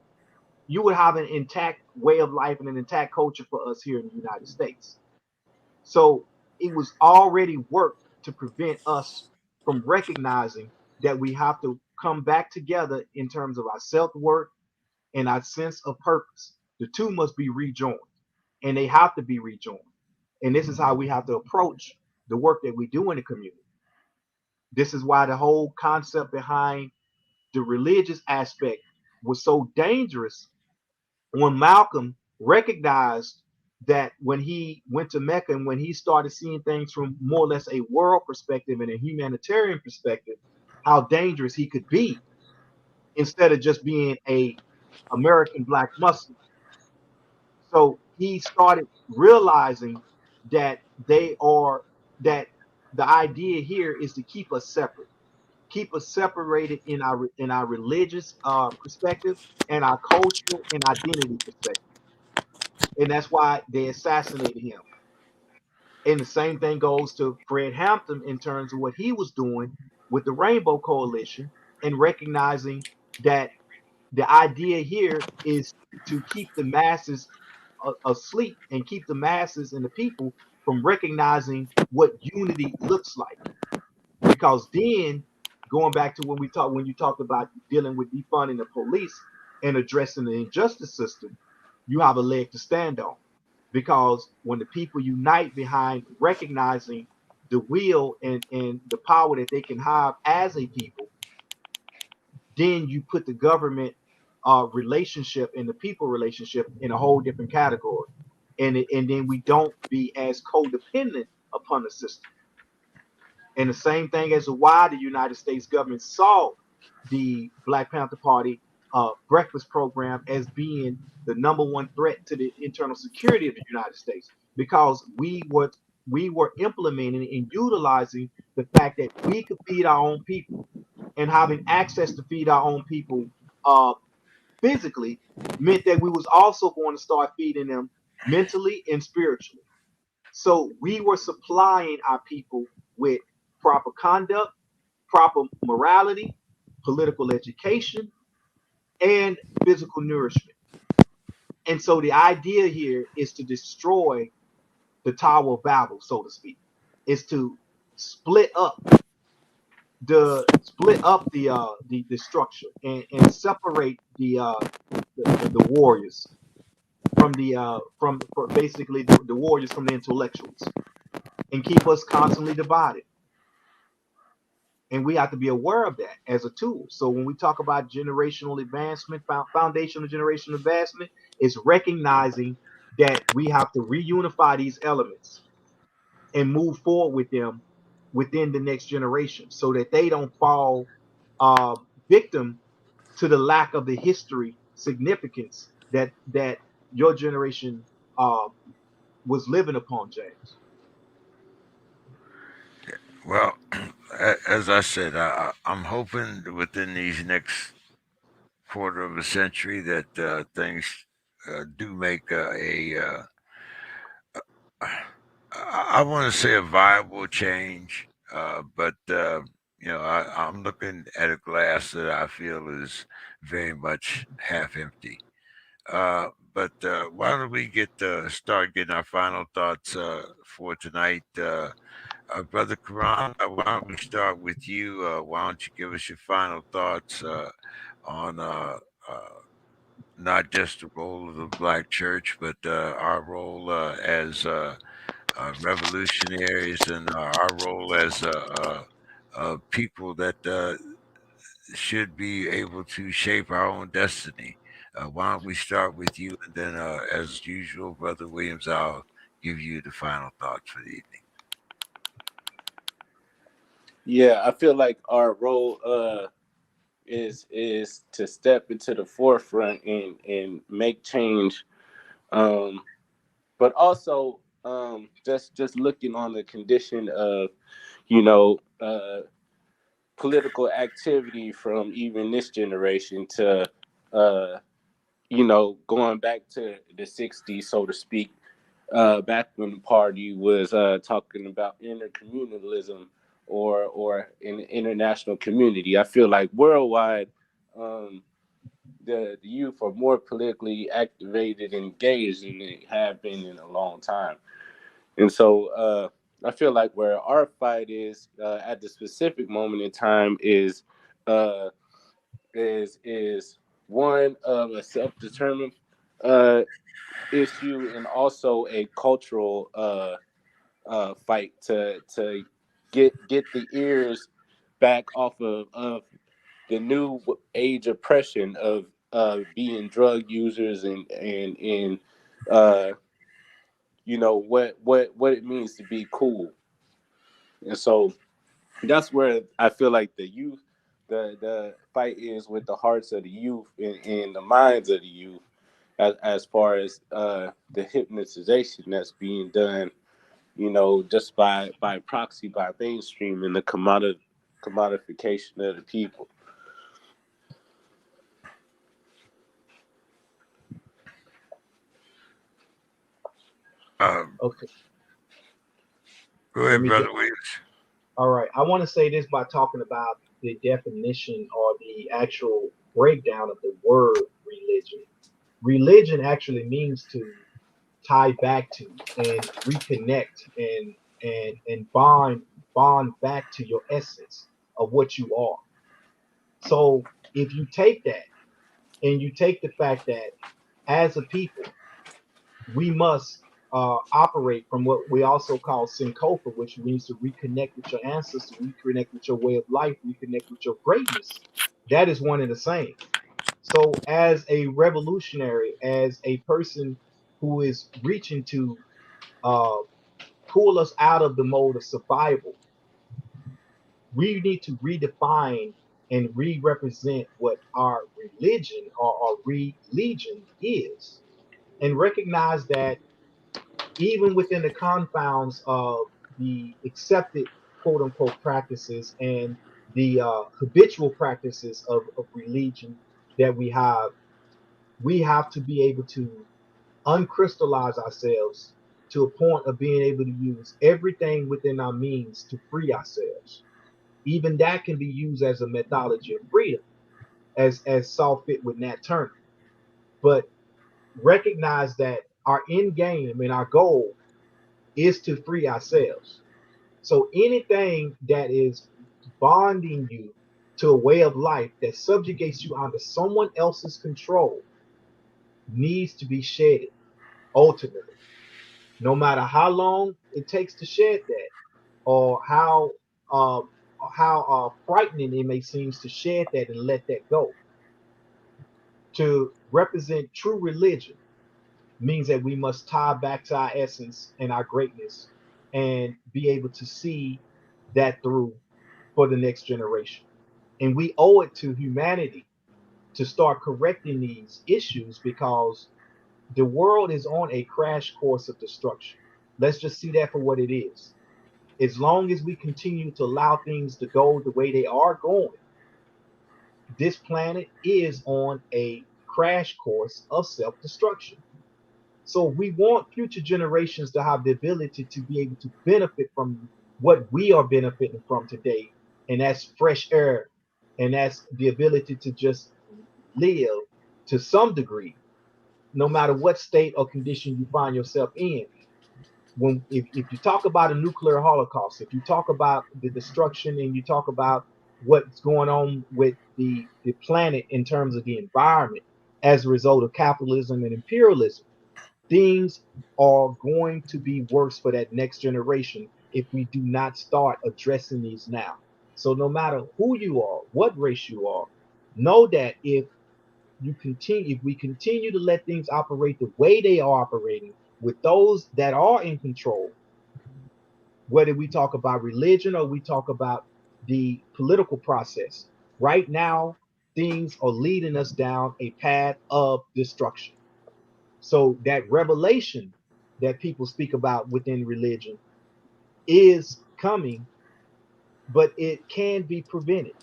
you would have an intact way of life and an intact culture for us here in the United States. So it was already work to prevent us from recognizing that we have to come back together in terms of our self worth and our sense of purpose. The two must be rejoined, and they have to be rejoined. And this is how we have to approach the work that we do in the community. This is why the whole concept behind the religious aspect was so dangerous when Malcolm recognized that when he went to Mecca and when he started seeing things from more or less a world perspective and a humanitarian perspective, how dangerous he could be instead of just being a American black Muslim. So he started realizing that they are that the idea here is to keep us separate, keep us separated in our religious perspective and our cultural and identity perspective. And that's why they assassinated him. And the same thing goes to Fred Hampton in terms of what he was doing with the Rainbow Coalition and recognizing that the idea here is to keep the masses asleep and keep the masses and the people from recognizing what unity looks like. Because then, going back to when you talked about dealing with defunding the police and addressing the injustice system, you have a leg to stand on. Because when the people unite behind recognizing the will and the power that they can have as a people, then you put the government relationship and the people relationship in a whole different category. And then we don't be as codependent upon the system. And the same thing as to why the United States government saw the Black Panther Party breakfast program as being the number one threat to the internal security of the United States, because we were implementing and utilizing the fact that we could feed our own people, and having access to feed our own people uh, physically meant that we was also going to start feeding them mentally and spiritually. So we were supplying our people with proper conduct, proper morality, political education, and physical nourishment. And so the idea here is to destroy the Tower of Babel, so to speak, is to split up the structure and separate the warriors from basically the warriors from the intellectuals, and keep us constantly divided. And we have to be aware of that as a tool. So when we talk about generational advancement, foundational generational advancement, is recognizing that we have to reunify these elements and move forward with them within the next generation, so that they don't fall victim to the lack of the history significance that your generation uh, was living upon, James. Well, as I said, I'm hoping that within these next quarter of a century that things do make I want to say a viable change, but I'm looking at a glass that I feel is very much half empty. But why don't we get start getting our final thoughts for tonight, Brother Karan? Why don't we start with you? Why don't you give us your final thoughts on not just the role of the Black Church, but our role as revolutionaries and our role as people that should be able to shape our own destiny. Why don't we start with you, and then, as usual, Brother Williams, I'll give you the final thoughts for the evening. Yeah, I feel like our role is to step into the forefront and make change. Um, but also just looking on the condition of you know political activity from even this generation to uh, going back to the 60s, so to speak, back when the party was talking about intercommunalism or in the international community. I feel like worldwide, um, the youth are more politically activated and engaged than they have been in a long time. And so I feel like where our fight is at the specific moment in time uh, is one of a self-determined uh, issue, and also a cultural fight to get the ears back off of the new age oppression of being drug users and uh, what it means to be cool. And so that's where I feel like the youth, the fight is with the hearts of the youth and the minds of the youth, as far as the hypnotization that's being done, just by proxy, by mainstream and the commodification of the people. Um, Okay, Go let ahead, me brother get. Williams. All right, I want to say this by talking about the definition or the actual breakdown of the word religion. Religion actually means to tie back to and reconnect and bond back to your essence of what you are. So if you take that and you take the fact that as a people we must operate from what we also call syncopa, which means to reconnect with your ancestors, reconnect with your way of life, reconnect with your greatness. That is one and the same. So, as a revolutionary, as a person who is reaching to uh, pull us out of the mode of survival, we need to redefine and re-represent what our religion or our religion is, and recognize that even within the confines of the accepted quote unquote practices and the habitual practices of religion that we have to be able to uncrystallize ourselves to a point of being able to use everything within our means to free ourselves. Even that can be used as a methodology of freedom, as saw fit with Nat Turner. But recognize that our end game and our goal is to free ourselves. So anything that is bonding you to a way of life that subjugates you under someone else's control needs to be shedded ultimately. No matter how long it takes to shed that, or uh, how frightening it may seem to shed that and let that go. To represent true religion means that we must tie back to our essence and our greatness and be able to see that through for the next generation. And we owe it to humanity to start correcting these issues because the world is on a crash course of destruction. Let's just see that for what it is. As long as we continue to allow things to go the way they are going, this planet is on a crash course of self destruction. So we want future generations to have the ability to be able to benefit from what we are benefiting from today, and that's fresh air, and that's the ability to just live to some degree, no matter what state or condition you find yourself in. When if you talk about a nuclear holocaust, if you talk about the destruction and you talk about what's going on with the planet in terms of the environment as a result of capitalism and imperialism, things are going to be worse for that next generation if we do not start addressing these now. So no matter who you are, what race you are, know that if we continue to let things operate the way they are operating with those that are in control, whether we talk about religion or we talk about the political process, right now things are leading us down a path of destruction. So that revelation that people speak about within religion is coming, but it can be prevented.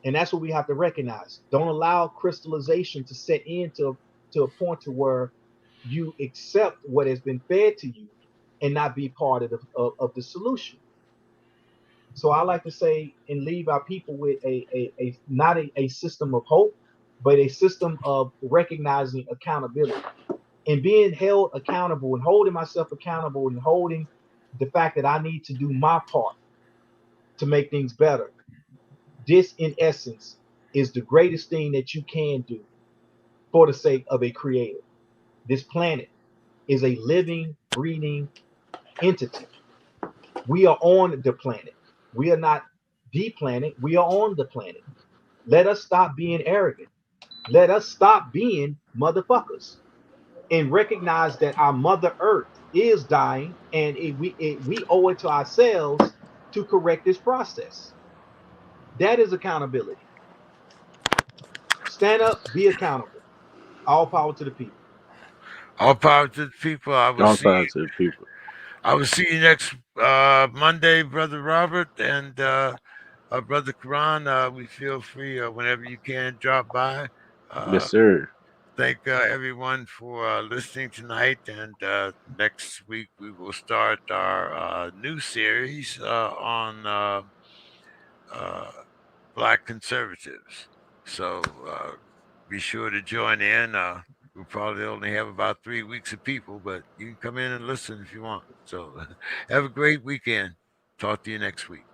And that's what we have to recognize. Don't allow crystallization to set into to a point to where you accept what has been fed to you and not be part of the solution. So I like to say and leave our people with a not a system of hope, but a system of recognizing accountability and being held accountable and holding myself accountable and holding the fact that I need to do my part to make things better. This, in essence, is the greatest thing that you can do for the sake of a creator. This planet is a living, breathing entity. We are on the planet. We are not the planet. We are on the planet. Let us stop being arrogant. Let us stop being motherfuckers and recognize that our Mother Earth is dying, and we owe it to ourselves to correct this process. That is accountability. Stand up, be accountable. All power to the people. All power to the people. All power to the people. I will see you next Monday, brother Robert, and Brother Quran, we feel free whenever you can drop by. Yes, Uh, sir. thank everyone for listening tonight. And next week we will start our new series on uh, black conservatives. So be sure to join in. We'll probably only have about 3 weeks of people, but you can come in and listen if you want. So have a great weekend. Talk to you next week.